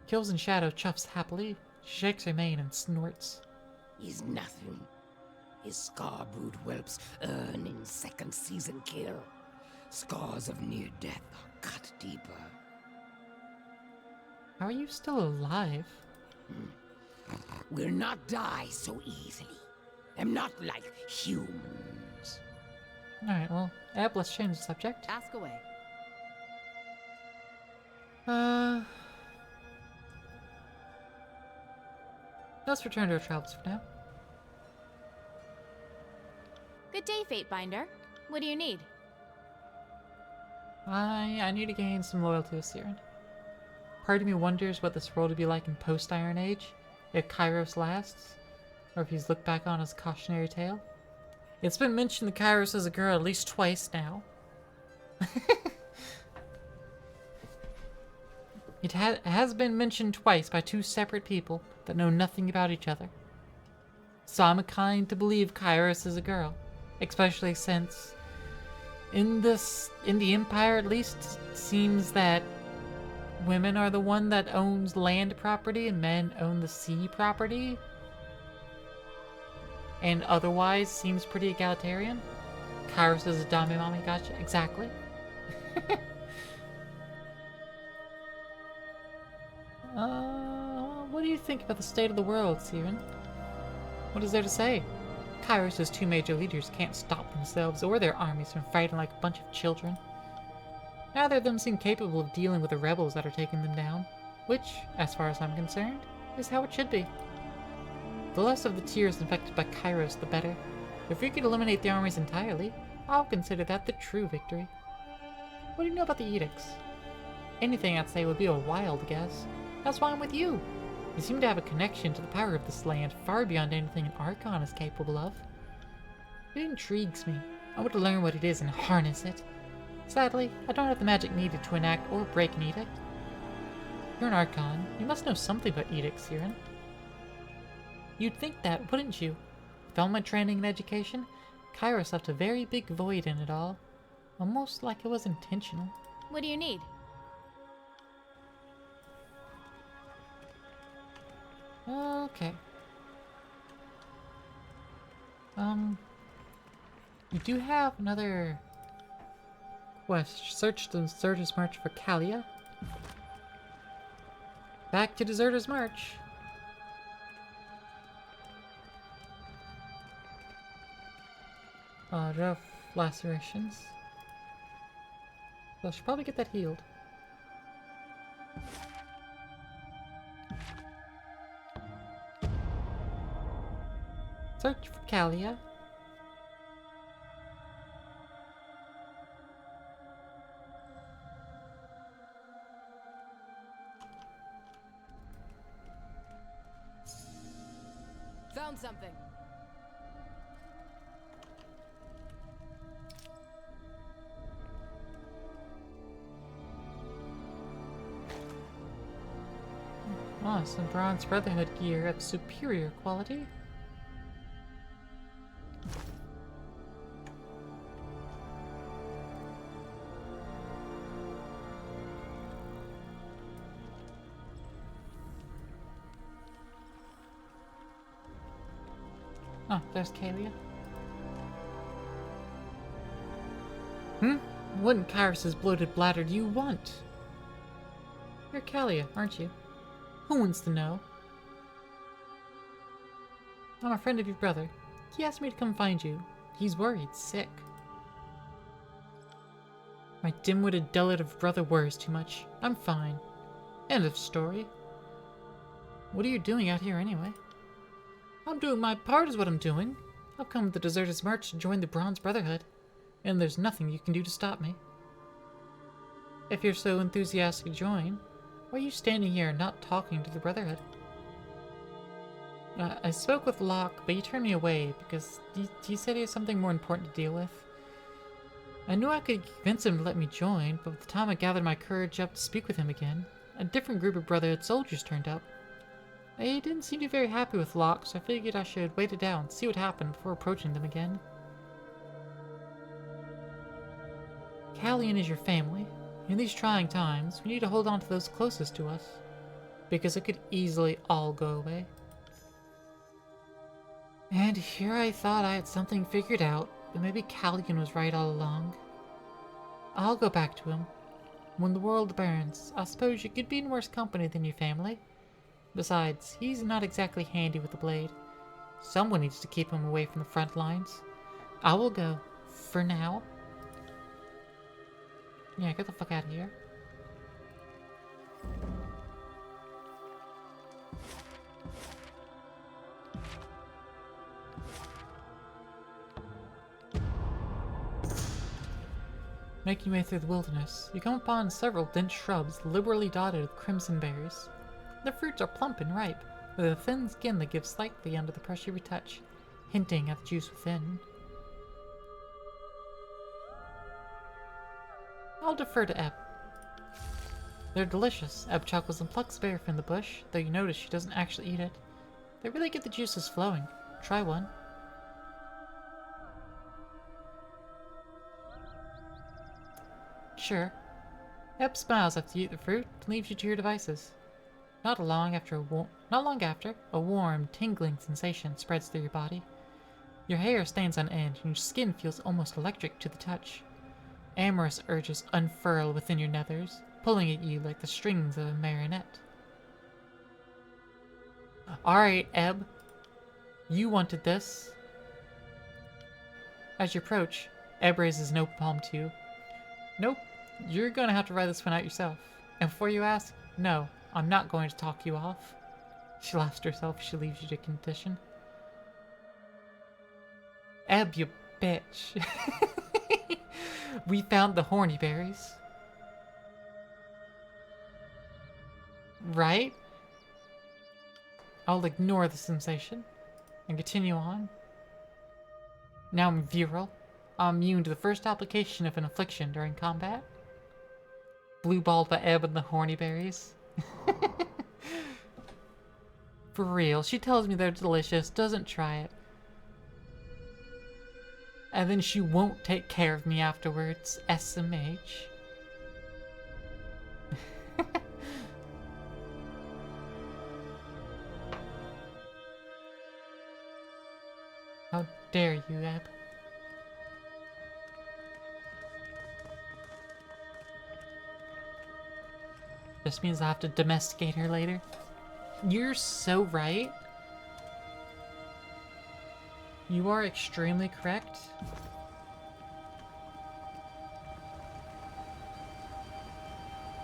Kills in Shadow chuffs happily. She shakes her mane and snorts. Is nothing. His scar-brewed whelps earn in second season kill. Scars of near death are cut deeper. How are you still alive? Will not die so easily. Am not like humans. Alright, well, Ebb, let's change the subject. Ask away. Let's return to our travels for now. Good day, Fatebinder. What do you need? I need to gain some loyalty with Siren. Part of me wonders what this world would be like in post-Iron Age, if Kairos lasts, or if he's looked back on as a cautionary tale. It's been mentioned that Kairos is a girl at least twice now. It has been mentioned twice by two separate people that know nothing about each other. So I'm inclined to believe Kairos is a girl, especially since in the Empire at least, it seems that women are the one that owns land property and men own the sea property. And otherwise seems pretty egalitarian. Kairos is a dame mommy, gotcha, exactly. What do you think about the state of the world, Siren? What is there to say? Kairos' two major leaders can't stop themselves or their armies from fighting like a bunch of children. Neither of them seem capable of dealing with the rebels that are taking them down, which, as far as I'm concerned, is how it should be. The less of the tiers infected by Kairos, the better. If we could eliminate the armies entirely, I'll consider that the true victory. What do you know about the edicts? Anything I'd say would be a wild guess. That's why I'm with you. You seem to have a connection to the power of this land far beyond anything an Archon is capable of. It intrigues me. I want to learn what it is and harness it. Sadly, I don't have the magic needed to enact or break an edict. You're an Archon. You must know something about edicts, Siren. You'd think that, wouldn't you? With all my training and education, Kairos left a very big void in it all. Almost like it was intentional. What do you need? Okay. We do have another quest. Search the Deserter's March for Kalia. Back to Deserter's March. Rough lacerations. So I should probably get that healed. Search for Kalia. Found something. Oh, some Bronze Brotherhood gear of superior quality. Oh, there's Kalia. What in Kyrus's bloated bladder do you want? You're Kalia, aren't you? Who wants to know? I'm a friend of your brother. He asked me to come find you. He's worried, sick. My dim-witted dullet of brother worries too much. I'm fine. End of story. What are you doing out here anyway? I'm doing my part is what I'm doing. I've come with the Deserters March to join the Bronze Brotherhood, and there's nothing you can do to stop me. If you're so enthusiastic to join, why are you standing here not talking to the Brotherhood? I spoke with Locke, but he turned me away because he said he has something more important to deal with. I knew I could convince him to let me join, but by the time I gathered my courage up to speak with him again, a different group of Brotherhood soldiers turned up. They didn't seem to be very happy with Locke, so I figured I should wait it out and see what happened before approaching them again. Callian is your family. In these trying times, we need to hold on to those closest to us, because it could easily all go away. And here I thought I had something figured out, but maybe Callian was right all along. I'll go back to him. When the world burns, I suppose you could be in worse company than your family. Besides, he's not exactly handy with the blade. Someone needs to keep him away from the front lines. I will go, for now. Yeah, get the fuck out of here. Making your way through the wilderness, you come upon several dense shrubs liberally dotted with crimson berries. The fruits are plump and ripe, with a thin skin that gives slightly under the pressure of your touch, hinting at the juice within. I'll defer to Eb. They're delicious. Eb chuckles and plucks a berry from the bush, though you notice she doesn't actually eat it. They really get the juices flowing. Try one. Sure. Eb smiles after you eat the fruit and leaves you to your devices. Not long after, a warm, tingling sensation spreads through your body. Your hair stands on end and your skin feels almost electric to the touch. Amorous urges unfurl within your nethers, pulling at you like the strings of a marionette. Alright, Eb. You wanted this. As you approach, Eb raises no palm to you. Nope, you're gonna have to ride this one out yourself. And before you ask, no, I'm not going to talk you off. She laughs to herself as she leaves you to condition. Eb, you bitch. We found the horny berries. Right? I'll ignore the sensation and continue on. Now I'm virile. I'm immune to the first application of an affliction during combat. Blue-balled by Eb and the horny berries. For real, she tells me they're delicious, doesn't try it. And then she won't take care of me afterwards. SMH. How dare you, Eb? This means I have to domesticate her later. You're so right. You are extremely correct.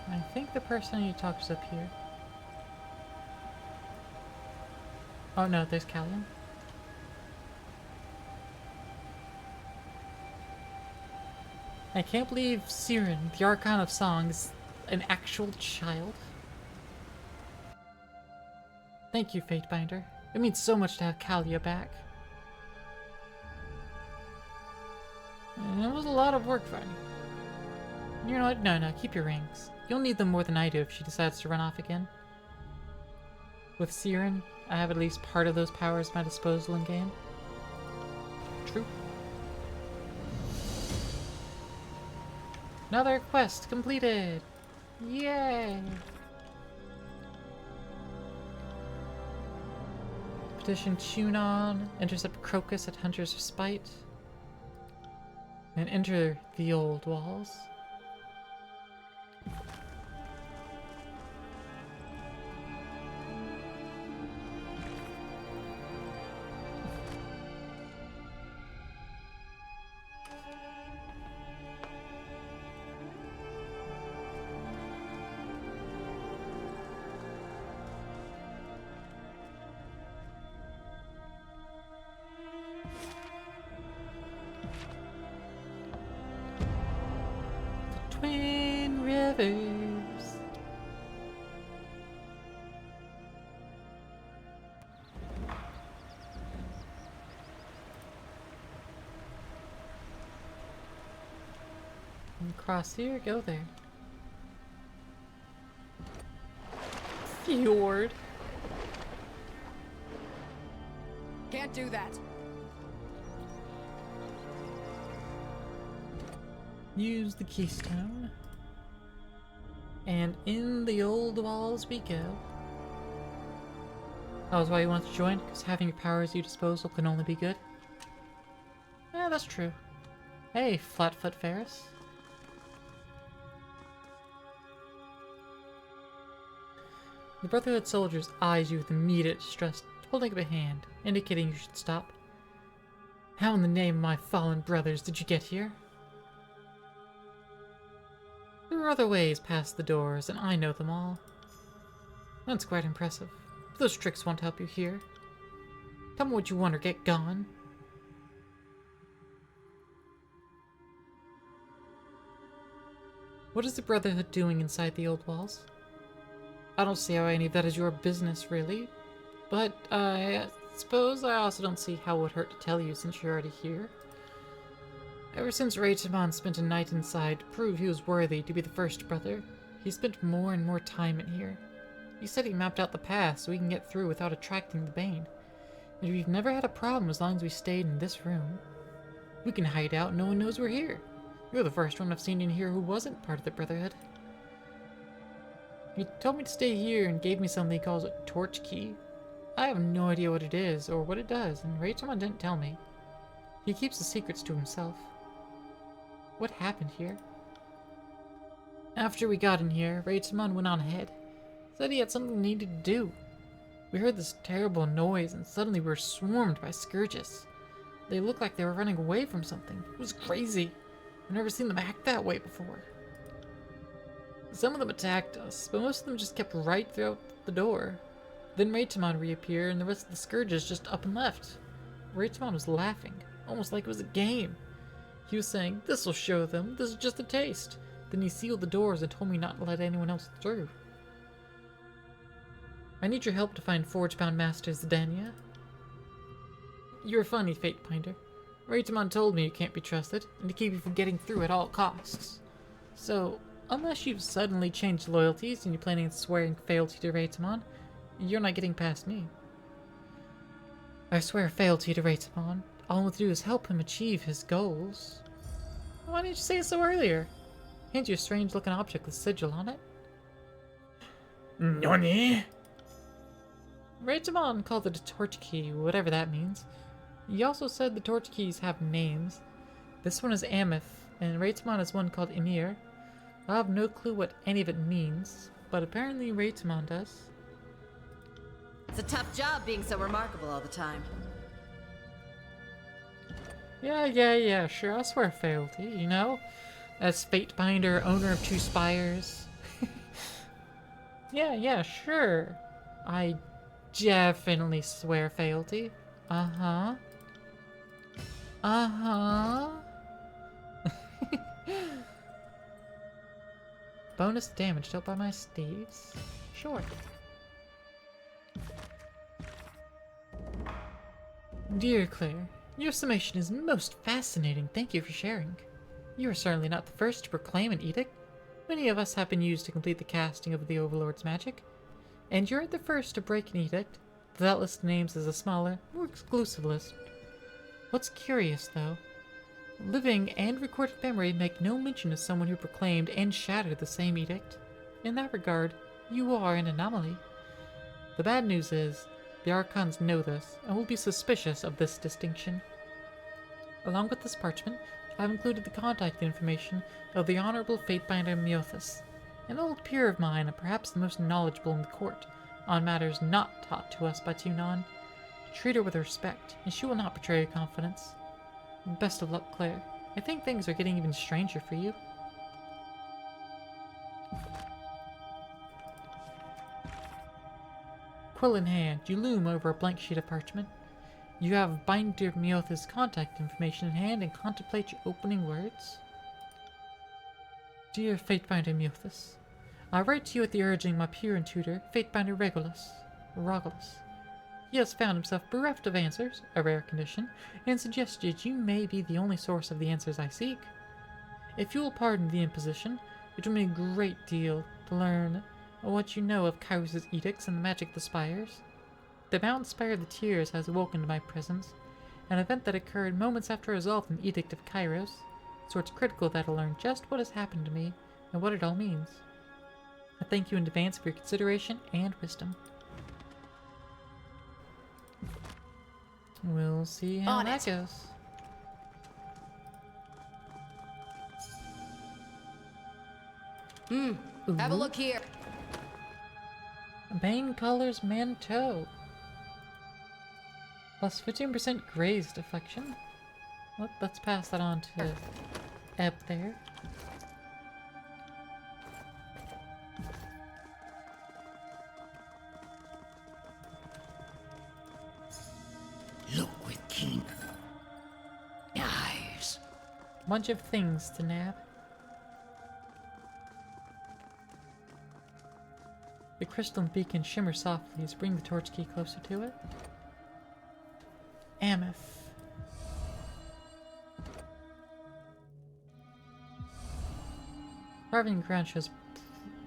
I think the person you talk is up here. Oh no, there's Callian. I can't believe Siren, the Archon of Song, is an actual child. Thank you, Fatebinder. It means so much to have Kalia back. And it was a lot of work, finding. You know what? No, keep your rings. You'll need them more than I do if she decides to run off again. With Siren, I have at least part of those powers at my disposal in game. True. Another quest completed! Yay! Petition Tunon, intercept Crocus at Hunter's Spite, and enter the old walls. Twin Rivers. And cross here, go there. Fjord. Can't do that. Use the keystone. And in the old walls we go. That was why you wanted to join? Because having your powers at your disposal can only be good? Yeah, that's true. Hey, Flatfoot Ferris. The Brotherhood soldiers eyes you with immediate distrust, holding up a hand, indicating you should stop. How in the name of my fallen brothers did you get here? There are other ways past the doors, and I know them all. That's quite impressive. But those tricks won't help you here. Tell me what you want or get gone. What is the Brotherhood doing inside the old walls? I don't see how any of that is your business, really. But I suppose I also don't see how it would hurt to tell you since you're already here. Ever since Raytamon spent a night inside to prove he was worthy to be the first brother, he spent more and more time in here. He said he mapped out the path so we can get through without attracting the Bane. And we've never had a problem as long as we stayed in this room. We can hide out, no one knows we're here. You're the first one I've seen in here who wasn't part of the Brotherhood. He told me to stay here and gave me something he calls a torch key. I have no idea what it is or what it does, and Raytamon didn't tell me. He keeps the secrets to himself. What happened here? After we got in here, Raytamon went on ahead. Said he had something he needed to do. We heard this terrible noise and suddenly we were swarmed by scourges. They looked like they were running away from something. It was crazy. I've never seen them act that way before. Some of them attacked us, but most of them just kept right throughout the door. Then Raytamon reappeared and the rest of the scourges just up and left. Raytamon was laughing, almost like it was a game. He was saying, "This'll show them, this is just a taste." Then he sealed the doors and told me not to let anyone else through. I need your help to find Forge-bound Master Zidania. You're funny, Fatebinder. Raytamon told me you can't be trusted, and to keep you from getting through at all costs. So, unless you've suddenly changed loyalties and you're planning on swearing fealty to Raytamon, you're not getting past me. I swear fealty to Raytamon. All I want to do is help him achieve his goals. Why didn't you say it so earlier? Hand you a strange-looking object with a sigil on it. Nani? Raytamon called it a torch key, whatever that means. He also said the torch keys have names. This one is Ameth, and Raytamon has one called Emir. I have no clue what any of it means, but apparently Raytamon does. It's a tough job being so remarkable all the time. Yeah, sure, I'll swear fealty, you know? As Fatebinder, owner of 2 spires. Yeah, sure. I definitely swear fealty. Uh-huh. Bonus damage dealt by my Steves? Sure. Dear Claire, your summation is most fascinating. Thank you for sharing. You are certainly not the first to proclaim an edict. Many of us have been used to complete the casting of the Overlord's magic. And you're the first to break an edict. That list of names is a smaller, more exclusive list. What's curious, though, living and recorded memory make no mention of someone who proclaimed and shattered the same edict. In that regard, you are an anomaly. The bad news is, the Archons know this, and will be suspicious of this distinction. Along with this parchment, I've included the contact information of the Honorable Fatebinder Miothus, an old peer of mine and perhaps the most knowledgeable in the court on matters not taught to us by Tunon. Treat her with respect, and she will not betray your confidence. Best of luck, Claire. I think things are getting even stranger for you. Quill in hand, you loom over a blank sheet of parchment. You have Binder Miothus' contact information in hand and contemplate your opening words. Dear Fatebinder Miothus, I write to you at the urging of my peer and tutor, Fatebinder Regulus. He has found himself bereft of answers, a rare condition, and suggested you may be the only source of the answers I seek. If you will pardon the imposition, it will mean a great deal to learn what you know of Kairos' edicts and the magic of the spires. The mountain spire of the Tears has awoken to my presence, an event that occurred moments after I resolved an edict of Kairos, so it's critical that I learn just what has happened to me and what it all means. I thank you in advance for your consideration and wisdom. We'll see how that goes. Have a look here. Main colors Manteau. Plus 15% grazed affection. Let's pass that on to Ebb there. Look with keen eyes. Bunch of things to nab. The crystalline beacon shimmers softly as you bring the torch key closer to it. Ameth. Carving ground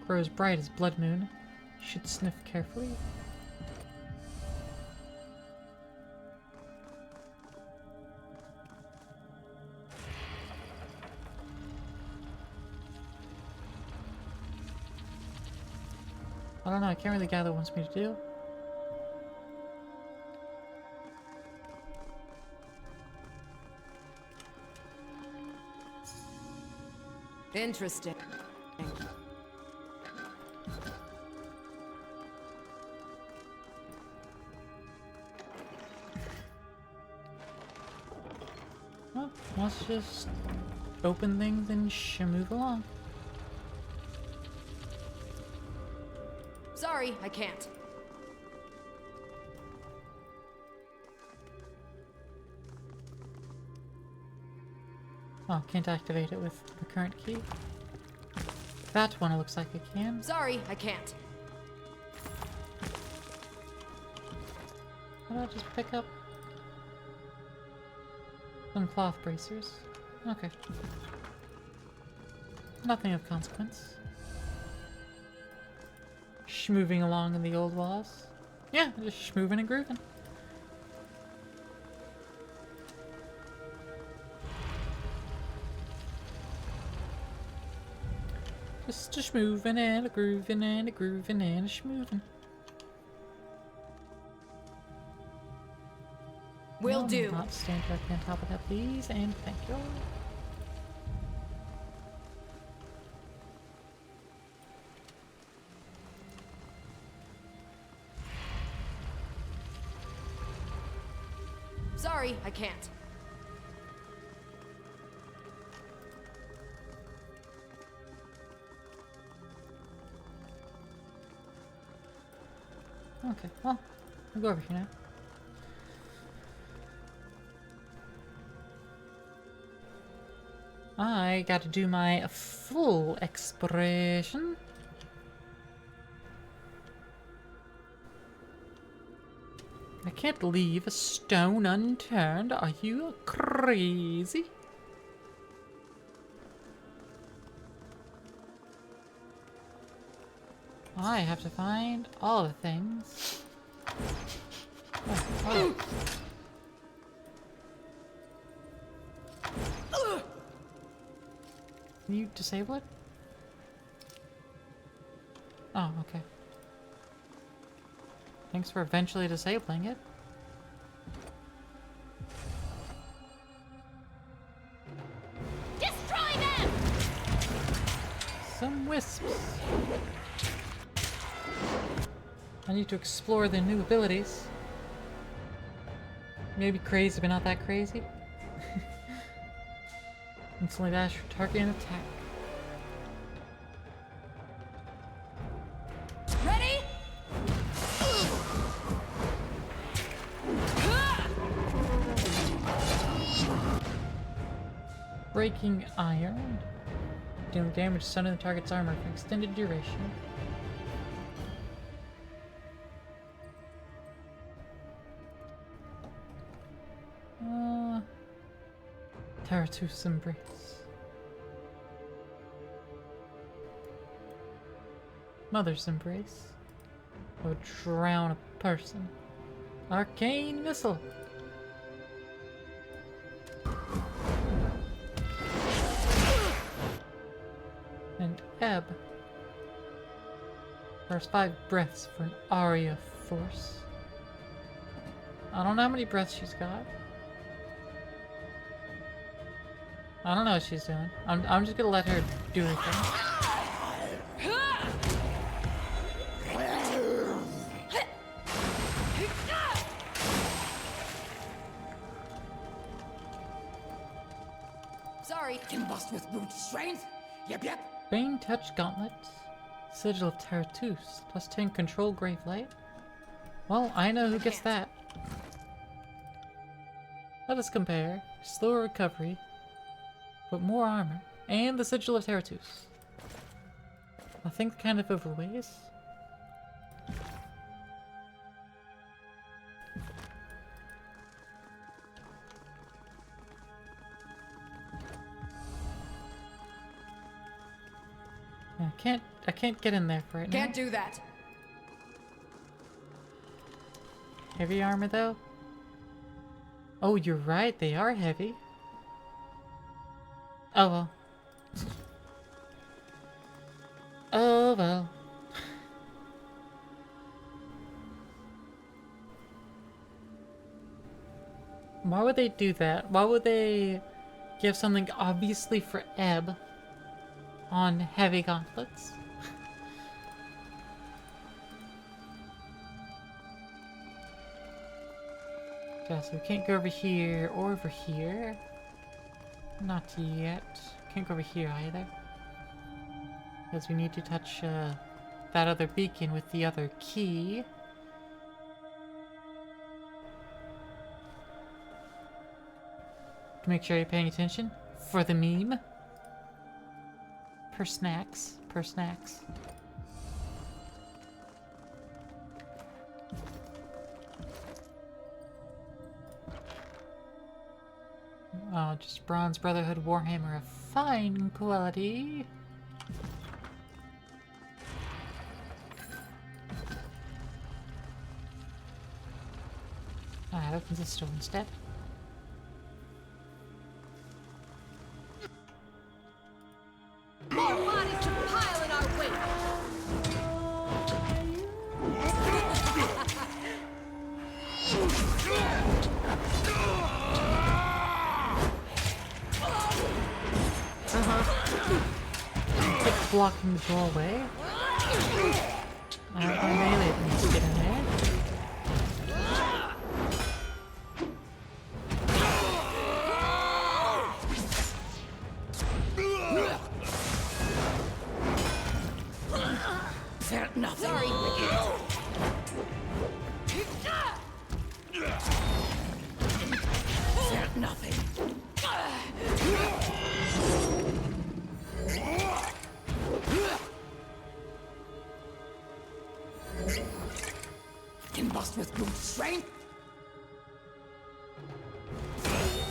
grows bright as blood moon. You should sniff carefully. I don't know, I can't really gather what it wants me to do. Interesting. Well, let's just open things and move along. Sorry, I can't. Oh, can't activate it with the current key. That one it looks like I can. Sorry, I can't. How do I just pick up some cloth bracers? Okay. Nothing of consequence. Schmoving along in the old walls. Yeah, just schmoving and grooving. Just moving and a grooving and a grooving and a schmoving. Will do. Not stand directly on top of that, please, and thank you. Sorry, I can't. Okay, well, I'll go over here now. I gotta do my full expression. I can't leave a stone unturned. Are you crazy? I have to find all the things. Oh. Can you disable it? Oh, okay. Thanks for eventually disabling it. Destroy them! Some wisps. I need to explore the new abilities. Maybe crazy, but not that crazy. Instantly dash for target and attack. Ready? Breaking Iron. Dealing damage to the target's armor for extended duration. Taratus Embrace. Mother's Embrace. Would drown a person. Arcane Missile. And Ebb. There's 5 breaths for an Aria Force. I don't know how many breaths she's got. I don't know what she's doing. I'm just gonna let her do her thing. Sorry. Combust with brute strength? Yep. Bane Touch Gauntlet. Sigil of Taratus. Plus 10 Control Grave Light. Well, I know who gets that. Let us compare. Slower recovery. But more armor. And the Sigil of Taratus. I think kind of overweighs. I can't get in there for it now. Can't do that. Heavy armor though? Oh, you're right, they are heavy. Oh well. Oh well. Why would they do that? Why would they give something obviously for Ebb on heavy gauntlets? Yeah, so we can't go over here or over here. Not yet. Can't go over here either. Because we need to touch that other beacon with the other key. Make sure you're paying attention for the meme. Per snacks. Oh, just Bronze Brotherhood Warhammer of fine quality. Ah, it opens this door instead. More bodies to pile in our wake! Keep blocking the doorway. Our melee needs to get in there. Felt nothing. Sorry. Felt nothing. Combust with brute strength?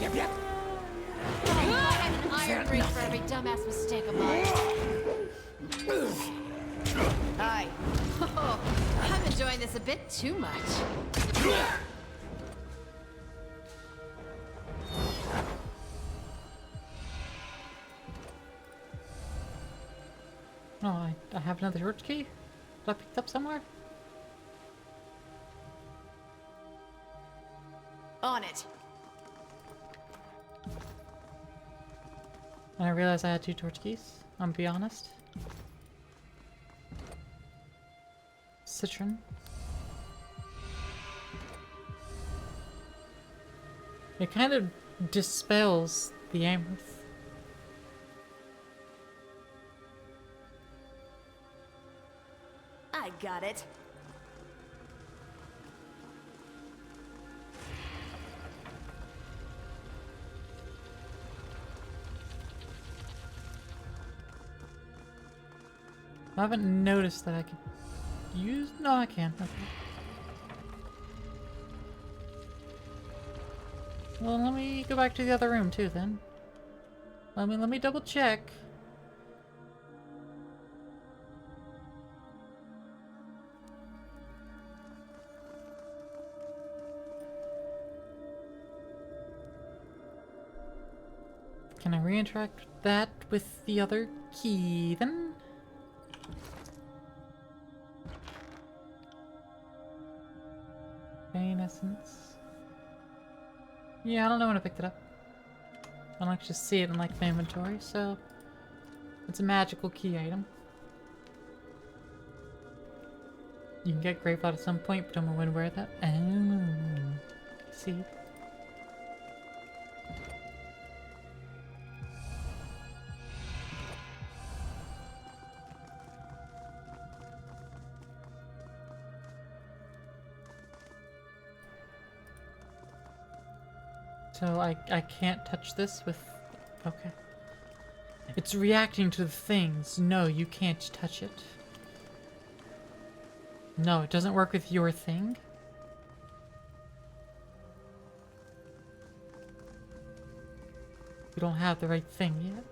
Yep. I have an iron ring for every dumbass mistake of mine. Hi. enjoying this a bit too much. Oh, I have another torch key? That I picked up somewhere? On it. And I realized I had 2 torch keys. I'm gonna be honest. Citron. It kind of dispels the Amherst. I got it. I haven't noticed that I can use. No, I can. Okay. Well, let me go back to the other room too. Then. Let me double check. Can I re-interact that with the other key then? Bane essence. Yeah, I don't know when I picked it up. I don't actually see it in like my inventory, so it's a magical key item. You can get Graveyard at some point, but don't know when where that. See. So I can't touch this with... Okay. It's reacting to the things. No, you can't touch it. No, it doesn't work with your thing. You don't have the right thing yet.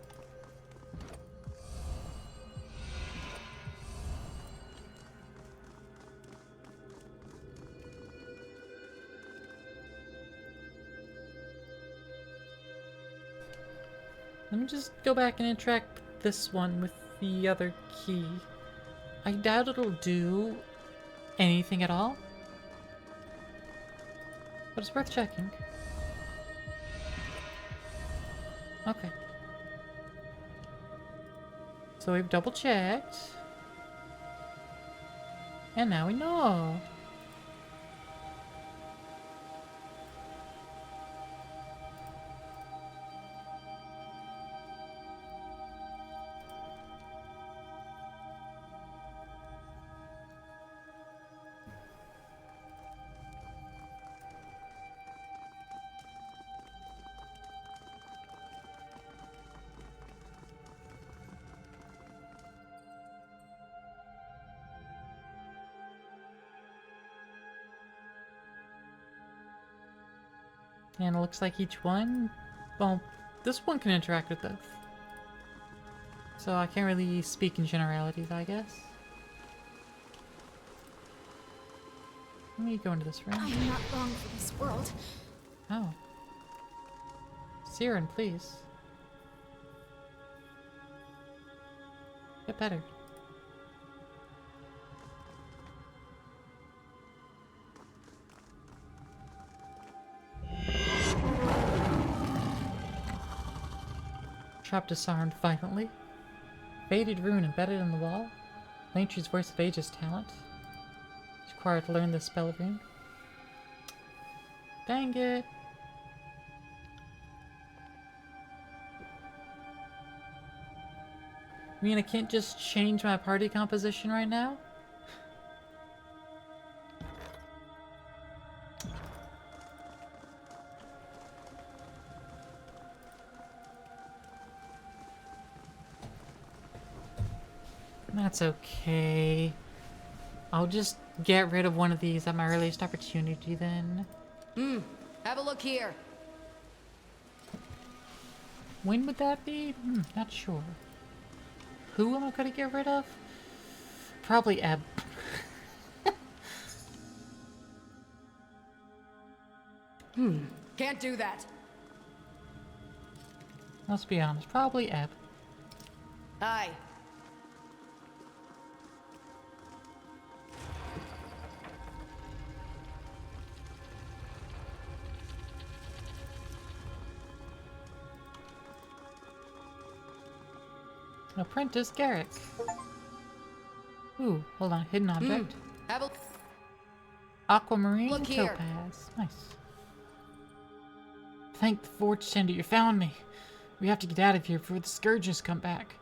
Let me just go back and interact this one with the other key. I doubt it'll do anything at all, but it's worth checking. Okay. So we've double checked, and now we know. And it looks like each one, well, this one can interact with both. So I can't really speak in generalities, I guess. Let me go into this room. I'm not long for this world. Oh. Siren, please. Get better. Trap disarmed violently. Faded rune embedded in the wall. Langtry's voice of age's talent. It's required to learn this spell rune. Dang it! I mean, I can't just change my party composition right now? That's okay. I'll just get rid of one of these at my earliest opportunity then. Have a look here. When would that be? Not sure. Who am I gonna get rid of? Probably Eb. Can't do that. Let's be honest, probably Ebb. Aye. Apprentice Garrick. Ooh, hold on. Hidden object. Have a Aquamarine Look here. topaz. Nice. Thank the Forge Tender you found me. We have to get out of here before the Scourges come back.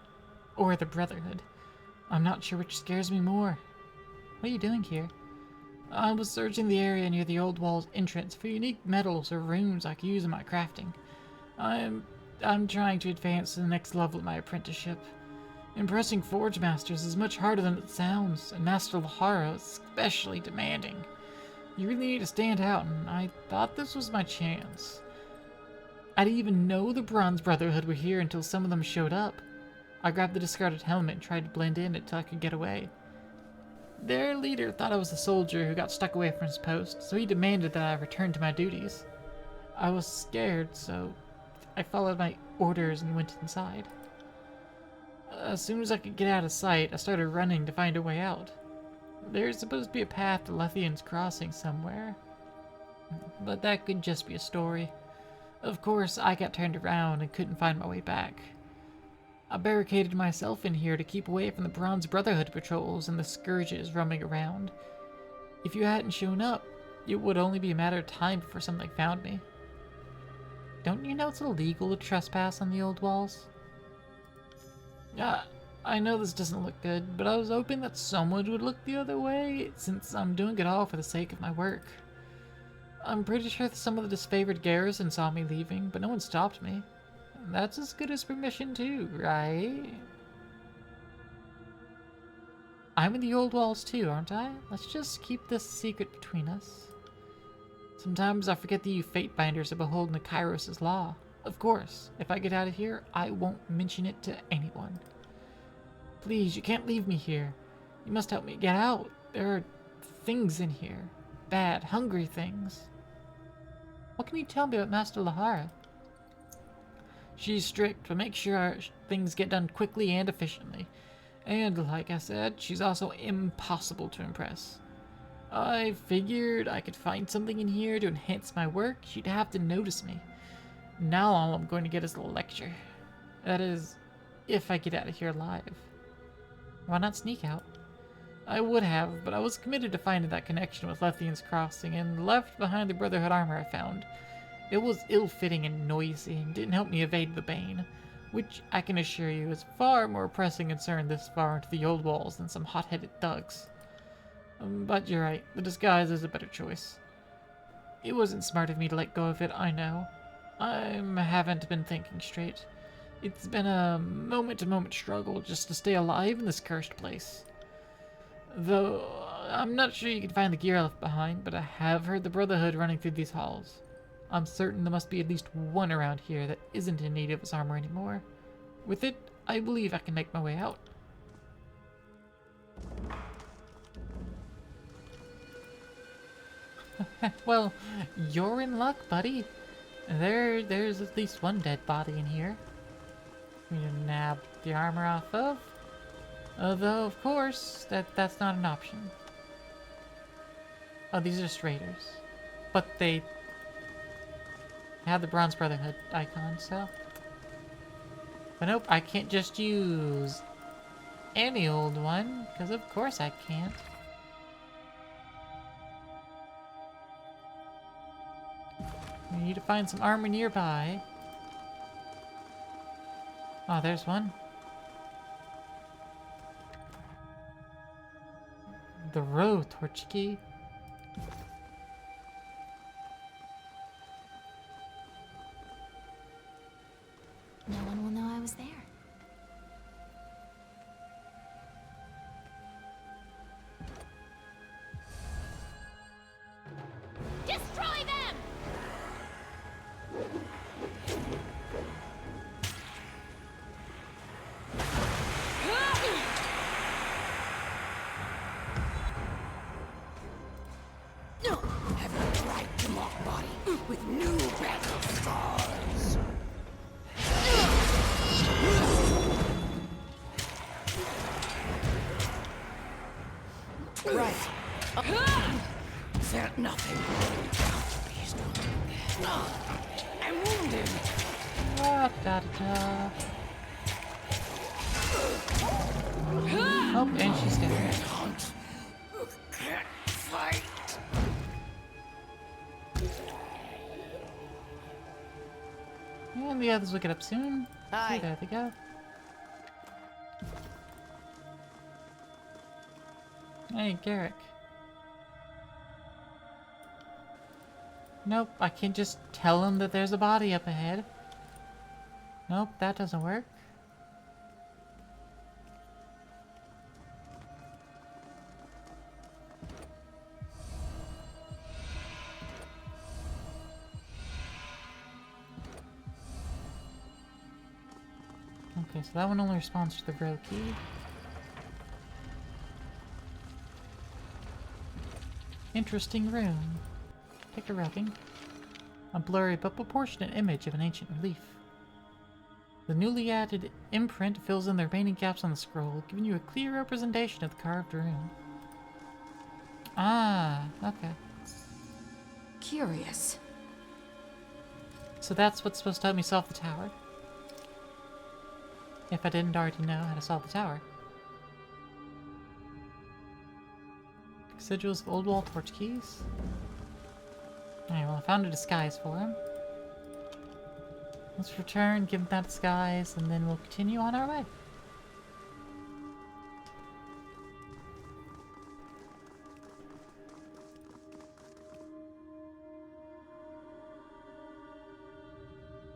Or the Brotherhood. I'm not sure which scares me more. What are you doing here? I was searching the area near the old wall's entrance for unique metals or runes I could use in my crafting. I'm trying to advance to the next level of my apprenticeship. Impressing Forge Masters is much harder than it sounds, and Master Lahara is especially demanding. You really need to stand out, and I thought this was my chance. I didn't even know the Bronze Brotherhood were here until some of them showed up. I grabbed the discarded helmet and tried to blend in until I could get away. Their leader thought I was a soldier who got stuck away from his post, so he demanded that I return to my duties. I was scared, so I followed my orders and went inside. As soon as I could get out of sight, I started running to find a way out. There's supposed to be a path to Lethian's Crossing somewhere, but that could just be a story. Of course, I got turned around and couldn't find my way back. I barricaded myself in here to keep away from the Bronze Brotherhood patrols and the Scourges roaming around. If you hadn't shown up, it would only be a matter of time before something found me. Don't you know it's illegal to trespass on the old walls? I know this doesn't look good, but I was hoping that someone would look the other way, since I'm doing it all for the sake of my work. I'm pretty sure that some of the disfavored garrison saw me leaving, but no one stopped me. That's as good as permission too, right? I'm in the old walls too, aren't I? Let's just keep this secret between us. Sometimes I forget that you Fatebinders are beholden to Kairos' law. Of course, if I get out of here, I won't mention it to anyone. Please, you can't leave me here. You must help me get out. There are things in here. Bad, hungry things. What can you tell me about Master Lahara? She's strict, but makes sure things get done quickly and efficiently. And like I said, she's also impossible to impress. I figured I could find something in here to enhance my work. She'd have to notice me. Now all I'm going to get is a lecture. That is, if I get out of here alive. Why not sneak out? I would have, but I was committed to finding that connection with Lethian's Crossing and left behind the Brotherhood armor I found. It was ill-fitting and noisy and didn't help me evade the Bane, which I can assure you is far more pressing concern this far into the old walls than some hot-headed thugs. But you're right, the disguise is a better choice. It wasn't smart of me to let go of it, I know. I haven't been thinking straight. It's been a moment-to-moment struggle just to stay alive in this cursed place. Though, I'm not sure you can find the gear left behind, but I have heard the Brotherhood running through these halls. I'm certain there must be at least one around here that isn't in need of his armor anymore. With it, I believe I can make my way out. Well, you're in luck, buddy. There's at least one dead body in here. We can nab the armor off of. Although, of course, that's not an option. Oh, these are just raiders. But they have the Bronze Brotherhood icon, so... But nope, I can't just use any old one, because of course I can't. We need to find some armor nearby. Oh, there's one. The road, Torchiki. No one will know I was there. Destroy them! with new battle scars. Right. Felt nothing. Beast. I'm wounded. Da, da, da. Oh, and she's dead. Can't hunt. Can't fight. And the others will get up soon. Aye. See, there they go. Hey, Garrick. Nope, I can't just tell him that there's a body up ahead. Nope, that doesn't work. Okay, so that one only responds to the row key. Interesting room. Take a rubbing. A blurry but proportionate image of an ancient relief. The newly added imprint fills in the remaining gaps on the scroll, giving you a clear representation of the carved rune. Ah, okay. Curious. So that's what's supposed to help me solve the tower. If I didn't already know how to solve the tower. Sigils of old wall torch keys. Alright, well I found a disguise for him. Let's return, give him that disguise, and then we'll continue on our way.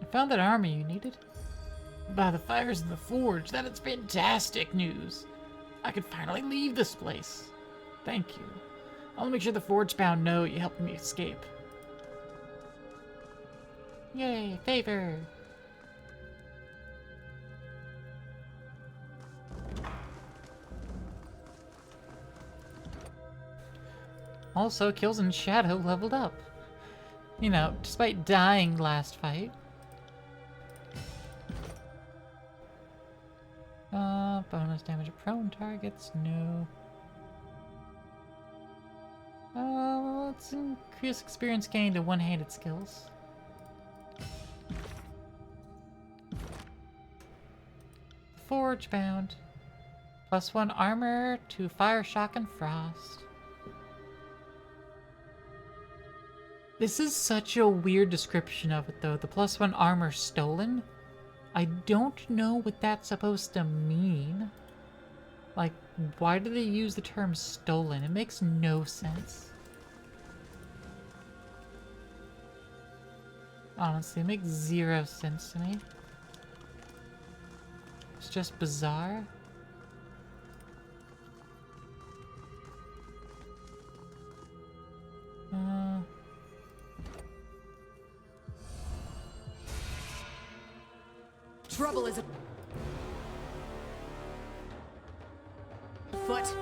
I found that armor you needed. By the fires in the forge, that is fantastic news. I can finally leave this place. Thank you. I'll make sure the forge-bound know you helped me escape. Yay, favor! Also, Kills in Shadow leveled up. You know, despite dying last fight. Bonus damage of prone targets, no. Let's increase experience gained to one-handed skills. Forge bound. +1 armor to fire, shock, and frost. This is such a weird description of it though. The +1 armor stolen? I don't know what that's supposed to mean. Like, why do they use the term stolen? It makes no sense. Honestly, it makes 0 sense to me. It's just bizarre. Trouble is a foot.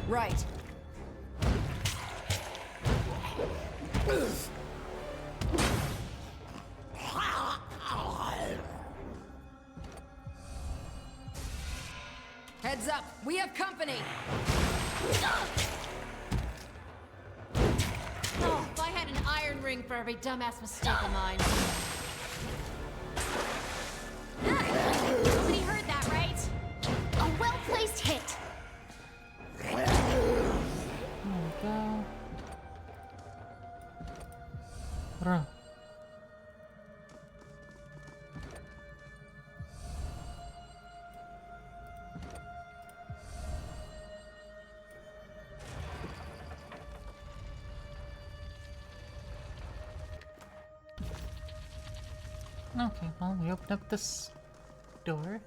Right. Heads up, we have company. Oh, if I had an iron ring for every dumbass mistake of mine. Nobody heard that, right? A well-placed hit. There we go. Bro. Okay, well, we open up this door.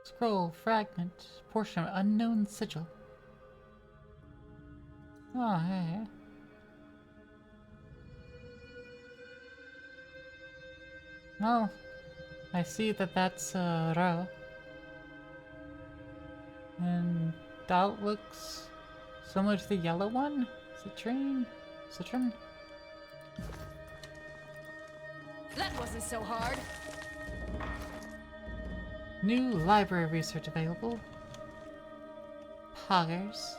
Scroll, fragment, portion of unknown sigil. Oh, hey. Well, I see that that's Ra. And that looks similar to the yellow one? Citron? That wasn't so hard. New library research available. Poggers.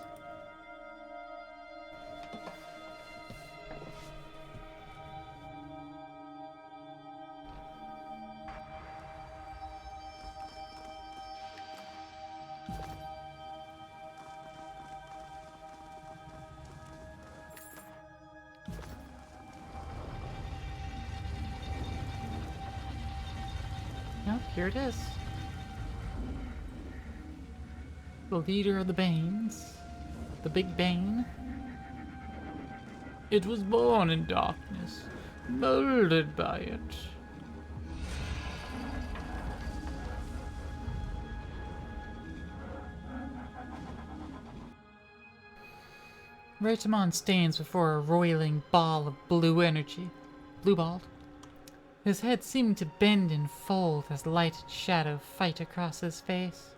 Nope, here it is. The leader of the Banes. The Big Bane. It was born in darkness, molded by it. Raytamon stands before a roiling ball of blue energy. Blue-balled. His head seemed to bend and fold as light and shadow fight across his face.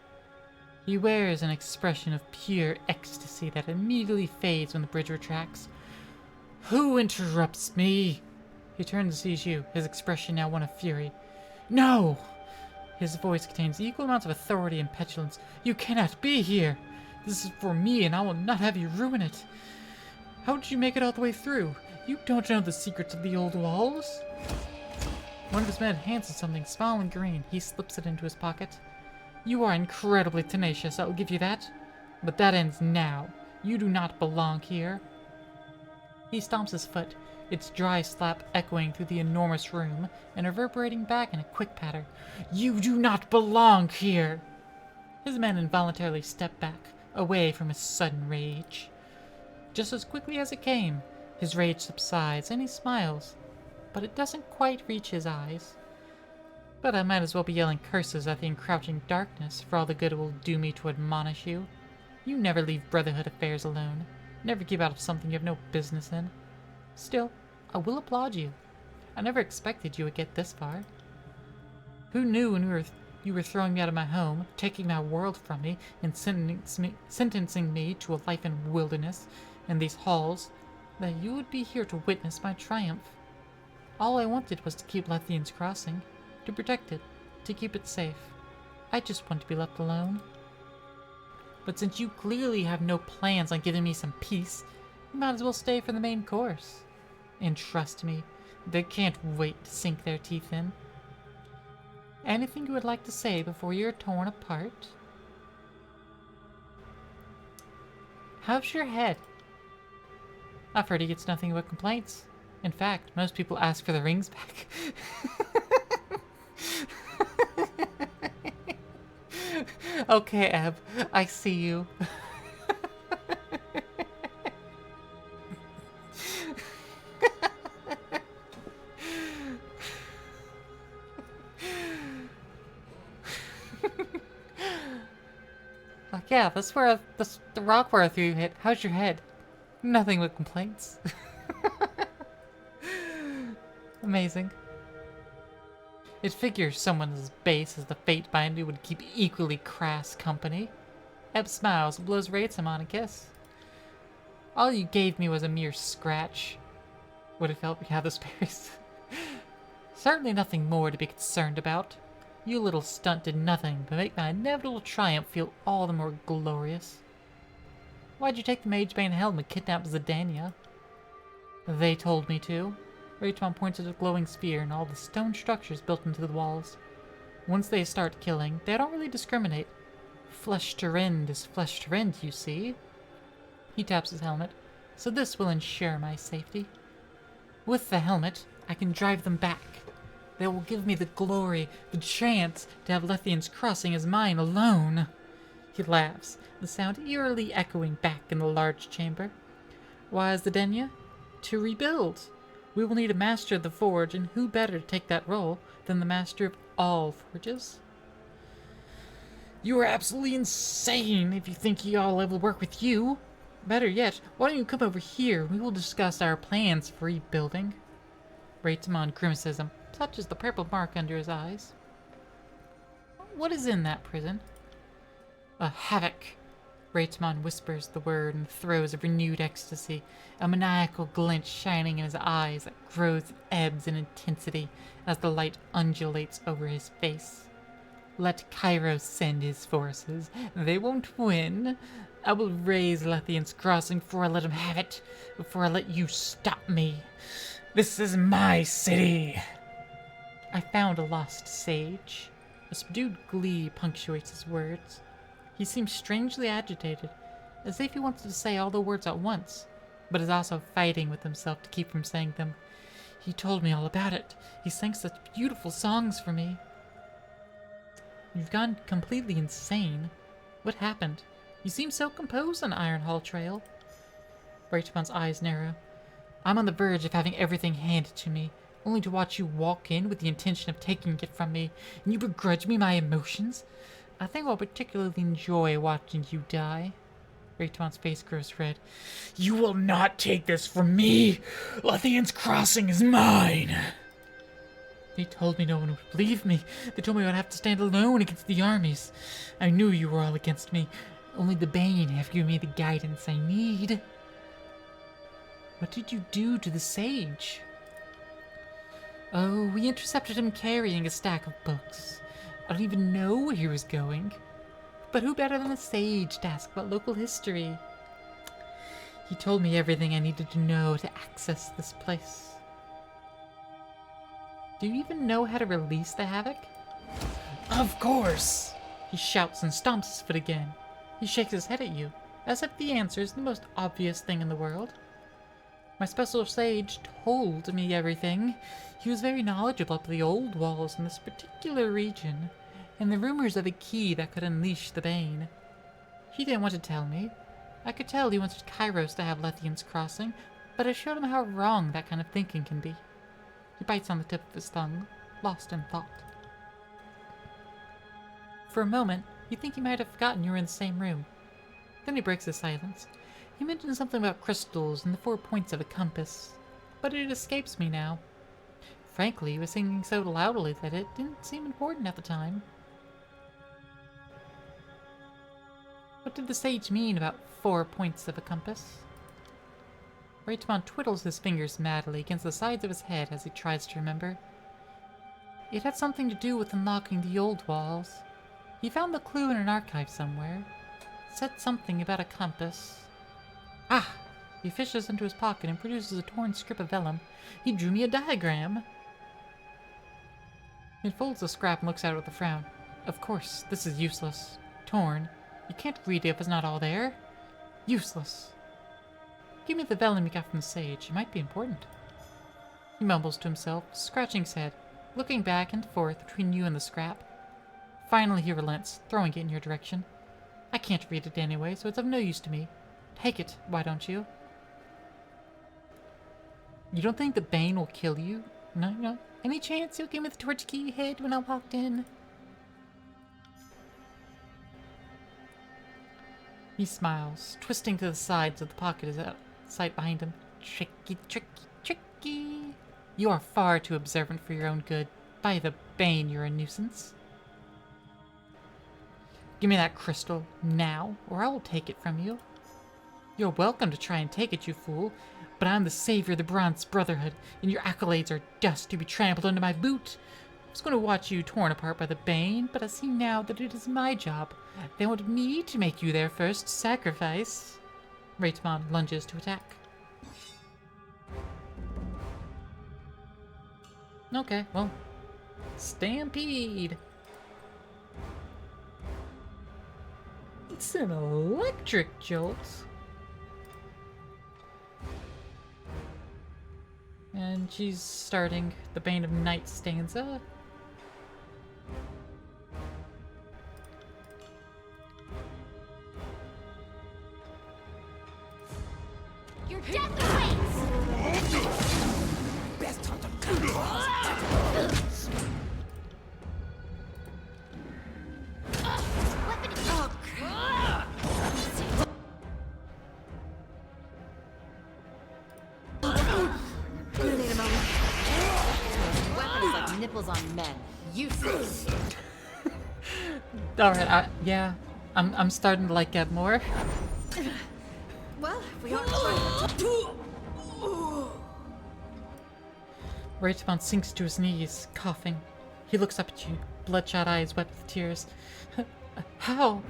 He wears an expression of pure ecstasy that immediately fades when the bridge retracts. Who interrupts me? He turns and sees you, his expression now one of fury. No! His voice contains equal amounts of authority and petulance. You cannot be here! This is for me, and I will not have you ruin it. How did you make it all the way through? You don't know the secrets of the old walls? One of his men hands him something small and green. He slips it into his pocket. You are incredibly tenacious, I will give you that. But that ends now. You do not belong here. He stomps his foot, its dry slap echoing through the enormous room and reverberating back in a quick patter. You do not belong here! His men involuntarily step back, away from his sudden rage. Just as quickly as it came, his rage subsides and he smiles, but it doesn't quite reach his eyes. But I might as well be yelling curses at the encroaching darkness for all the good it will do me to admonish you. You never leave Brotherhood affairs alone. Never keep out of something you have no business in. Still, I will applaud you. I never expected you would get this far. Who knew when you were throwing me out of my home, taking my world from me, and sentencing me to a life in wilderness in these halls, that you would be here to witness my triumph? All I wanted was to keep Lethian's Crossing, to protect it, to keep it safe. I just want to be left alone. But since you clearly have no plans on giving me some peace, you might as well stay for the main course. And trust me, they can't wait to sink their teeth in. Anything you would like to say before you're torn apart? How's your head? I've heard he gets nothing but complaints. In fact, most people ask for the rings back. Okay, Eb, I see you. Like, yeah, that's where the rock where I threw you hit. How's your head? Nothing but complaints. Amazing. It figures someone as base as the Fatebinder would keep equally crass company. Eb smiles and blows Raytamon a kiss. All you gave me was a mere scratch. Would have helped me have those berries. Certainly nothing more to be concerned about. Your little stunt did nothing but make my inevitable triumph feel all the more glorious. Why'd you take the Magebane helm and kidnap Zidania? They told me to. Raytamon points at a glowing sphere and all the stone structures built into the walls. Once they start killing, they don't really discriminate. Flesh to rend is flesh to rend, you see. He taps his helmet, so this will ensure my safety. With the helmet, I can drive them back. They will give me the glory, the chance to have Lethian's Crossing as mine alone. He laughs, the sound eerily echoing back in the large chamber. Why is Zidania? To rebuild. We will need a master of the forge, and who better to take that role than the master of all forges? You are absolutely insane if you think I'll ever work with you. Better yet, why don't you come over here and we will discuss our plans for rebuilding? Raytamon grimaces and touches the purple mark under his eyes. What is in that prison? A havoc. Raytmon whispers the word in throes of renewed ecstasy, a maniacal glint shining in his eyes that grows and ebbs in intensity as the light undulates over his face. Let Kairos send his forces. They won't win. I will raise Lethian's crossing before I let him have it, before I let you stop me. This is my city. I found a lost sage. A subdued glee punctuates his words. He seems strangely agitated, as if he wants to say all the words at once, but is also fighting with himself to keep from saying them. He told me all about it. He sang such beautiful songs for me. You've gone completely insane. What happened? You seem so composed on Ironhall Trail. Raytmon's eyes narrow. I'm on the verge of having everything handed to me, only to watch you walk in with the intention of taking it from me, and you begrudge me my emotions? I think I'll particularly enjoy watching you die. Raytmon's face grows red. You will not take this from me! Lethian's crossing is mine! They told me no one would believe me. They told me I'd have to stand alone against the armies. I knew you were all against me. Only the Bane have given me the guidance I need. What did you do to the sage? Oh, we intercepted him carrying a stack of books. I don't even know where he was going. But who better than a sage to ask about local history? He told me everything I needed to know to access this place. Do you even know how to release the havoc? Of course! He shouts and stomps his foot again. He shakes his head at you, as if the answer is the most obvious thing in the world. My special sage told me everything. He was very knowledgeable about the old walls in this particular region, and the rumors of a key that could unleash the Bane. He didn't want to tell me. I could tell he wanted Kairos to have Lethian's crossing, but I showed him how wrong that kind of thinking can be. He bites on the tip of his tongue, lost in thought. For a moment, you think he might have forgotten you were in the same room. Then he breaks his silence. He mentioned something about crystals and the 4 points of a compass, but it escapes me now. Frankly, he was singing so loudly that it didn't seem important at the time. What did the sage mean about 4 points of a compass? Raytmon twiddles his fingers madly against the sides of his head as he tries to remember. It had something to do with unlocking the old walls. He found the clue in an archive somewhere. It said something about a compass. Ah! He fishes into his pocket and produces a torn strip of vellum. He drew me a diagram! He folds the scrap and looks at it with a frown. Of course, this is useless. Torn. You can't read it if it's not all there. Useless. Give me the vellum you got from the sage. It might be important. He mumbles to himself, scratching his head, looking back and forth between you and the scrap. Finally he relents, throwing it in your direction. I can't read it anyway, so it's of no use to me. Take it, why don't you? You don't think the Bane will kill you? No. Any chance you'll give me the torch key you hid when I walked in? He smiles, twisting to the sides of the pocket as out of sight behind him. Tricky. You are far too observant for your own good. By the Bane, you're a nuisance. Give me that crystal, now, or I will take it from you. You're welcome to try and take it, you fool, but I'm the savior of the Bronze Brotherhood, and your accolades are dust to be trampled under my boot. I was going to watch you torn apart by the Bane, but I see now that it is my job. They want me to make you their first sacrifice. Raytmon lunges to attack. Okay, well, stampede. It's an electric jolt. And she's starting the Bane of Night stanza. Your death awaits! Best hunter comes. Weapon is You need a moment. Weapon is like nipples on men. Useless. Alright, yeah. I'm starting to like Geb more. Well, we aren't trying to... Raytamon sinks to his knees, coughing. He looks up at you, bloodshot eyes wet with tears. How?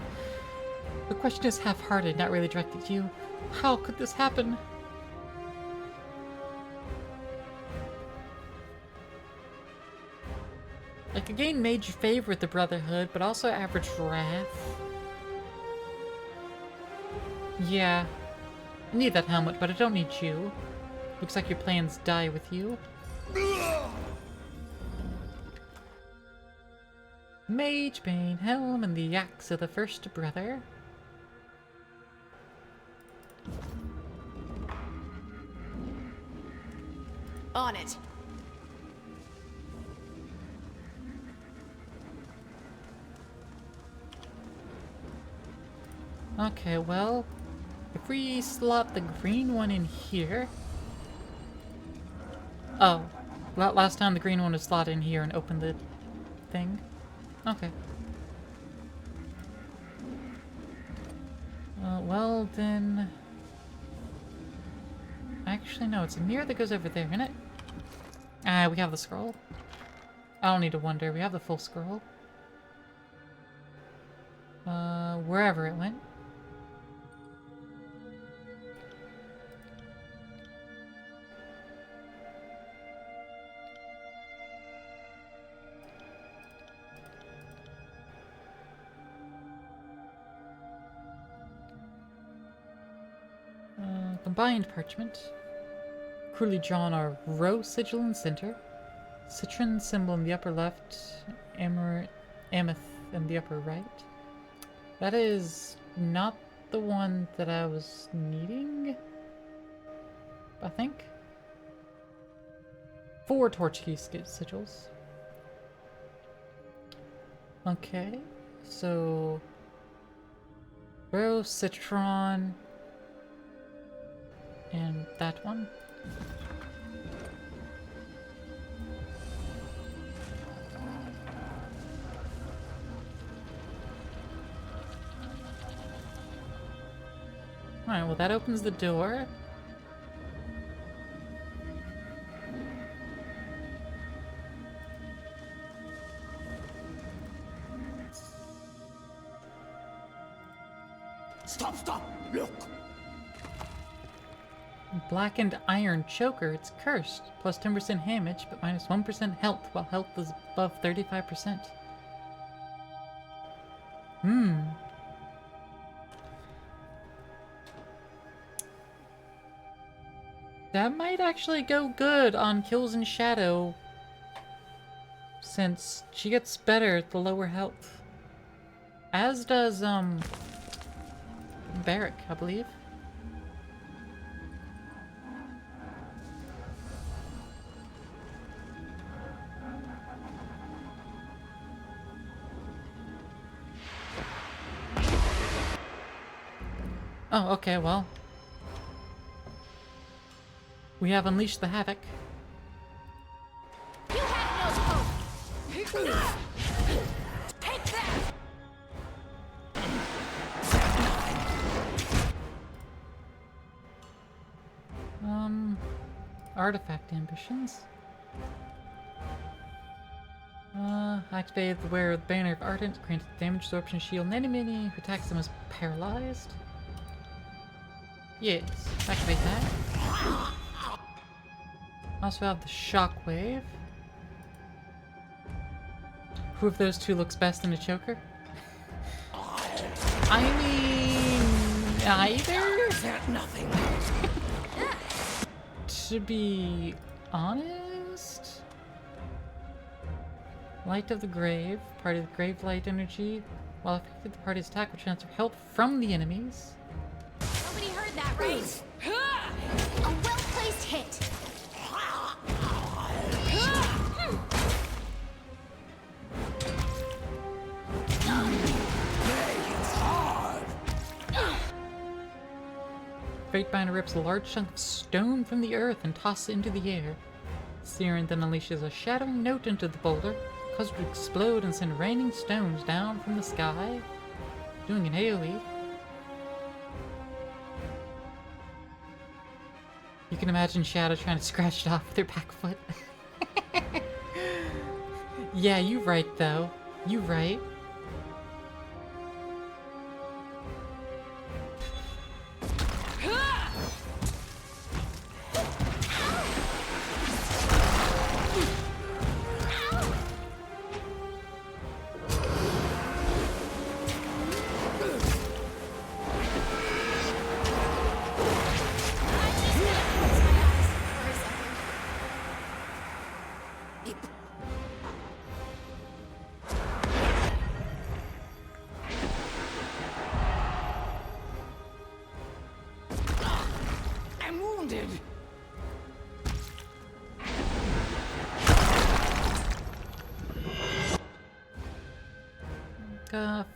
The question is half-hearted, not really directed at you. How could this happen? I could gain major favor with the Brotherhood, but also average wrath. Yeah. I need that helmet, but I don't need you. Looks like your plans die with you. Mage Bane, Helm, and the axe of the first brother. On it. Okay, well, if we slot the green one in here... Oh, last time the green one was slotted in here and opened the thing. Okay. Well then... Actually, no, it's a mirror that goes over there, isn't it? Ah, we have the scroll. I don't need to wonder, we have the full scroll. Wherever it went. Combined parchment. Crudely drawn are row sigil in center, citron symbol in the upper left, ameth in the upper right. That is not the one that I was needing, I think. 4 torch key sigils. Okay, so row, citron, and that one. Alright, well that opens the door. Stop! Look! Blackened iron choker, it's cursed. Plus 10% damage, but minus 1% health, while health is above 35%. That might actually go good on kills in Shadow, since she gets better at the lower health. As does, Barrack, I believe. Oh, okay, well. We have unleashed the havoc. You have no hope. Take that. Artifact ambitions. Activate the wearer of the Banner of Ardent, grants damage absorption shield, and enemy who attacks them is paralyzed. Yes, activate that. Also have the Shockwave. Who of those two looks best in a choker? I mean, either? Nothing. To be honest? Light of the Grave, part of the Grave Light energy. While affected, the party's attack will transfer health from the enemies. Nobody heard that, right? A well-placed hit. Fatebinder rips a large chunk of stone from the earth and tosses it into the air. Siren then unleashes a shattering note into the boulder, cause it to explode and send raining stones down from the sky, doing an AoE. You can imagine Shadow trying to scratch it off with her back foot. Yeah, you right though. You right. I'm wounded.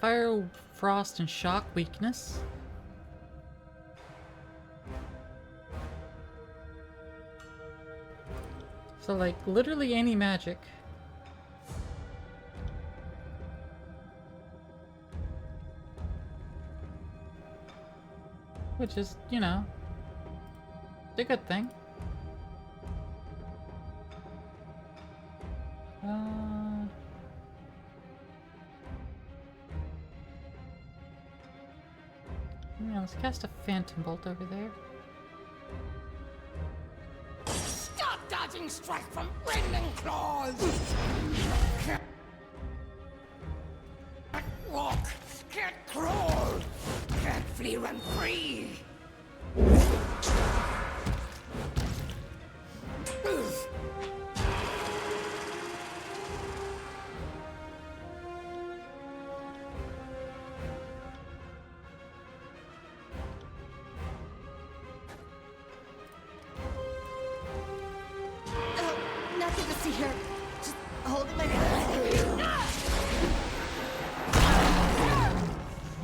Fire, frost, and shock weakness. So, like, literally any magic. Which is, you know, a good thing. Yeah, let's cast a Phantom Bolt over there. Stop dodging strike from rending claws! Can't walk, can't crawl, can't flee, run free! Nothing to see here. Just holding my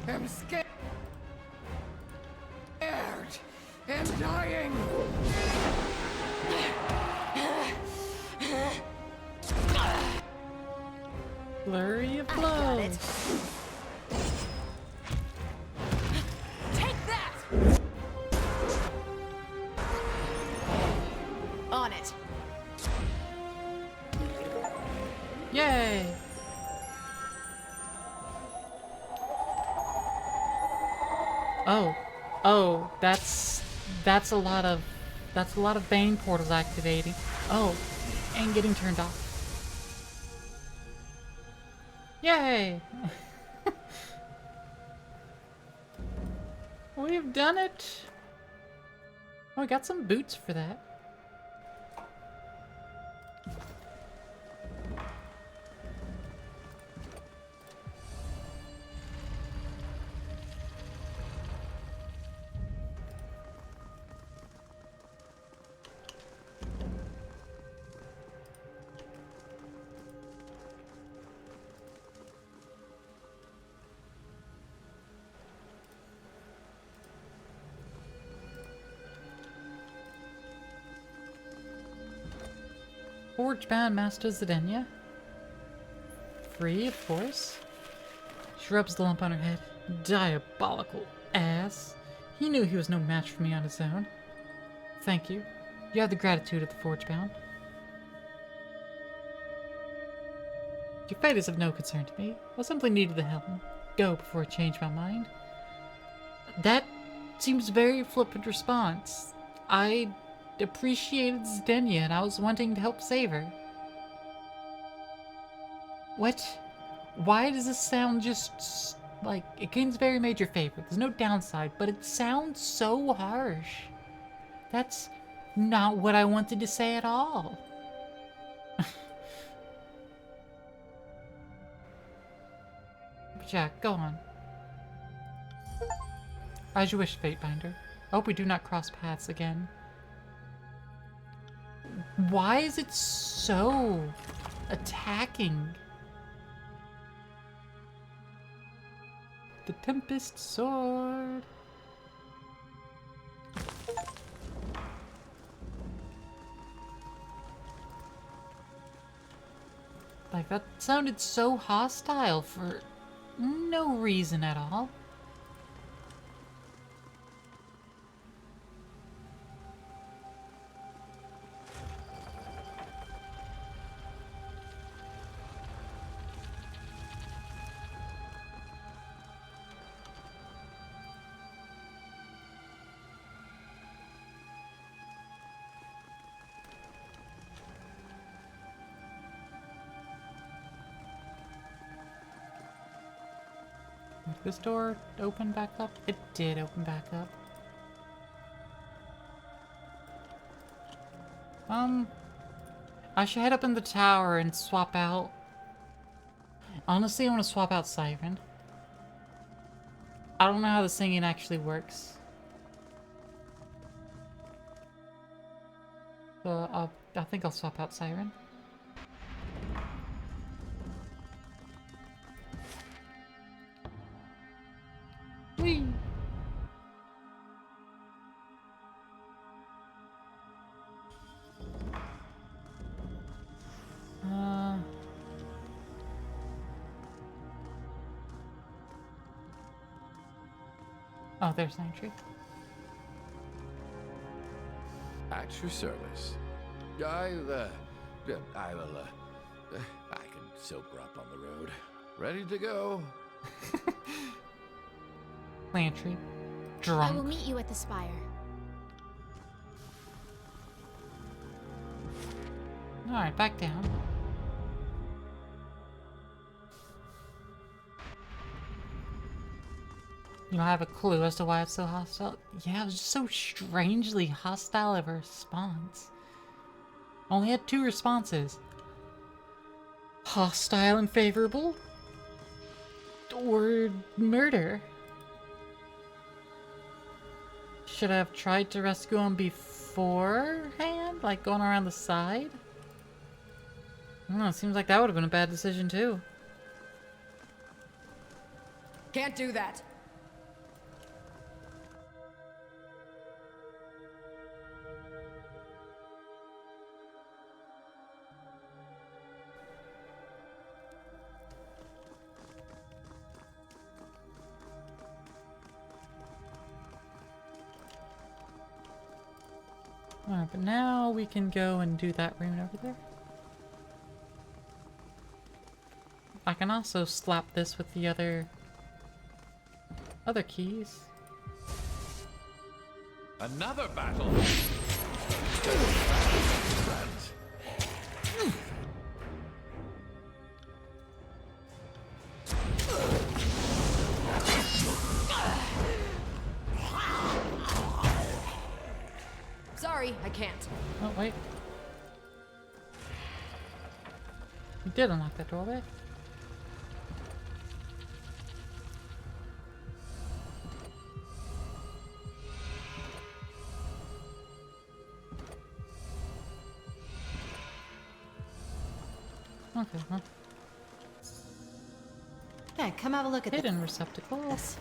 I'm scared and dying! Flurry of blows. Take that! On it. Yay! Oh, that's a lot of Bane portals activating. Oh, and getting turned off. Yay! We've done it. Oh, we got some boots for that. Forge-bound Master Zedenya. Free, of course. She rubs the lump on her head. Diabolical ass. He knew he was no match for me on his own. Thank you. You have the gratitude of the Forge-bound. Your fate is of no concern to me. I simply needed the helm. Go before I change my mind. That seems a very flippant response. I appreciated Zdenya and I was wanting to help save her. What? Why does this sound just like it gains very major favor? There's no downside, but it sounds so harsh. That's not what I wanted to say at all. Jack, go on. As you wish, Fatebinder. I hope we do not cross paths again. Why is it so attacking? The Tempest Sword. Like, that sounded so hostile for no reason at all. Did this door open back up? It did open back up. I should head up in the tower and swap out. Honestly, I want to swap out Siren. I don't know how the singing actually works. So I think I'll swap out Siren. Whee! Oh, there's an entry. At your service. I will, I can sober up on the road. Ready to go. Lantry. I will Drunk. meet you at the spire. Alright, back down. You don't have a clue as to why it's so hostile? Yeah, it was just so strangely hostile of a response. Only had 2 responses. Hostile and favorable? Or murder? Should I have tried to rescue him beforehand? Like going around the side? I don't know, it seems like that would have been a bad decision too. Can't do that. Alright, but now we can go and do that rune over there. I can also slap this with the other keys. Another battle. Sorry, I can't. Oh, wait. You did unlock that doorway. Okay, well. Yeah, come have a look at this. Hidden receptacles.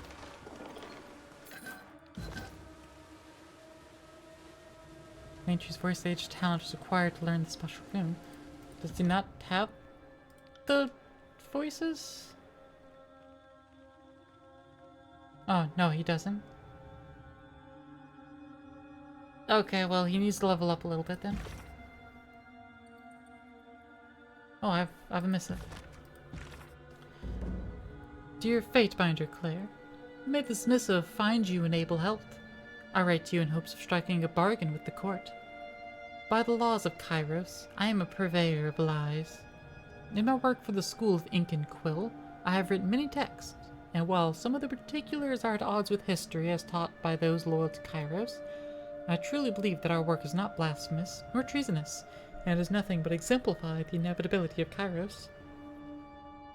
Mantry's voice age talent is required to learn the special rune. Does he not have the voices? Oh, no, he doesn't. Okay, well, he needs to level up a little bit then. Oh, I have a missive. Dear Fatebinder Claire, may this missive find you in able health. I write to you in hopes of striking a bargain with the court. By the laws of Kairos, I am a purveyor of lies. In my work for the School of Ink and Quill, I have written many texts, and while some of the particulars are at odds with history as taught by those loyal to Kairos, I truly believe that our work is not blasphemous nor treasonous, and is nothing but exemplify the inevitability of Kairos.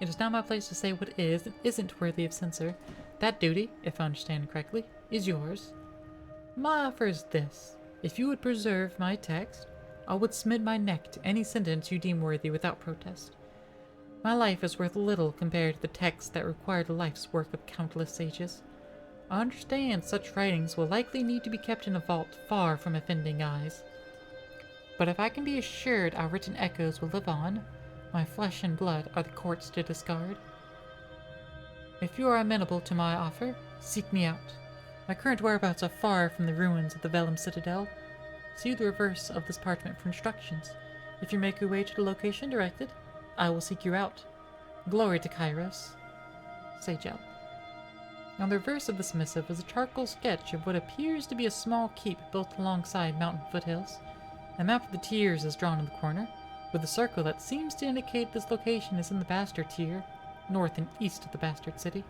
It is not my place to say what is and isn't worthy of censor. That duty, if I understand correctly, is yours. My offer is this. If you would preserve my text, I would submit my neck to any sentence you deem worthy without protest. My life is worth little compared to the texts that required a life's work of countless sages. I understand such writings will likely need to be kept in a vault far from offending eyes. But if I can be assured our written echoes will live on, My flesh and blood are the courts to discard. If you are amenable to my offer, seek me out. My current whereabouts are far from the ruins of the Vellum Citadel. See the reverse of this parchment for instructions. If you make your way to the location directed, I will seek you out. Glory to Kairos. Sagel. On the reverse of this missive is a charcoal sketch of what appears to be a small keep built alongside mountain foothills. A map of the tiers is drawn in the corner, with a circle that seems to indicate this location is in the Bastard tier, north and east of the Bastard City.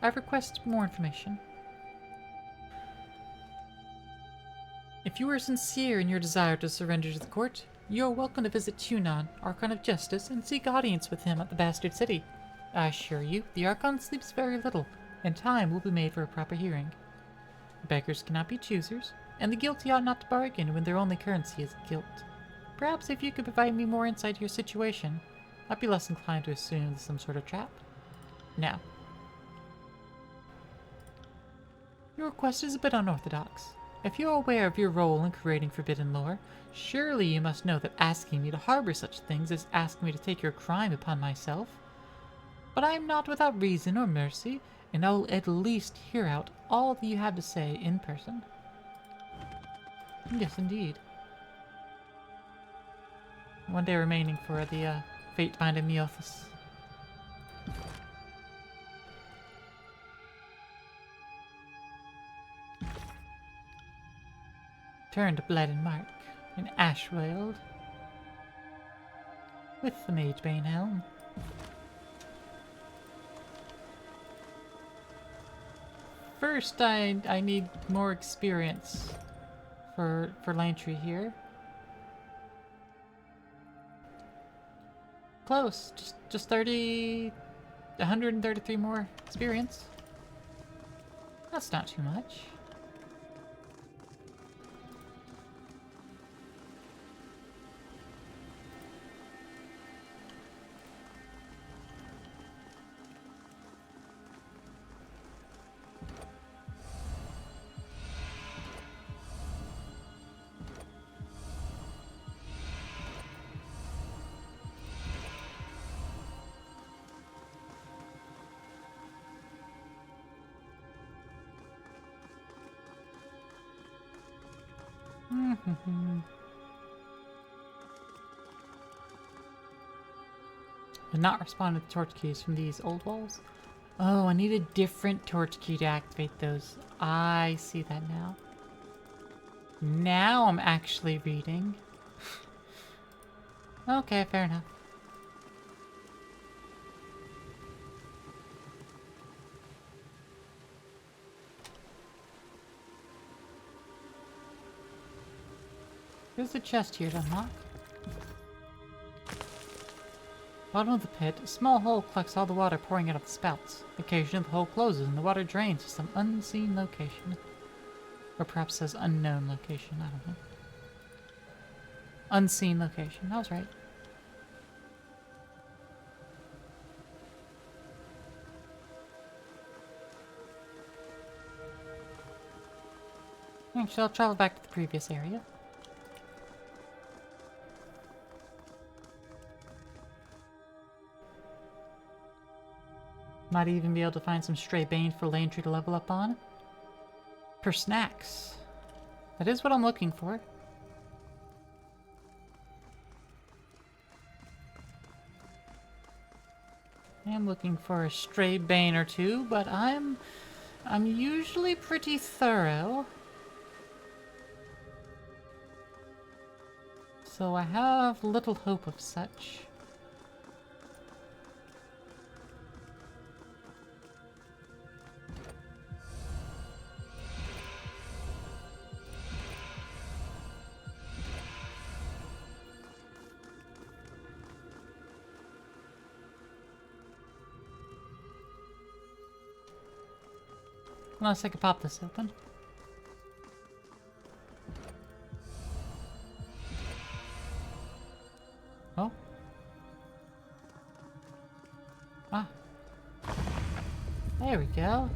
I request more information. If you are sincere in your desire to surrender to the court, you are welcome to visit Tunon, Archon of Justice, and seek audience with him at the Bastard City. I assure you, the Archon sleeps very little, and time will be made for a proper hearing. Beggars cannot be choosers, and the guilty ought not to bargain when their only currency is guilt. Perhaps if you could provide me more insight to your situation, I'd be less inclined to assume it's some sort of trap. Now, your request is a bit unorthodox. If you are aware of your role in creating forbidden lore, surely you must know that asking me to harbor such things is asking me to take your crime upon myself. But I am not without reason or mercy, and I will at least hear out all that you have to say in person. Yes, indeed. One day remaining for the fate binding Meothis. Turn to Blood and Mark in Ashworld with the Magebane Helm. First, I need more experience for Lantry here. Close, just 133 more experience. That's not too much. But not responding to torch keys from these old walls. Oh, I need a different torch key to activate those. I see that now. Now I'm actually reading. Okay, fair enough. There's the chest here to unlock. Bottom of the pit, a small hole collects all the water pouring out of the spouts. Occasionally the hole closes and the water drains to some unseen location. Or perhaps says unknown location, I don't know. Unseen location, I was right. Actually, I'll travel back to the previous area. Might even be able to find some stray bane for Lantry to level up on. Per snacks. That is what I'm looking for. I am looking for a stray bane or two, but I'm usually pretty thorough. So I have little hope of such. Unless I could pop this open. Oh. Ah. There we go.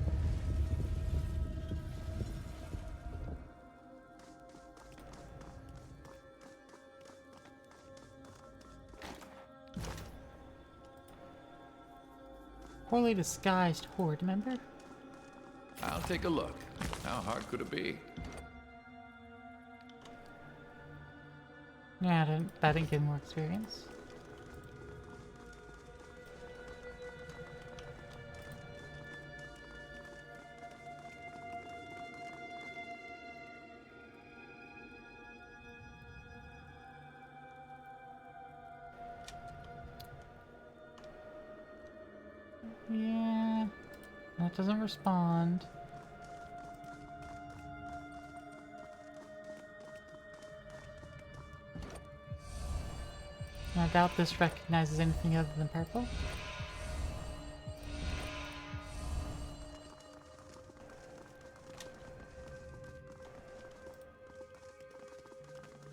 Poorly disguised horde member? I'll take a look. How hard could it be? Yeah, that didn't give more experience. Yeah, that doesn't respond. I doubt this recognizes anything other than purple.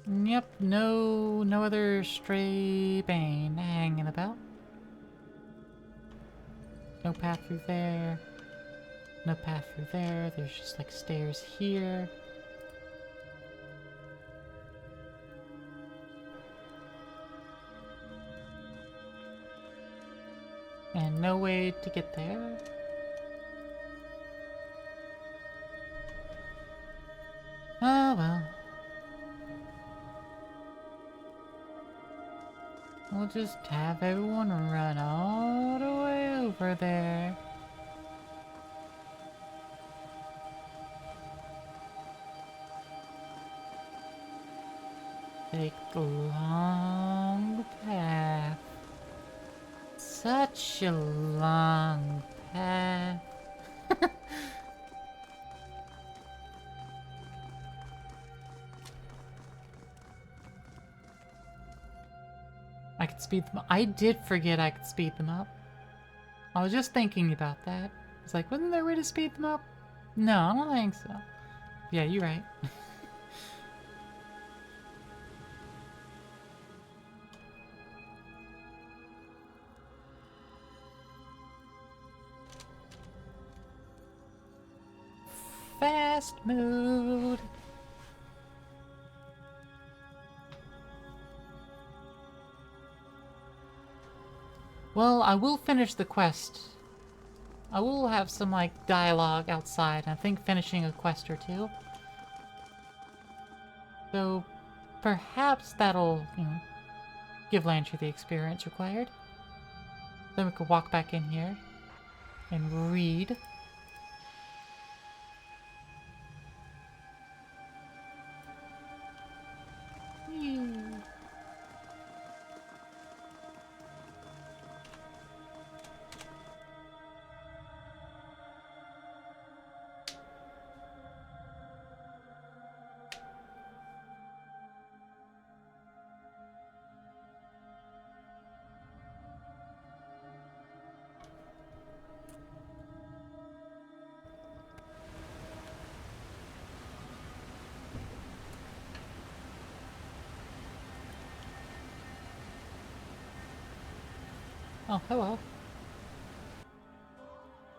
Yep, no other stray bane hanging about. No path through there. No path through there. There's just like stairs here. And no way to get there. Oh well. We'll just have everyone run all the way over there. Take the long path. Such a long path. I could speed them up. I did forget I could speed them up. I was just thinking about that. It's like, wasn't there a way to speed them up? No, I don't think so. Yeah, you're right. Fast mode. Well, I will finish the quest. I will have some, like, dialogue outside. I think finishing a quest or two. So, perhaps that'll, you know, give Landry the experience required. Then we could walk back in here and read. Oh, hello.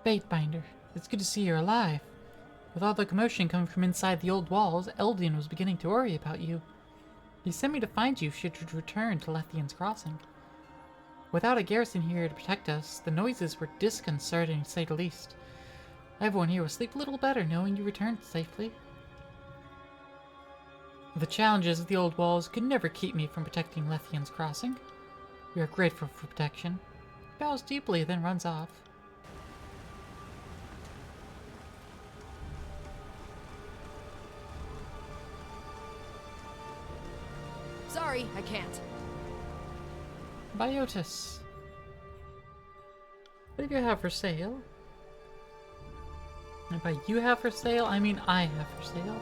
Baitbinder, it's good to see you're alive. With all the commotion coming from inside the old walls, Eldian was beginning to worry about you. He sent me to find you should you return to Lethian's Crossing. Without a garrison here to protect us, the noises were disconcerting to say the least. Everyone here will sleep a little better knowing you returned safely. The challenges of the old walls could never keep me from protecting Lethian's Crossing. We are grateful for protection. He bows deeply, then runs off. Sorry, I can't. Biotis. What do you have for sale? And by you have for sale, I mean I have for sale.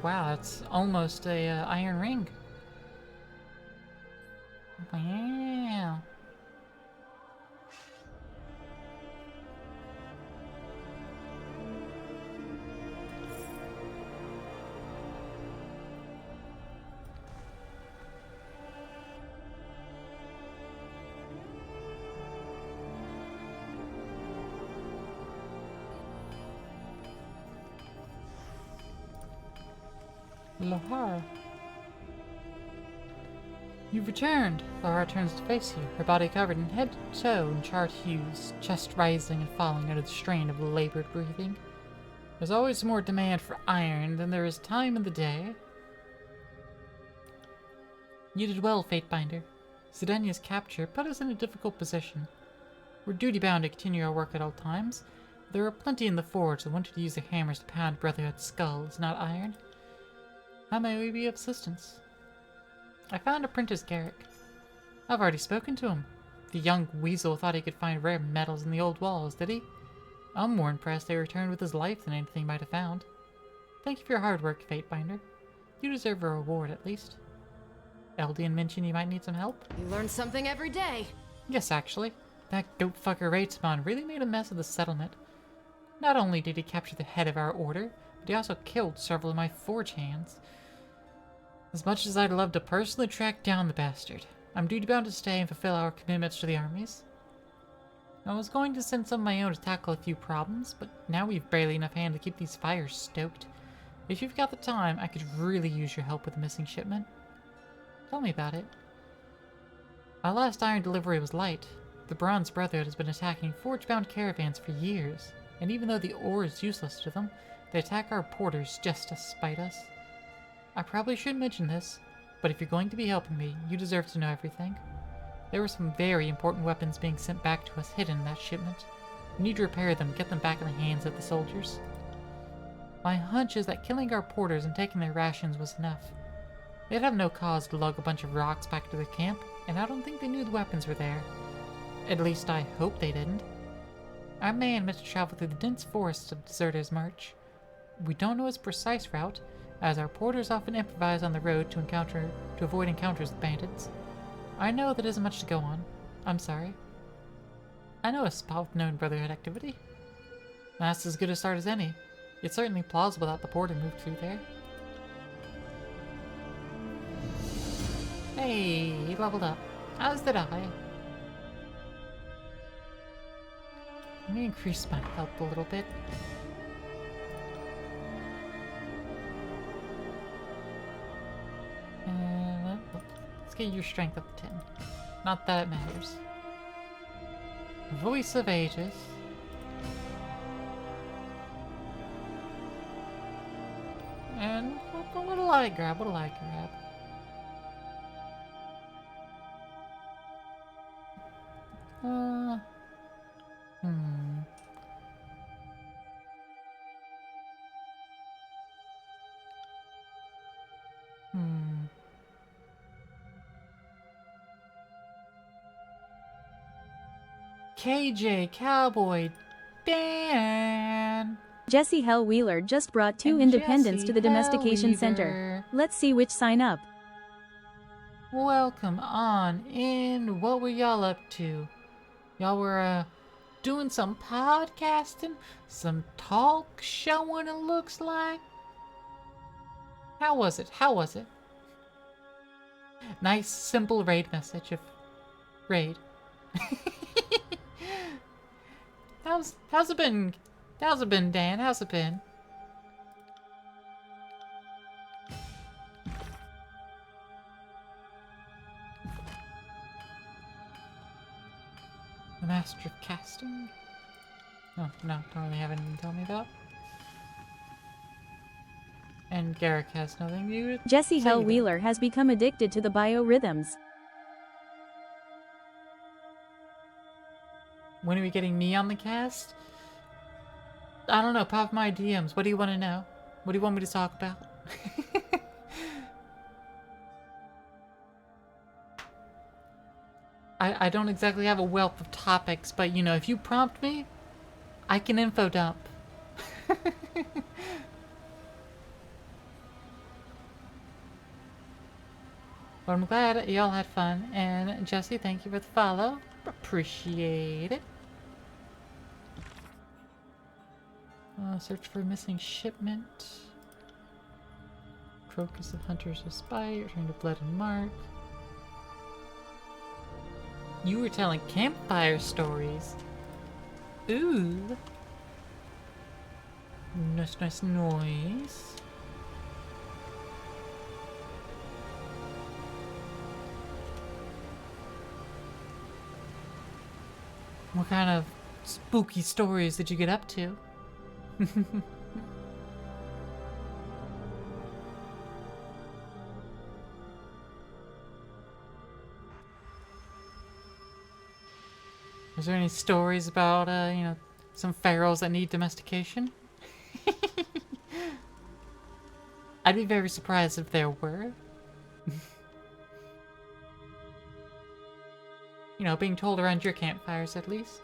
Wow, that's almost a iron ring. Wow. Lohara. You've returned. Lohara turns to face you, her body covered in head to toe in charred hues, chest rising and falling under the strain of labored breathing. There's always more demand for iron than there is time in the day. You did well, Fatebinder. Sedenia's capture put us in a difficult position. We're duty-bound to continue our work at all times. There are plenty in the forge that wanted to use their hammers to pound Brotherhood's skulls, not iron. How may we be of assistance? I found Apprentice Garrick. I've already spoken to him. The young weasel thought he could find rare metals in the old walls, did he? I'm more impressed they returned with his life than anything he might have found. Thank you for your hard work, Fatebinder. You deserve a reward, at least. Eldian mentioned you might need some help? You learn something every day. Yes, actually. That goat fucker Raitsmon really made a mess of the settlement. Not only did he capture the head of our order, but he also killed several of my forge hands. As much as I'd love to personally track down the bastard, I'm duty-bound to stay and fulfill our commitments to the armies. I was going to send some of my own to tackle a few problems, but now we've barely enough hand to keep these fires stoked. If you've got the time, I could really use your help with the missing shipment. Tell me about it. Our last iron delivery was light. The Bronze Brotherhood has been attacking forge-bound caravans for years, and even though the ore is useless to them, they attack our porters just to spite us. I probably shouldn't mention this, but if you're going to be helping me, you deserve to know everything. There were some very important weapons being sent back to us hidden in that shipment. We need to repair them and get them back in the hands of the soldiers. My hunch is that killing our porters and taking their rations was enough. They'd have no cause to lug a bunch of rocks back to their camp, and I don't think they knew the weapons were there. At least I hope they didn't. Our man meant to travel through the dense forests of Deserter's March. We don't know his precise route, as our porters often improvise on the road to avoid encounters with bandits. I know that isn't much to go on. I'm sorry. I know a spot with known Brotherhood activity. That's as good a start as any. It's certainly plausible that the porter moved through there. Hey, he leveled up. As did I. Let me increase my health a little bit. And let's get your strength up to 10. Not that it matters. Voice of Ages. And what'll I grab? What'll I grab? KJ Cowboy Dan. Jesse Hell Wheeler just brought 2 And independents Jesse to the Domestication Hellweaver. Center. Let's see which sign up. Welcome on in. What were y'all up to? Y'all were doing some podcasting, some talk showing, it looks like. How was it? How was it? Nice simple raid message of raid. How's it been? How's it been, Dan? How's it been? The Master of Casting? Oh, no, don't really have anything to tell me about. And Garrick has nothing to Jesse say Hell either. Wheeler has become addicted to the biorhythms. When are we getting me on the cast? I don't know, pop my DMs. What do you want to know? What do you want me to talk about? I don't exactly have a wealth of topics, but you know, if you prompt me, I can info dump. But I'm glad y'all had fun, and Jesse, thank you for the follow. Appreciate it. Search for a missing shipment. Crocus of Hunter's Respite, return to Blood and Mark. You were telling campfire stories. Ooh. Nice, nice noise. What kind of spooky stories did you get up to? Is there any stories about, some pharaohs that need domestication? I'd be very surprised if there were. Being told around your campfires at least.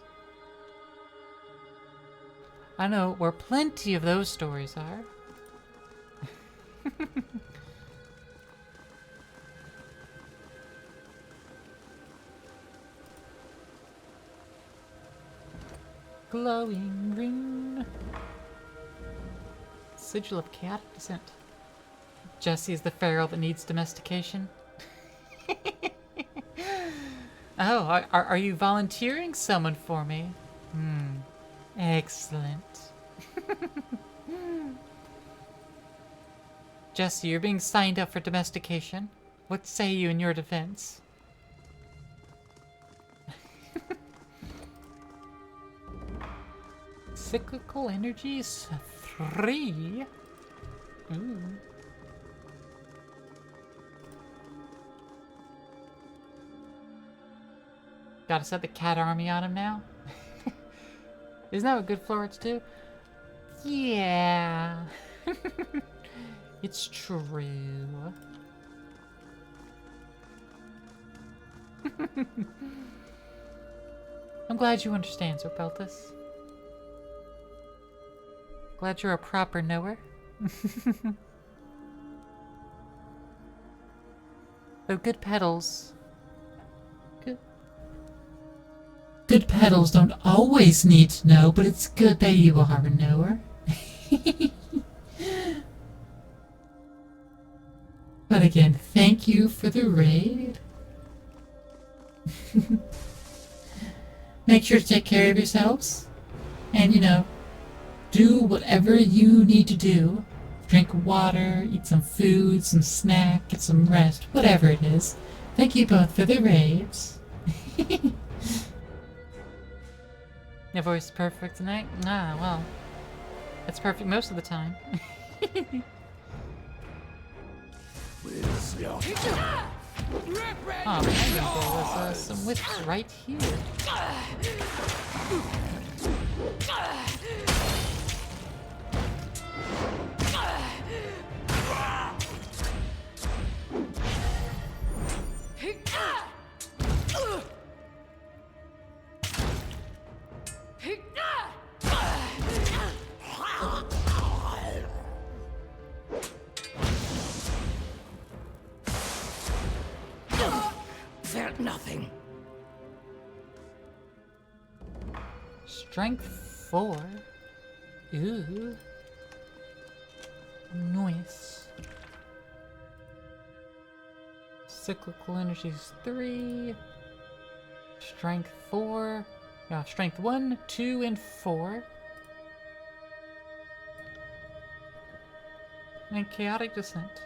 I know where plenty of those stories are. Glowing green. Sigil of chaotic descent. Jesse is the pharaoh that needs domestication. Oh, are you volunteering someone for me? Excellent. Jesse, you're being signed up for domestication. What say you in your defense? Cyclical energies 3. Ooh. Gotta set the cat army on him now? Isn't that what good florets do? Yeah. It's true. I'm glad you understand, Sir Peltus. Glad you're a proper knower. Though good petals. Good petals don't always need to know, but it's good that you are a knower. But again, thank you for the raid. Make sure to take care of yourselves. And, do whatever you need to do. Drink water, eat some food, some snack, get some rest, whatever it is. Thank you both for the raids. Your voice is perfect tonight? Ah, well. It's perfect most of the time. Oh, maybe there was some whips right here. Felt nothing. Strength 4. Ooh. Nice. Cyclical energies 3. Strength 4. Yeah, strength 1, 2, and 4. And chaotic descent.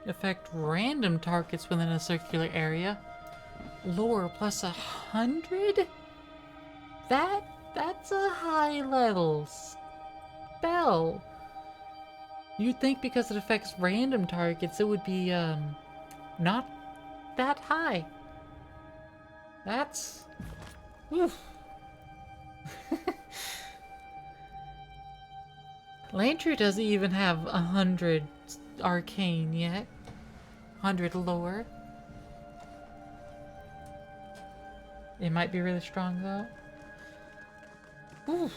Affect random targets within a circular area. Lore plus 100? That's a high level spell. You'd think because it affects random targets it would be not that high. That's oof. Landry doesn't even have 100 arcane yet. 100 lore. It might be really strong though. Oof.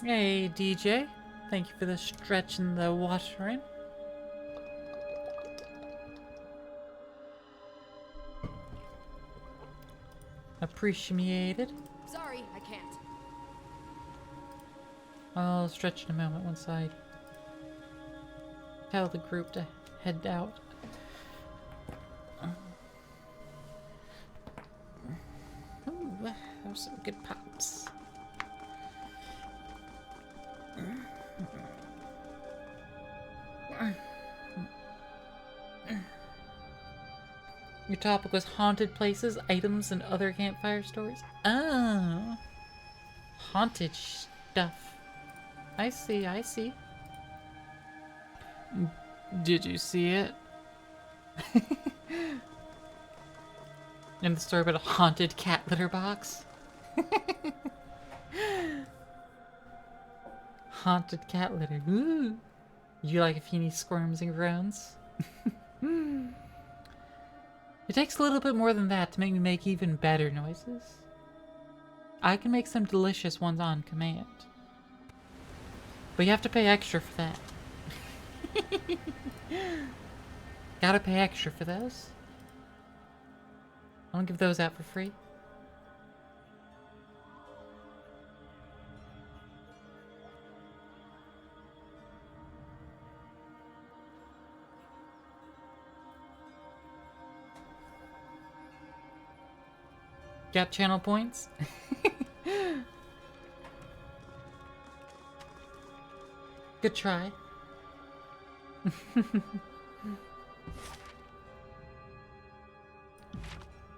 Hey DJ, thank you for the stretch and the watering. Appreciated. Sorry, I can't. I'll stretch in a moment once I tell the group to head out. Ooh, those some good pops. Your topic was haunted places, items, and other campfire stories. Oh. Haunted stuff. I see, I see. Did you see it? In the story about a haunted cat litter box? Haunted cat litter. Ooh. You like a few squirms and groans? It takes a little bit more than that to make me make even better noises. I can make some delicious ones on command. But you have to pay extra for that. Gotta pay extra for those. I don't give those out for free. Got channel points? Good try.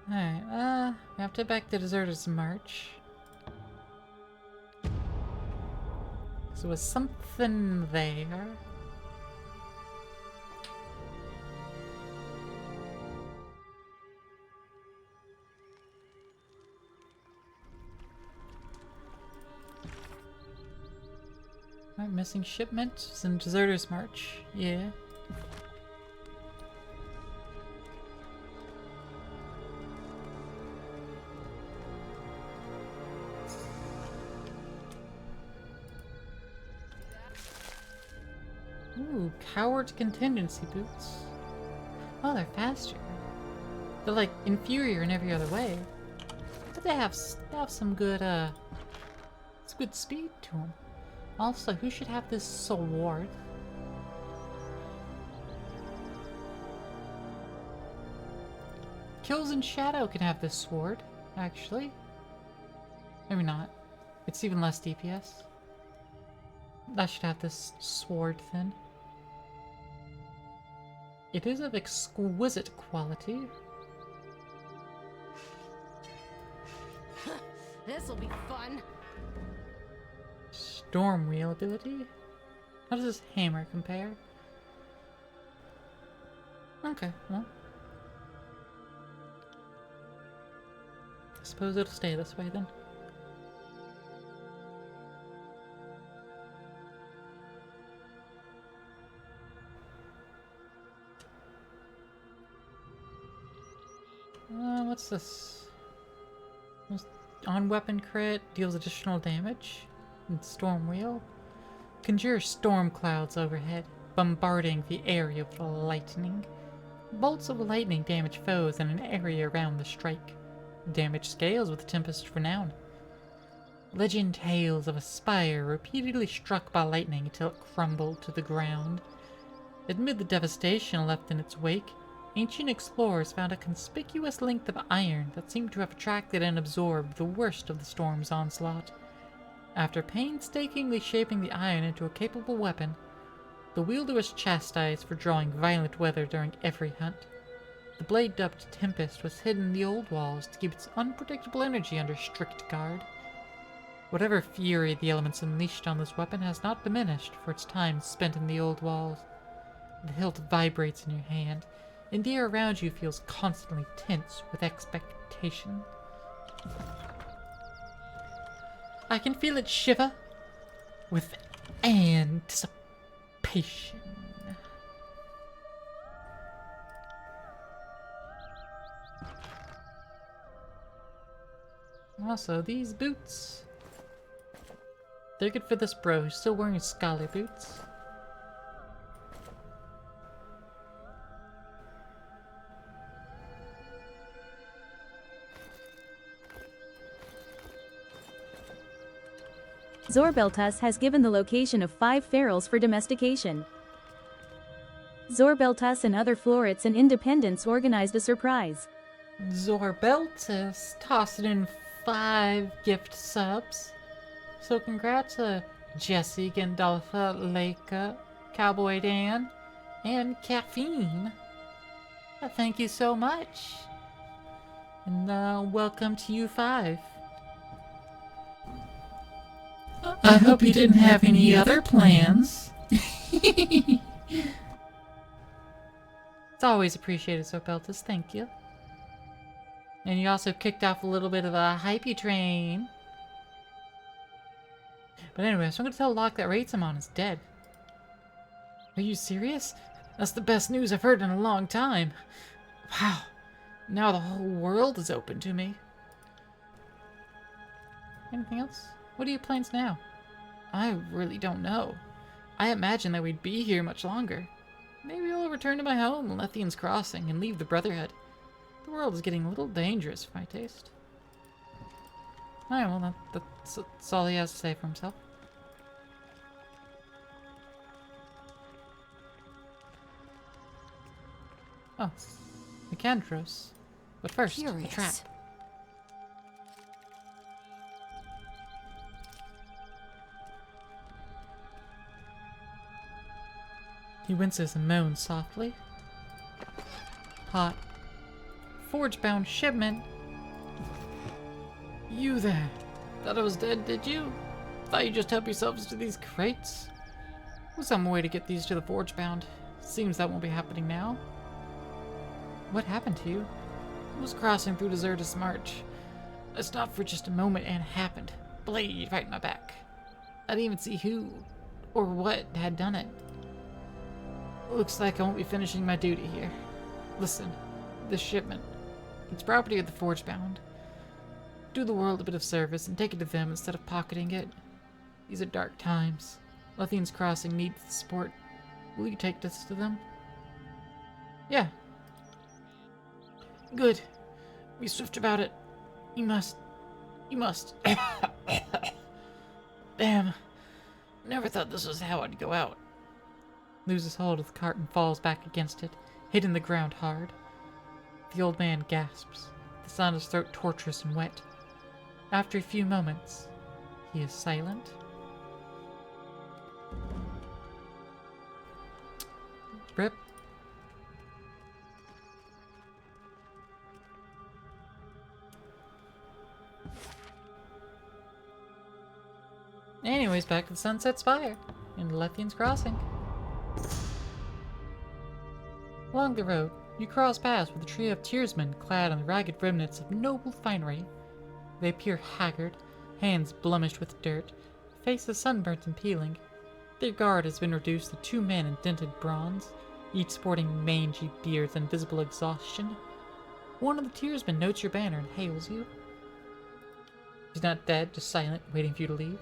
Alright, we have to back to Deserter's March. So there was something there. Alright, missing shipment. It's in Deserter's March. Yeah. Ooh, coward contingency boots. Oh, they're faster. They're like inferior in every other way, but they have some good good speed to them. Also, who should have this sword? Kills in Shadow can have this sword, actually. Maybe not. It's even less DPS. I should have this sword then. It is of exquisite quality. This'll be fun. Storm wheel ability? How does this hammer compare? Okay, well. I suppose it'll stay this way then. What's this? On weapon crit, deals additional damage. And storm wheel. Conjure storm clouds overhead, bombarding the area with lightning. Bolts of lightning damage foes in an area around the strike. Damage scales with Tempest renown. Legend tales of a spire repeatedly struck by lightning until it crumbled to the ground. Amid the devastation left in its wake, ancient explorers found a conspicuous length of iron that seemed to have attracted and absorbed the worst of the storm's onslaught. After painstakingly shaping the iron into a capable weapon, the wielder was chastised for drawing violent weather during every hunt. The blade dubbed Tempest was hidden in the old walls to keep its unpredictable energy under strict guard. Whatever fury the elements unleashed on this weapon has not diminished for its time spent in the old walls. The hilt vibrates in your hand, and the air around you feels constantly tense with expectation. I can feel it shiver with anticipation. Also, these boots. They're good for this bro who's still wearing scholar boots. Zorbeltus has given the location of 5 ferals for domestication. Zorbeltus and other florets and independents organized a surprise. Zorbeltus tossing in 5 gift subs. So congrats to Jesse, Gandalfa, Leica, Cowboy Dan, and Caffeine. Thank you so much. And welcome to you 5. I hope you didn't have any other plans. It's always appreciated, Sir Beltus. Thank you. And you also kicked off a little bit of a hypey train. But anyway, so I'm going to tell Locke that Raidsamon is dead. Are you serious? That's the best news I've heard in a long time. Wow. Now the whole world is open to me. Anything else? What are your plans now? I really don't know. I imagine that we'd be here much longer. Maybe I'll return to my home, Lethian's Crossing, and leave the Brotherhood. The world is getting a little dangerous for my taste. Alright, well, that's all he has to say for himself. Oh, Nicandros. But first, the trap. He winces and moans softly. Hot. Forge-bound shipment. You there. Thought I was dead, did you? Thought you just help yourselves to these crates? Was some way to get these to the forge-bound. Seems that won't be happening now. What happened to you? I was crossing through Desertus March. I stopped for just a moment and it happened. Blade right in my back. I didn't even see who or what had done it. Looks like I won't be finishing my duty here. Listen, this shipment. It's property of the Forgebound. Do the world a bit of service and take it to them instead of pocketing it. These are dark times. Lethian's Crossing needs the support. Will you take this to them? Yeah. Good. Be swift about it. You must. Damn. Never thought this was how I'd go out. Loses hold of the cart and falls back against it, hitting the ground hard. The old man gasps, the sound of his throat torturous and wet. After a few moments, he is silent. Rip. Anyways, back to the Sunset Spire in Lethian's Crossing. Along the road, you cross paths with a trio of tiersmen clad in the ragged remnants of noble finery. They appear haggard, hands blemished with dirt, faces sunburnt and peeling. Their guard has been reduced to 2 men in dented bronze, each sporting mangy beards and visible exhaustion. One of the tiersmen notes your banner and hails you. He's not dead, just silent, waiting for you to leave.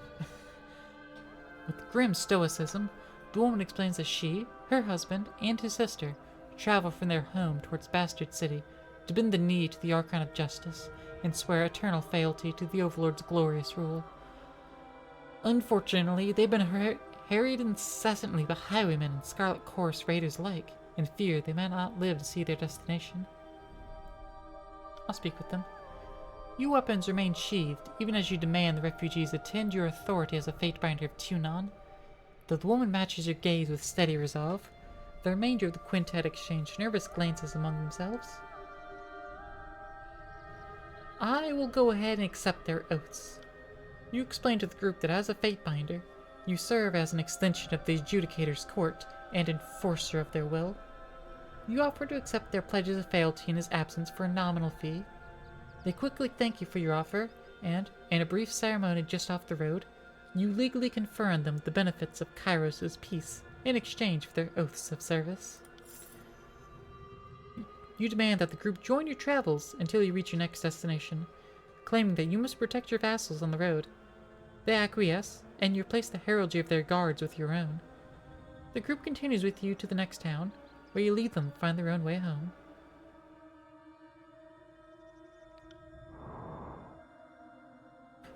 With grim stoicism, the woman explains that she, her husband, and his sister travel from their home towards Bastard City to bend the knee to the Archon of Justice and swear eternal fealty to the Overlord's glorious rule. Unfortunately, they've been harried incessantly by highwaymen and Scarlet Course raiders alike, and fear they might not live to see their destination. I'll speak with them. Your weapons remain sheathed, even as you demand the refugees attend your authority as a Fatebinder of Tunon. Though the woman matches your gaze with steady resolve, the remainder of the quintet exchange nervous glances among themselves. I will go ahead and accept their oaths. You explain to the group that as a Fatebinder, you serve as an extension of the Adjudicator's court and enforcer of their will. You offer to accept their pledges of fealty in his absence for a nominal fee. They quickly thank you for your offer, and, in a brief ceremony just off the road, you legally confer on them the benefits of Kairos' peace in exchange for their oaths of service. You demand that the group join your travels until you reach your next destination, claiming that you must protect your vassals on the road. They acquiesce, and you replace the heraldry of their guards with your own. The group continues with you to the next town, where you leave them to find their own way home.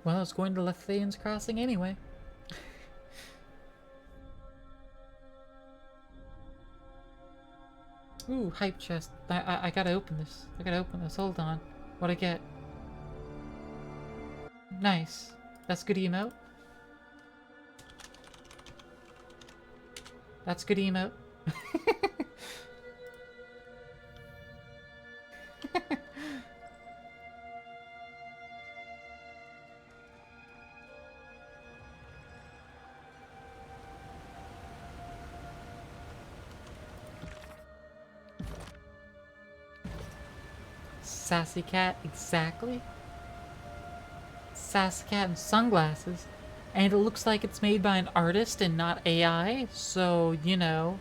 Well, I was going to Lethian's Crossing anyway. Ooh, hype chest. I gotta open this. Hold on. What'd I get? Nice. That's good emote. That's good emote. Sassy cat, exactly. Sassy cat and sunglasses. And it looks like it's made by an artist and not AI, so, you know,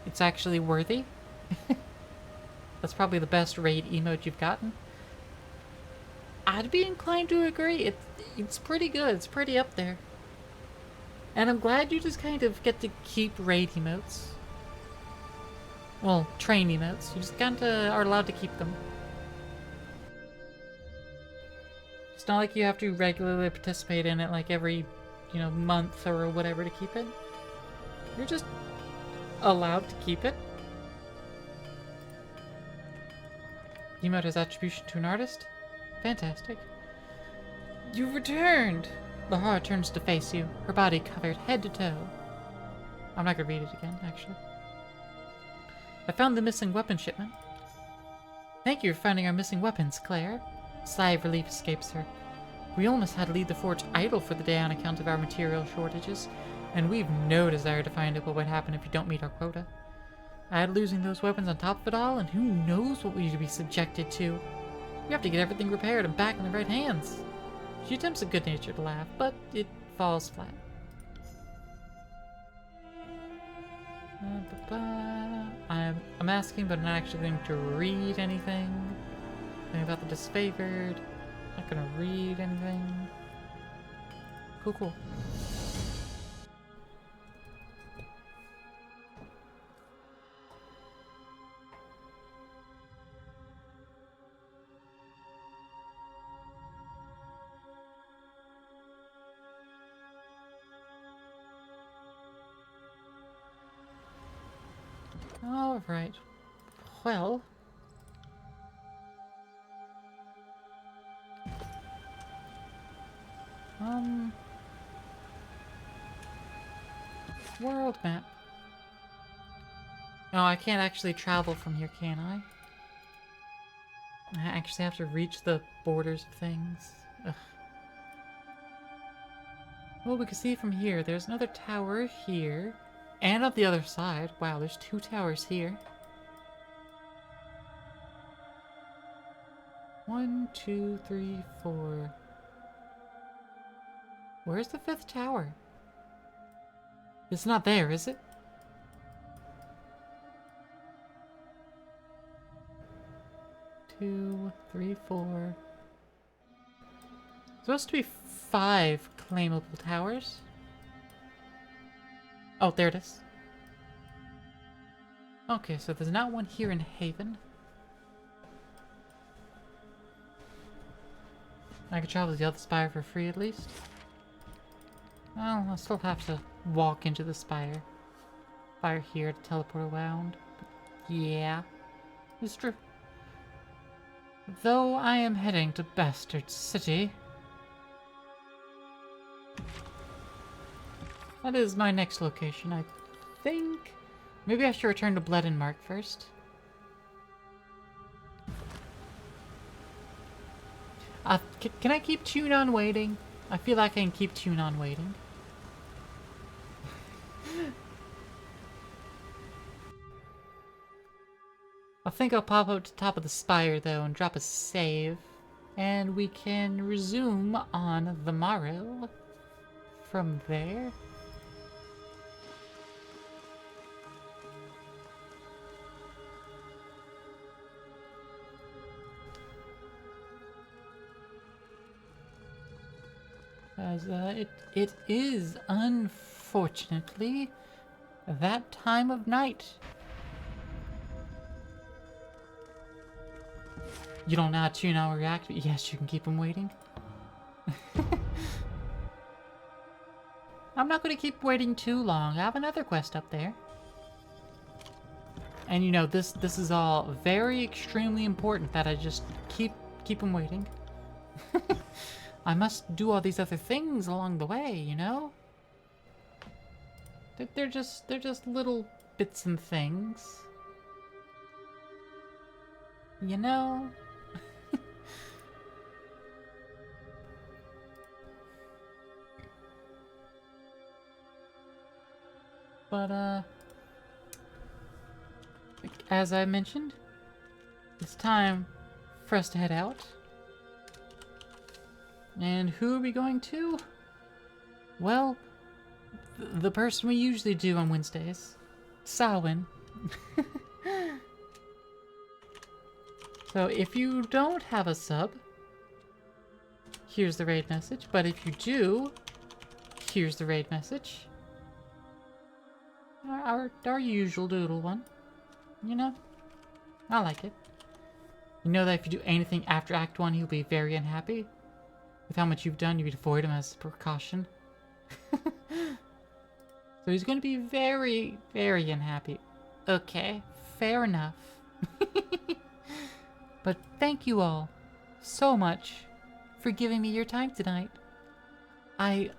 it's actually worthy. That's probably the best raid emote you've gotten. I'd be inclined to agree. It's pretty good. It's pretty up there. And I'm glad you just kind of get to keep raid emotes. Well, train emotes. You just kind of are allowed to keep them. It's not like you have to regularly participate in it like every, you know, month or whatever to keep it. You're just allowed to keep it. Emote has attribution to an artist? Fantastic. You've returned! Lahara turns to face you, her body covered head to toe. I'm not gonna read it again, actually. I found the missing weapon shipment. Thank you for finding our missing weapons, Claire. A sigh of relief escapes her. We almost had to leave the forge idle for the day on account of our material shortages, and we've no desire to find out what would happen if you don't meet our quota. Add losing those weapons on top of it all, and who knows what we'd be subjected to. We have to get everything repaired and back in the right hands. She attempts a good-natured laugh, but it falls flat. I'm asking, but I'm not actually going to read anything. Anything about the disfavored. Not gonna read anything. Cool, cool. All right. Well. World map. Oh, I can't actually travel from here, can I? I actually have to reach the borders of things. Ugh. Well, we can see from here, there's another tower here. And on the other side. Wow, there's 2 towers here. 1, 2, 3, 4. Where's the 5th tower? It's not there, is it? Two, 3, 4. Supposed to be 5 claimable towers. Oh, there it is. Okay, so there's not one here in Haven. I could travel to the other spire for free at least. Well, I'll still have to walk into the spire. Spire here to teleport around. But yeah, it's true. Though I am heading to Bastard City. That is my next location, I think. Maybe I should return to Blood and Mark first. Can I keep Tune on waiting? I feel like I can keep Tune on waiting. I think I'll pop up to the top of the spire though and drop a save. And we can resume on the morrow from there. As it is unfortunately that time of night. You don't know how to now react? Yes, you can keep him waiting. I'm not going to keep waiting too long. I have another quest up there. And you know, this is all very extremely important that I just keep him waiting. I must do all these other things along the way, you know? They're just little bits and things. You know? But, as I mentioned, it's time for us to head out. And who are we going to? Well, the person we usually do on Wednesdays, Samhain. So if you don't have a sub, here's the raid message. But if you do, here's the raid message. Our usual doodle one. You know? I like it. You know that if you do anything after Act 1, he'll be very unhappy. With how much you've done, you'd avoid him as a precaution. So he's going to be very, very unhappy. Okay, fair enough. But thank you all so much for giving me your time tonight. I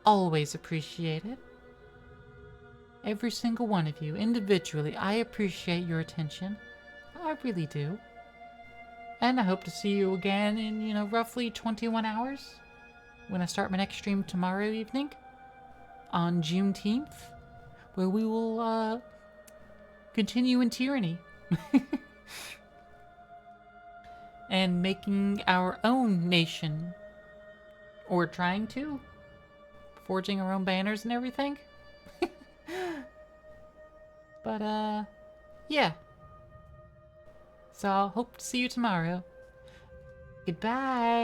always appreciate it. Every single one of you, individually, I appreciate your attention. I really do. And I hope to see you again in, roughly 21 hours. When I start my next stream tomorrow evening. On Juneteenth. Where we will, continue in tyranny. And making our own nation. Or trying to. Forging our own banners and everything. But, yeah. So I'll hope to see you tomorrow. Goodbye.